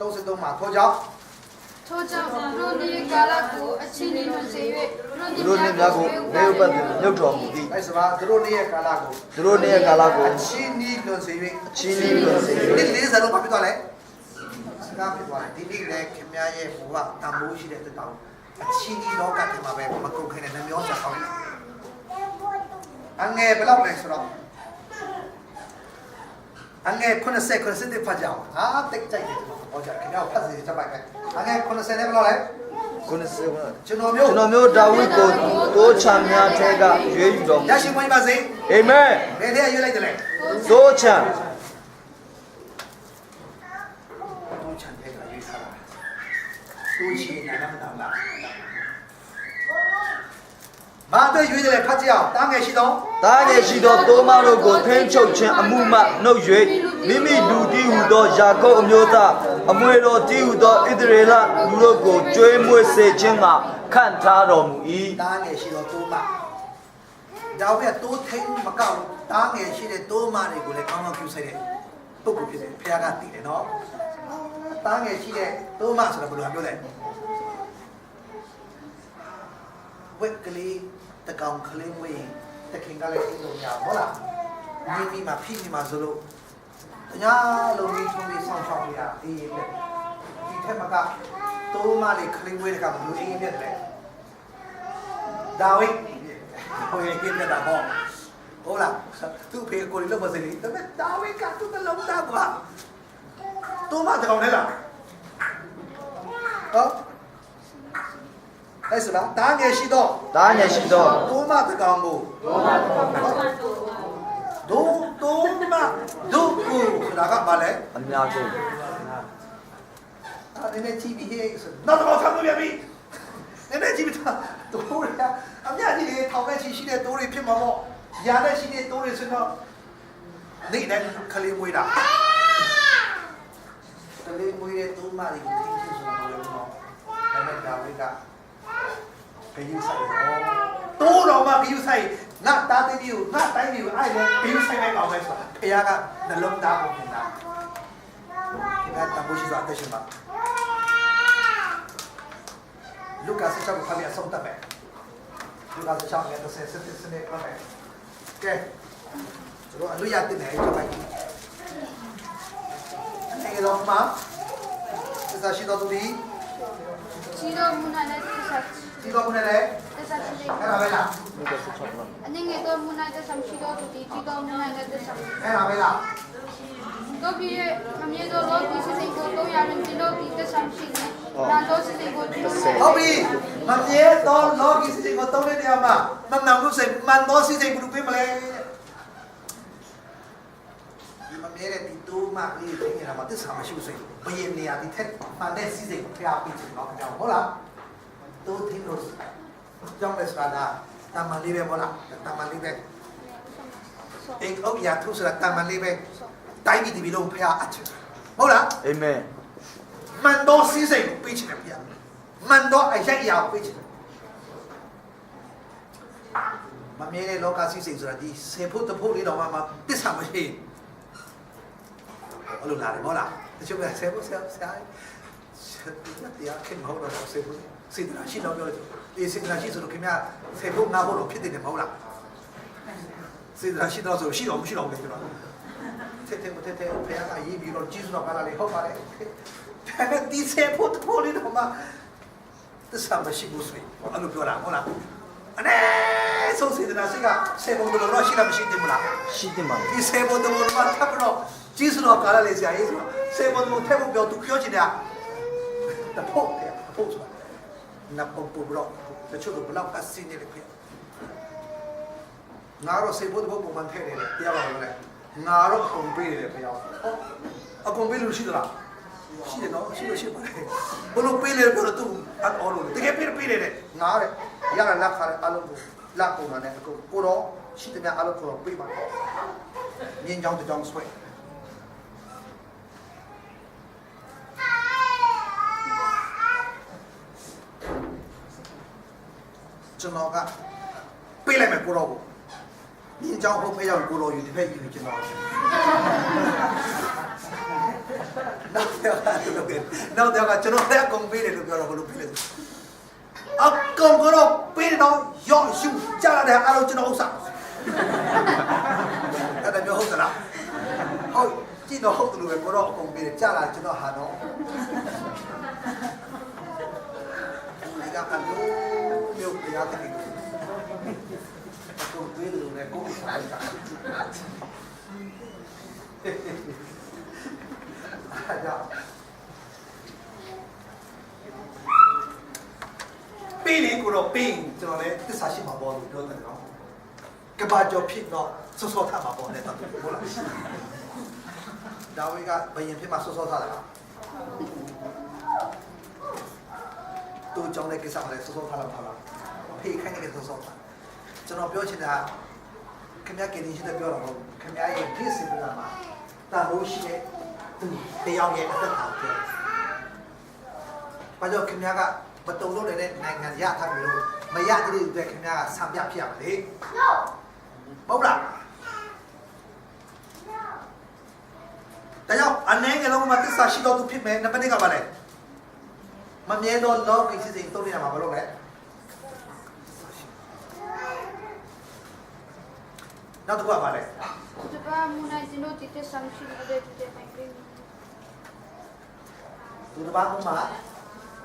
33မှာထို့ကြောင့်သူတို့ဒီကာလကိုအချင်းချင်းတို့စေ၍ သူတို့နှစ်များကိုနေဥပတ်မြုပ်တော်မူသည် အဲ့ဆိုတော့သူတို့နေ့ရဲ့ကာလကို သူတို့နေ့ကာလကို အချင်းနီးလွန်စေ၍ အချင်းကြီးလွန်စေ ဒီ ၍40လုံးဘာဖြစ်သွားလဲစကားဖြစ်သွားတယ်ဒီနေ့လည်းခင်ဗျားရဲ့ဘဝတန်ဖိုးရှိတဲ့အတွက်တောင်အချင်းကြီးလောကထဲမှာပဲမကုန်ခင်နဲ့နှမျောစရာကောင်းတယ်အငယ်ဘယ်လောက်လဲဆိုတော့အငယ်90ဖတ်ကြအောင်ဟာတိတ်ကြိုက်တယ်ဟောကြခင်ဗျားဖတ်စီချက်ပိုက်ပဲအငယ်90နဲ့ဘယ်လောက်လဲ ခုနစ်စေကျွန် ကျွန်တော်မျိုး တော်မျိုးဒါဝိဒ်ကိုတိုးချမ်းများထဲကရွေးယူတော်မူ ရရှိမွေးပါစေ အာမင် ဘယ်ထဲရွေးလိုက်တယ်လဲ တိုးချမ်း တိုးချန်ထဲကရွေးထားတာတိုးချီနိုင်မှာမတော်လားမာတော့ရွေးတယ်ဖတ်ကြည့်အောင်တားငယ်ရှိတော့ တားငယ်ရှိသောတိုးမတို့ကိုထိန်းချုပ်ခြင်းအမှုမှနှုတ်၍မိမိလူတည်ဟူသောယာကုပ်အမျိုးသားအမွေတော်တည်ဟူသောဣသရေလလူတို့ကိုကျွေးမွေးစေခြင်းကခန့်ထားတော်မူ၏ တားငယ်ရှိတော့တိုးမဒါဝိဒ်တိုးထိန်မကောက်တားငယ်ရှိတဲ့တိုးမတွေကိုလည်းကောင်းကောင်းပြုဆိုင်တဲ့ပုဂ္ဂိုလ်ဖြစ်တယ်ဖခင်ကတည်တယ်နော်တားငယ်ရှိတဲ့တိုးမဆိုတော့ဘယ်လိုပြောလဲဝက်ကလေး ตะกองเคลิ้มวิ่งตะเข่งก็เลยทิ้งลงยาวเพราะล่ะมีมาพี่มีมาสรุปแต่ย่าลงมีทุ่งมีสองช่องเลยอ่ะอีเนี่ยที่แท้มากะตัวมาเลยเคลิ้มวิ่งกับดูเองเนี่ยแหละดาวิดโอ้ยเห็นแต่ดาวบอกโอ้ล่ะทุกเพลงคนเรื่องภาษาลีแต่ไม่ดาวิดกับทุกตะลงดาวกว่าตัวมาตะกองได้หรอได้สิละตาเงี้ยสิโต တားငယ်ရှိတော့ ตัวมาตะกองกูดูมาดูกูဆိုတာကဘာလဲ အများကို နည်းနည်းကြည့်ပြီးဟဲ့ဆိုနောက်တော့ဆမ်းလို့ပြပြီနည်းနည်းကြည့်ပြီးတော့တိုးရအမြကြီးလေးထောင်နဲ့ချီရှိတဲ့တိုးတွေဖြစ်မှာပေါ့ရာနဲ့ရှိတဲ့တိုးတွေဆိုတော့နေတဲ့ခလေးမွေးတာခလေးမွေးတဲ့တိုးမတွေကိုသိချင်ဆိုတော့လည်းတော့ဒါနဲ့ဒါဝိကဂယုဆိုင်တော့တိုးတော်မှဂယုဆိုင်ငါတားသိပြီးငါတိုင်းပြီးအဲ့လေဂယုဆိုင်လိုက်အောင်လဲဆိုတာဖခင်ကနှလုံးသားကိုပြင်တာဒီကတမိုးရှိစွာအသက်ရှင်ပါလူကာဆက်ချောက်ခါလေးအဆုံးတက်ပဲလူကာဆက်ချောက်လည်းတစ်ဆယ်စနစ်ပြမယ်ကဲတို့အလူရတဲ့နေကြပါမယ်အဲ့တော့မှသစ္စာရှိတော်သူဒီ ချီတော့မူနိုင်တဲ့ဆက် ဒီတော့ဘယ်နဲ့လဲ ဆက်ချီ အဲ့ဒါပဲလား ဒီကဆက်ချောက်တော့ အနေငယ်တော့မူနိုင်တဲ့ဆက်ချီတော့ဒီချီတော့မူနိုင်တဲ့ဆက် အဲ့ဒါပဲလား တော့ပြီးရမမြေတော့လို့ဒီစစ်စိတ်ကိုတော့ရရင်ဒီလိုဒီသက်ဆောင်ရှိနေ။ဒါတော့စစ်စိတ်ကိုဒီလို ဟုတ်ပြီမပြေတော့လောကီစီကိုတောင်းတဲ့နေရာမှာမမှန်လို့စိတ်မှန်တော့စီစိတ်ဘယ်လိုပြေးမလဲဒီမမြဲတဲ့ဒီတိုးမလေးသိနေတာမှာသစ္စာမရှိဘူးဆိုရင်ဘယင်နေရာဒီထက်မှန်တဲ့စီစိတ်ကိုဖျားပြီးချင်တော့ကြောက်ဟုတ်လားတိုးထင်းလို့ကြောင်းလက်စကားတမန်လေးပဲဟုတ်လားတမန်လေးပဲအင်အောက်ရထုစရာတမန်လေးပဲတိုင်းပြည်ဒီလုံးဖျားအချင်ဟုတ်လား အာမင် မှန်တော့စီစိတ်ကိုပေးချင်တယ်ဖျားမှန်တော့အရိုက်အရာကိုပေးချင်တယ်မမြဲတဲ့လောကစီစိတ်ဆိုတာဒီဆေဖို့တဖို့လေးတော့မှတစ္ဆာမရှိဘူးအဲ့လိုလာတယ်မဟုတ်လားတချို့ကဆေဖို့ဆရာတရားခင်မဟုတ်တော့ဆေဖို့စိတ်ဓာတ်ရှိတော့ပြောတယ်ဒီစိတ်ဓာတ်ရှိဆိုတော့ခင်ဗျာဆေဖို့ငါဖို့တော့ဖြစ်တယ်မဟုတ်လားစိတ်ဓာတ်ရှိတော့ဆိုရှိတော့မရှိတော့ဘူးကျွန်တော်တဲ့ဖခင်ကရေးပြီးတော့ကြီးစုတော့ကားလာလေဟုတ်ပါတယ်ဒီဆေဖို့တဖို့လေးတော့မှတစ္ဆာမရှိဘူးဆိုရင်အဲ့လိုပြောတာဟုတ်လားအနေဆုံးစေတနာစိတ်ကဆေဖို့တော်တော်ရှိတာမရှိတယ်မလား ရှိတယ်မှာ ဒီဆေဖို့တော်တော်မှထပ်ပြီးတော့ကြီးစုတော့ကားလာလေဆရာကြီးဆိုတော့ဆေဖို့တော်ထည့်ဖို့ပြောသူပြောချင်တယ်တဖို့တယ်တဖို့ဆိုတာနပ်ဖို့ဘလော့တချို့တော့ဘလော့ကစင်းနေတယ်ခင်ငါတော့ဆေဖို့တော်ပုံမှန်ထည့်နေတယ်တရားပါလို့လေငါတော့အကုန်ပေးတယ်ဖယောအကုန်ပေးလို့ရှိသလားရှိတယ်နော်ရှိလို့ရှိပါတယ်ဘလို့ပေးလေပြောတော့သူအော်လို့တကယ်ပေးတယ်ငါတဲ့ရလာလက်ခါအလုံးကိုလက်ပုံနဲ့အကုန်ကိုတော့ရှိတယ်များအလုံးကိုပေးပါမြင်းကြောင်းတကြောင်းဆွဲကျွန်တော်ကပေးလိုက်မယ်ကိုတော့ကိုမြင်းကြောင်းဟုတ်ဖေးရောက်ကိုတော့ယူဒီဖက်ယူကျွန်တော်နောက်တော့ကျွန်တော်လည်းအကုန်ပေးတယ်လို့ပြောတော့ဘလို့ပေးလဲအကုန်ကတော့ပေးတော့ရော့ရှူကြားလာတဲ့အလုံးကျွန်တော်ဥစ္စာအဲ့ဒါမျိုးဟုတ်သလားဟုတ်ကြည့်တော့ဟုတ်တယ်လို့ပဲကိုတော့အကုန်ပေးတယ်ကြားလာကျွန်တော်ဟာတော့ဒီကအလုံးမျိုးတရားတယ်ကိုတွေးလို့လည်းကိုယ်ဆိုင်တာပေးလေကိုတော့ပေးကျွန်တော်လည်းသစ္စာရှိမှာပေါ့လို့ပြောတယ်နော်ကဘာကြောဖြစ်တော့စောစောထားမှာပေါ့နဲ့တော့ဟုတ်လားဒါဝိကဘယင်ဖြစ်မှာစောစောထားတာတူကြောင့်လည်းကိစ္စလည်းစောစောထားလာဖေးခိုင်းနေတယ်စောစောထားကျွန်တော်ပြောချင်တာခင်ဗျားကင်းရှိတဲ့ပြောတော့ခင်ဗျားရဲ့ဒီစိတ်ကမှာတာလို့ရှိတဲ့သူတရားရဲ့အသက်တာပြောဘာကြောင့်ခင်ဗျားကမတုံလို့လည်းနိုင်ငံရထားတယ်လို့မရတဲ့အတွက်ခင်ဗျားကဆံပြဖြစ်ရပါလေဟုတ်လားတရားအနေငယ်လုံးမှာသစ္စာရှိတော်သူဖြစ်မယ်နံပါတ်1ကပါလေမမြဲသောလောကီစိတ်တုံးနေတာမှာမလုပ်နဲ့ နောက်တစ်ခုကပါလဲ တပါမူနိုင်ကျွန်တော်ဒီတက်ဆောင်ရှိတဲ့ဒီတက်နိုင်ပြီ သူတစ်ပါးကမှ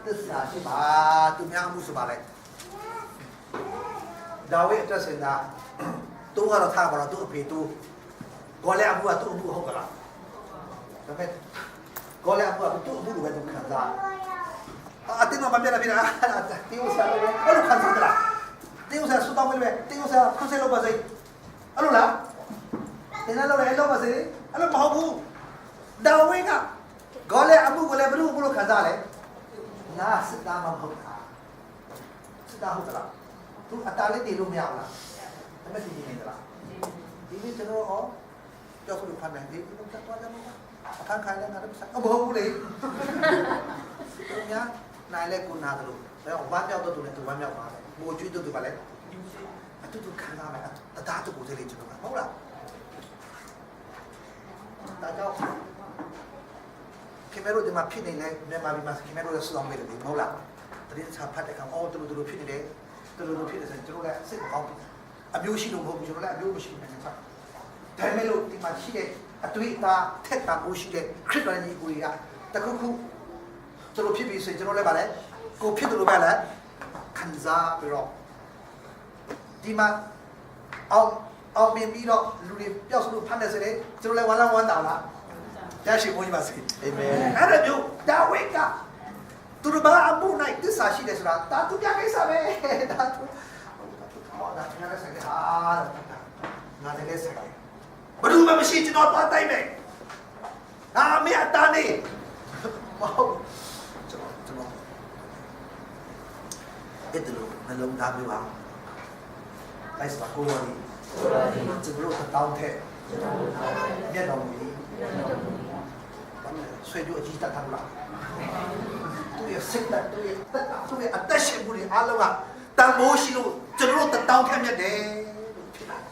သစ္စာရှိပါသူများမှုဆိုပါလဲဒါဝိအတွက်စင်တာသူကတော့ထားပါတော့သူ့အဖေသူဂေါ်လဲအမှုကသူ့အမှုဟုတ်ကလားဒါပေမဲ့ဂေါ်လဲအမှုကသူ့အမှုလိုပဲသူခံစားအတင်းတော့မပြတ်တာပြတာတင်းဥစားလည်းအဲ့လိုခံစားကြလားတင်းဥစားစူတောင်းမလို့ပဲတင်းဥစားခွန်စဲလို့ပါစေအဲ့လိုလားတင်းလည်းလို့လည်းလို့ပါစေအဲ့လိုမဟုတ်ဘူးဒါဝိကဂေါ်လဲအမှုကိုလည်းဘယ်လိုဘလို့ခံစားလဲငါစစ်သားမဟုတ်တာစစ်သားဟုတ်လားသူအတားလေးတည်လို့မရဘူးလားဒါမဲ့တည်နေသလားဒီနေ့ကျွန်တော်ဟောကြောက်လို့ဖမ်းတယ်ဒီလိုတက်သွားတယ်မဟုတ်အခန်းခိုင်းလည်းငါတို့ဆက်မဟုတ်ဘူးလေသူများနိုင်လဲကိုနာတယ်လို့ဘယ်ဝမ်းမြောက်တော့သူလည်းသူဝမ်းမြောက်ပါတယ်မိုးကျွေးတော့သူပါလဲအတူတူခံစားမယ်အတားတူကိုတည်းလေးကျွန်တော်ဟုတ်လားဒါကြောင့်ခင်ဗျားတို့ဒီမှာဖြစ်နေလဲမြန်မာပြည်မှာခင်ဗျားတို့လည်းစုအောင်မေးတယ်မဟုတ်လားတတိယချဖတ်တဲ့ကောင်အော်တူတူဖြစ်နေတယ်တူတူဖြစ်နေစကျွန်တော်လည်းစိတ်မကောင်းဘူးအမျိုးရှိလို့မဟုတ်ဘူးကျွန်တော်လည်းအမျိုးမရှိဘူးနဲ့ချက်ဒါပေမဲ့လို့ဒီမှာရှိတဲ့အတွေ့အတာထက်တာဖို့ရှိတဲ့ခရစ်ယာန်ကြီးကိုကြီးကတခုခုကျွန်တော်ဖြစ်ပြီးဆိုရင်ကျွန်တော်လည်းဗာလဲကိုဖြစ်တယ်လို့ပဲလဲခံစားပြီးတော့ဒီမှာအောင်မြင်ပြီးတော့လူတွေပျောက်ဆုံးလို့ဖမ်းနေစေတယ်ကျွန်တော်လည်းဝမ်းလန်းဝမ်းတောင်လားရရှိဖို့ကြီးပါစေအာမင်အဲ့ဒါမျိုးဒါဝိကသူတို့ဘာအမှုနိုင်သစ္စာရှိတယ်ဆိုတာဒါသူပြကိစ္စပဲဒါသူဟောဒါသူပြကိစ္စကငါတကယ်ဆက်တယ်ဘယ်သူမှမရှိကျွန်တော်သွားတိုက်မယ်အာမေအတားနေမဟုတ်ကျွန်တော်အဲ့ဒါလို့နှလုံးသားမျိုးပါလိုက်စပါကိုရီကျွန်တော်တောင်းတဲ့မျက်တော်မူဆွေတို့အကြီးတက်ထားလားသူရဲ့စိတ်တက်သူရဲ့တက်တာသူရဲ့အသက်ရှင်မှုတွေအားလုံးကတန်ဖိုးရှိလို့ကျွန်တော်တို့တောင်းခဲ့မြတ်တယ်လို့ဖြစ်လာတယ်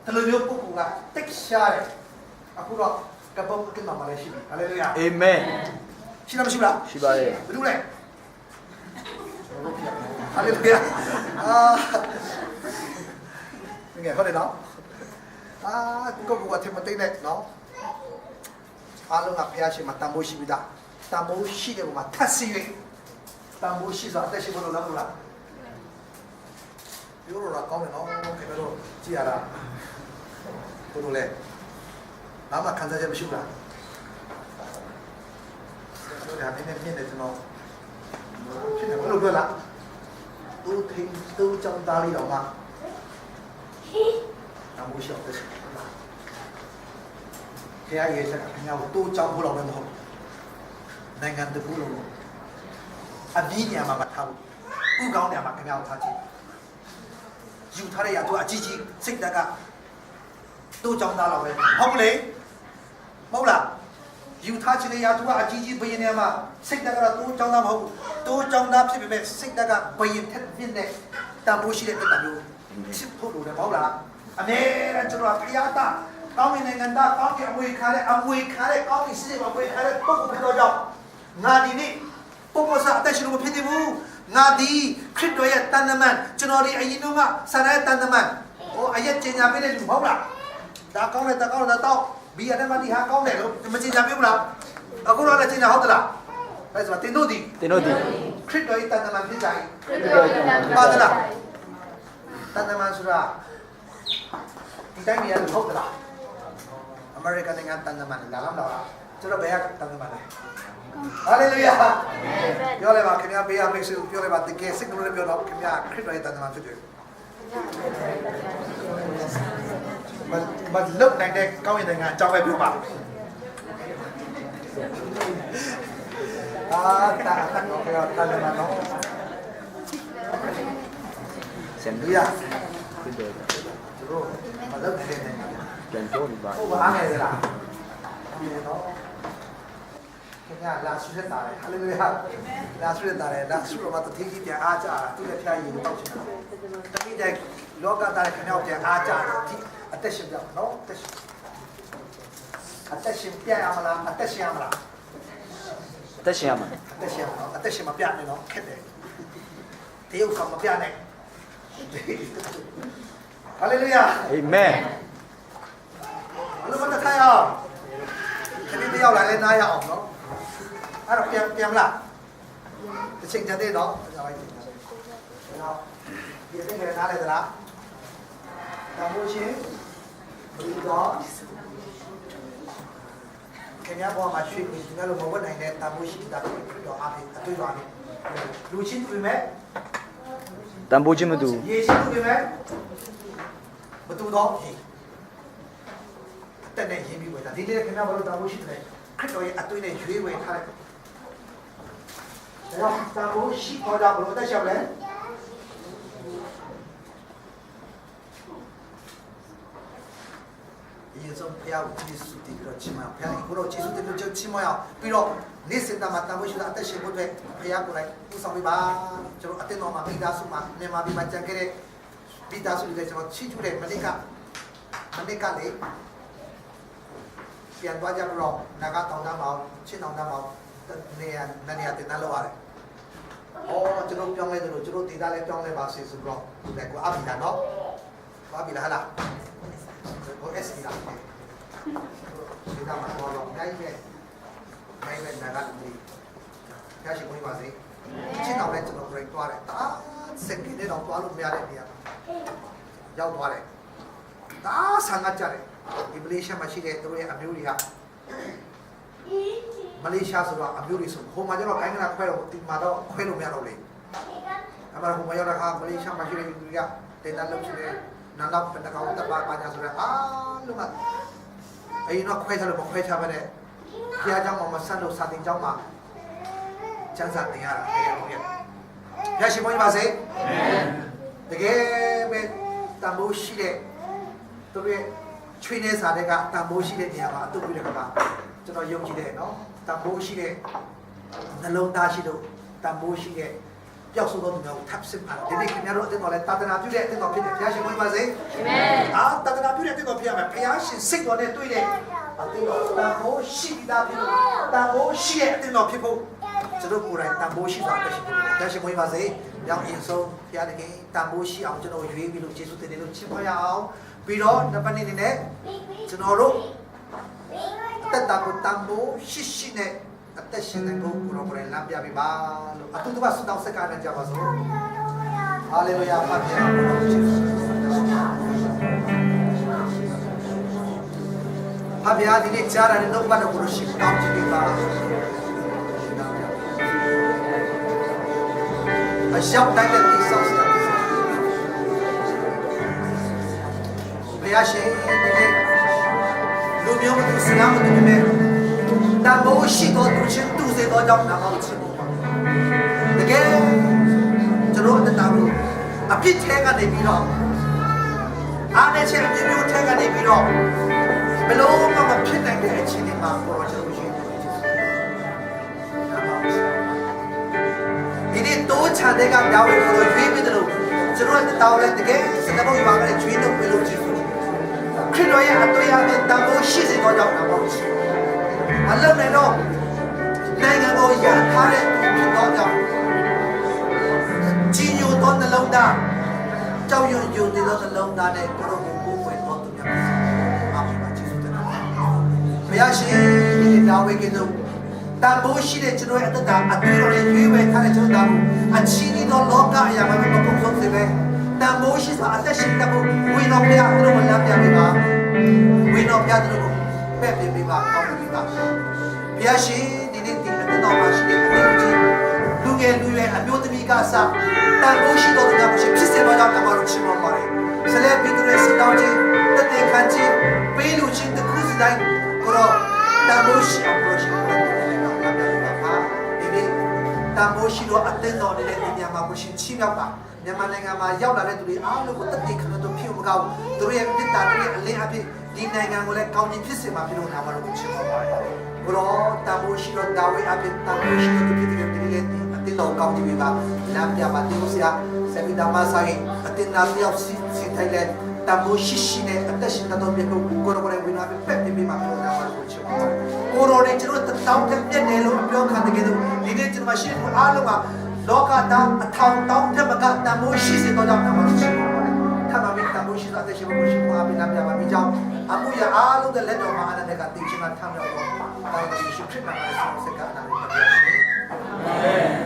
။ဒါလိုမျိုးပုဂ္ဂိုလ်ကတက်ရှာတယ်အခုတော့ကပုတ်ကင်းမှာလည်းရှိပြီဟာလေလုယာအာမင်ရှိလားမရှိဘူးလားရှိပါရဲ့ဘယ်လိုလဲဟာလေလုယာငယ်ဟုတ်တယ်နော်ကိုကထမတိနဲ့နော်အားလုံးကဖျားရှင်မှာတန်ဖိုးရှိပြီသားတန်ဖိုးရှိတယ်မှာထပ်စီ၍တန်ဖိုးရှိစွာအသက်ရှင်ဖို့လို့လားပြောတော့ကောင်းတယ်နော်ခင်ဗျားတို့ကြည့်ရတာဘယ်လိုလဲဘာမှခံစားချက်မရှိဘူးလားတို့ကလည်းနည်းနည်းကျွန်တော်ဖြစ်တယ်ဘယ်လိုပြောလားသူထိန်သူကြောင့်သားလေးတော့မှတန်ဖိုးရှိအောင်သက်ရှင်ခင်ဗျားရဲ့စကားခင်ဗျားကိုတိုးကြောင်းဖို့တော့မဟုတ်နိုင်ငံတခုလုံးအပြီးညမှာမထားဘူးဥကောင်းညမှာခင်ဗျားကိုထားချင်ယူထားတဲ့ရသူအကြီးကြီးစိတ်တက်ကတိုးကြောင်းသားတော့ပဲဟုတ်မလဲမဟုတ်လားယူထားချင်တဲ့ရသူကအကြီးကြီးဘယင်းညမှာစိတ်တက်ကတော့တိုးကြောင်းသားမဟုတ်ဘူးတိုးကြောင်းသားဖြစ်ပေမဲ့စိတ်တက်ကဘယင်းထက်ပြင်းတဲ့တန်ဖိုးရှိတဲ့တက်တာမျိုးဖြစ်ဖို့လိုတယ်မဟုတ်လားအမေကကျွန်တော်ဖျားတာကောင်းကင်နိုင်ငံသားကောင်းကင်အမွေခါတဲ့ကောင်းကင်စီးအမွေခါတဲ့ပုဂ္ဂိုလ်ဖြစ်တော့ကြောင့်ငါဒီနေ့ပုဂ္ဂိုလ်စားအသက်ရှင်လို့မဖြစ်သေးဘူးငါဒီခရစ်တော်ရဲ့တန်တမန်ကျွန်တော်ဒီအရင်တော့ကဆန္ဒရဲ့တန်တမန်ဟိုအရက်ကျင်ညာပေးတဲ့လူဟုတ်လားဒါကောင်းတယ်တော့ဘီရတယ်မဒီဟာကောင်းတယ်လို့မကျင်ညာပေးဘူးလားအခုတော့လည်းကျင်ညာဟုတ်သလားအဲဆိုတင်တို့ဒီခရစ်တော်ရဲ့တန်တမန်ဖြစ်ကြ၏ပါသလားတန်တမန်ဆိုတာဒီတိုင်းနေရလို့ဟုတ်သလားအမေရိကန်နိုင်ငံတန်တမန်လာလားကျွန်တော်ဘယ်ကတန်တမန်လဲဟာလေလုယာပြောလိုက်ပါခင်ဗျာဘေးရမိတ်ဆွေပြောလိုက်ပါတကယ်စိတ်ကလေးပြောတော့ခင်ဗျာခရစ်တော်ရဲ့တန်တမန်ဖြစ်တယ်မလုတ်နိုင်တဲ့ကောင်းရင်နိုင်ငံအကြောင်းပဲပြောပါတာတော့ပြောတန်တမန်နော်ဆန်လူရ ဖြစ်တယ်သူတို့မလုတ်နိုင်တဲ့နိုင်ငံ ပြန်ပြောနေပါ ဟုတ်ပါငယ်လားဒီနော်ခင်ဗျာလာဆွေးတာလေဟာလေလုယာလာဆွေးတာလေလာဆွေးတော့မတတိကြီးပြန်အားကြတာသူလည်းဖျားရည်ကိုတောက်ချင်တာတတိတဲ့လောကသားခင်ဗျာပြန်အားကြတယ်ဒီအသက်ရှင်ပြနော်အသက်ရှင်ပြရမလားအသက်ရှင်ရမလား အသက်ရှင်ရမှာ အသက်ရှင်နော်အသက်ရှင်မပြနဲ့နော်ခက်တယ်တရုတ်ကမပြနဲ့ 할렐루야. Amen. 얼른 먼저 타요. 근데 또 lại lên đây học nó. À đọc kèm là. Trình cho tên đó. Nào. Bây giờ cái này là Cảm ơn chị. Bây giờ cái nhà bò mà chuyện mình chúng ta một vấn đề này ta mua xin ta đó ăn thì tôi đoán lưu xin tôi mấy Tamboji mà đủ. gì xin tôi mấy mà tôi đó gì tên này gì bị vậy là đi đây cái nhà bò ta mua xin này cái đó tôi này chơi vậy thay rồi ta mua xin có đâu mà ta sao đấy 예전 배하고 지수도 그렇지만 배하고 그로 지수도 좋지 뭐야 비록 네 생각 맞다 보시다 아때 시부터 배하고 라 우상이 봐 저로 아때 너마 비다수마 내 마비 맞짱 그래 비다수를 되지만 치주래 마니까 마니까 래ပြန်သွားကြပြီးတော့နာဂတောင်တန်းမောင်ချင်းတောင်တန်းမောင်နေရာတင်တန်းလောက်ရတယ်။အော်ကျွန်တော်ပြောင်းလဲတယ်လို့ကျွန်တော်ဒေတာလည်းပြောင်းလဲပါစေဆိုတော့ဒီကကိုအပ်ပြီလားနော်။သွားပြီလားဟလား။ကို S လာတယ်။ဒီကမှာတော့နိုင်ပဲနာဂလူကြီးရရှိကိုပါစေ။ချင်းတောင်လည်းကျွန်တော်ပြင်သွားတယ်။ဒါစက်ကြီးနဲ့တော့သွားလို့မရတဲ့နေရာရောက်သွားတယ်။ဒါဆန်ကကြတယ်ဒီမလေးရှားမှာရှိတဲ့သူတို့ရဲ့အမျိုးတွေဟာမလေးရှားဆိုတော့အမျိုးတွေဆိုဟိုမှာကျတော့ကိုင်းကနာခွဲတော့ဒီမှာတော့ခွဲလို့မရတော့လေအမှန်ဟိုမှာရောက်တာကမလေးရှားမှာရှိတဲ့လူတွေကတင်တန်းလုပ်ရှိတဲ့နာနောက်ပတကောင်တပ်ပါညာဆိုတော့အားလုံးကအဲ့ဒီတော့ခွဲချလို့မခွဲချပါနဲ့ဘုရားကျောင်းမှာဆက်လို့စာတင်ကျောင်းမှာကျမ်းစာတင်ရတာအဲ့လိုရဲ့ဘုရားရှင်ဘုန်းကြီးပါစေတကယ်ပဲတန်ဖိုးရှိတဲ့သူတို့ရဲ့ချွေးနေစားတဲ့ကတန်ဖိုးရှိတဲ့နေရာမှာအတုပ်ပြတဲ့ကမှာကျွန်တော်ယုံကြည်တယ်နော်တန်ဖိုးရှိတဲ့နှလုံးသားရှိလို့တန်ဖိုးရှိတဲ့ပျောက်ဆုံးသောသူများကိုထပ်စစ်ပါဒီနေ့ခင်ဗျားတို့အတင်းတော်လဲတာသနာပြုတဲ့အတင်းတော်ဖြစ်တယ်ဘုရားရှင်ဝင်ပါစေအာမင်တာသနာပြုတဲ့အတင်းတော်ဖြစ်ရမယ်ဘုရားရှင်စိတ်တော်နဲ့တွေ့တဲ့အတင်းတော်တန်ဖိုးရှိပြီးသားဖြစ်လို့တန်ဖိုးရှိတဲ့အတင်းတော်ဖြစ်ဖို့ကျွန်တော်ကိုယ်တိုင်တန်ဖိုးရှိစွာတက်ရှိတယ်ဘုရားရှင်ဝင်ပါစေရောင်အင်ဆုံးဘုရားတခင်တန်ဖိုးရှိအောင်ကျွန်တော်ရွေးပြီးလို့ယေရှုတင်တယ်လို့ချစ်ဖွယ်ရအောင်ပြီးတော့နံပါတ်1နဲ့ကျွန်တော်တို့တက်တာကိုတန်ဖိုးရှိနဲ့အသက်ရှင်တဲ့ကိုကိုယ်လမ်းပြပေးပါလို့အတူတူပါဆုတောင်းဆက်ကနေကြပါစို့ဟာလေလုယာဖခင်ဖခင်ဒီနေ့ကြားရတဲ့နှုတ်ပတ်တော်ကိုရှိတောင်းကြည့်ပေးပါအရောက်တိုင်းတဲ့ဒီဆောက်စတာဘုရားရှင်ဒီနေ့လူမျိုးမတူစနာမတူနဲ့တန်ဖိုးရှိတော်သူချင်းသူစေတော်ကြောင့်နာမချီးမွမ်းပါတကယ်ကျွန်တော်တို့တာလို့အပြစ်ထဲကနေပြီးတော့အားနဲ့ချက်အပြစ်မျိုးထဲကနေပြီးတော့ဘယ်လိုမှမဖြစ်နိုင်တဲ့အခြေအနေမှာပေါ်တော့ကျွန်တော်ရှိတယ်ဒီနေ့တိုးချတဲ့ကပြောင်းလို့ရွေးပြီးတယ်လို့ကျွန်တော်တို့တောင်းလဲတကယ်စတဲ့ဘုရားကလည်းကျွေးလို့ပြလို့ကြည့်လို့ခရစ်တော်ရဲ့အတွေ့အကြုံတန်ဖိုးရှိစေတော်ကြောင့်နာမချီးအလုံးနဲ့တော့နိုင်ငံကိုရထားတဲ့ဖြစ်တော့ကြောင့်ကြီးညိုသောနှလုံးသားကြောက်ရွံ့ယုံတဲ့နှလုံးသားနဲ့ကိုယ်ကိုကိုယ်ွယ်တော်သူများအားပေးပါကျေးဇူးတင်ပါတယ်ဘုရားရှင်ဒီနာဝေကတို့တန်ဖိုးရှိတဲ့ကျွန်တော်ရဲ့အသက်တာအတွေ့အကြုံတွေရွေးဝယ်ထားတဲ့ကျွန်တော်တို့အချီးနှီးသောလောကအရာမှာမကုန်ဆုံးစေပဲတန်ဖိုးရှိစွာအသက်ရှင်တဲ့ဘုရားတော်ဘုရားတို့မလမ်းပြပေးပါဝိတော်ဘုရားတို့ကိုပဲ့ပေးပါကောင်းပေးပါဘုရားရှင်ဒီနေ့ဒီအသက်တော်မှာရှိတဲ့အမျိုးကြီးလူငယ်လူရွယ်အမျိုးသမီးကစတန်ဖိုးရှိတော်သူများကိုဖြစ်စေပါကြောင်းတော်ချီးမွမ်းပါတယ်ဆလဲပြီးတဲ့စတောင်းခြင်းတသက်ခံခြင်းပေးလူချင်းတစ်ခုစီတိုင်းကိုတော့တန်ဖိုးရှိအောင်လို့ရှိခိုးတယ်နော်လမ်းပြပါပါဒီနေ့တန်ဖိုးရှိတော်အသက်တော်နေတဲ့နေရာမှာကိုရှင်ချီးမြှောက်ပါမြန်မာနိုင်ငံမှာရောက်လာတဲ့သူတွေအားလုံးကိုတသက်ခံလို့ဖြစ်မကောင်းသူတို့ရဲ့မြတ်တာတွေရဲ့အလင်းအပြည့်ဒီနိုင်ငံကိုလည်းကောင်းခြင်းဖြစ်စေမှာဖြစ်လို့နာမတော်ကိုချီးမွမ်းပါတယ်ဘုရောတန်ဖိုးရှိတော်ဒါဝိအပြည့်တန်ဖိုးရှိတော်သူဖြစ်တဲ့ဒီနေ့အတင်းတော်ကောင်းခြင်းပါလမ်းပြပါတိဥစရာစပိဒါမဆိုင်အတင်းနာမြောက်စီထိုင်တဲ့တန်ဖိုးရှိနဲ့အသက်ရှင်တော်မြတ်ကိုကိုရောဝင်လာပြီးပက်ပြီးမှပြောတာပါကိုချစ်ပါကိုရောနဲ့ကျွန်တော်တောင်းတဲ့ပြည့်တယ်လို့ပြောခံတဲ့ကဲဒီနေ့ကျွန်တော်ရှိဖို့အားလုံးကလောကသားအထောင်တောင်းတဲ့ဘကတန်ဖိုးရှိစေတော့ကြောင့်တန်ဖိုးရှိပါပါတယ်ထပ်မံပြီးတန်ဖိုး လို့ရှိသောအသက်ရှင်ဖို့ရှိဖို့အပိနာပြပါမိကြောင်းအမှုရအားလုံးတဲ့လက်တော်မှာအနန္တကတည်ခြင်းကထမ်းမြောက်တော့တာဝန်ရှိခရစ်နာမှာဆက်ကအနာနဲ့ပြပါရှင်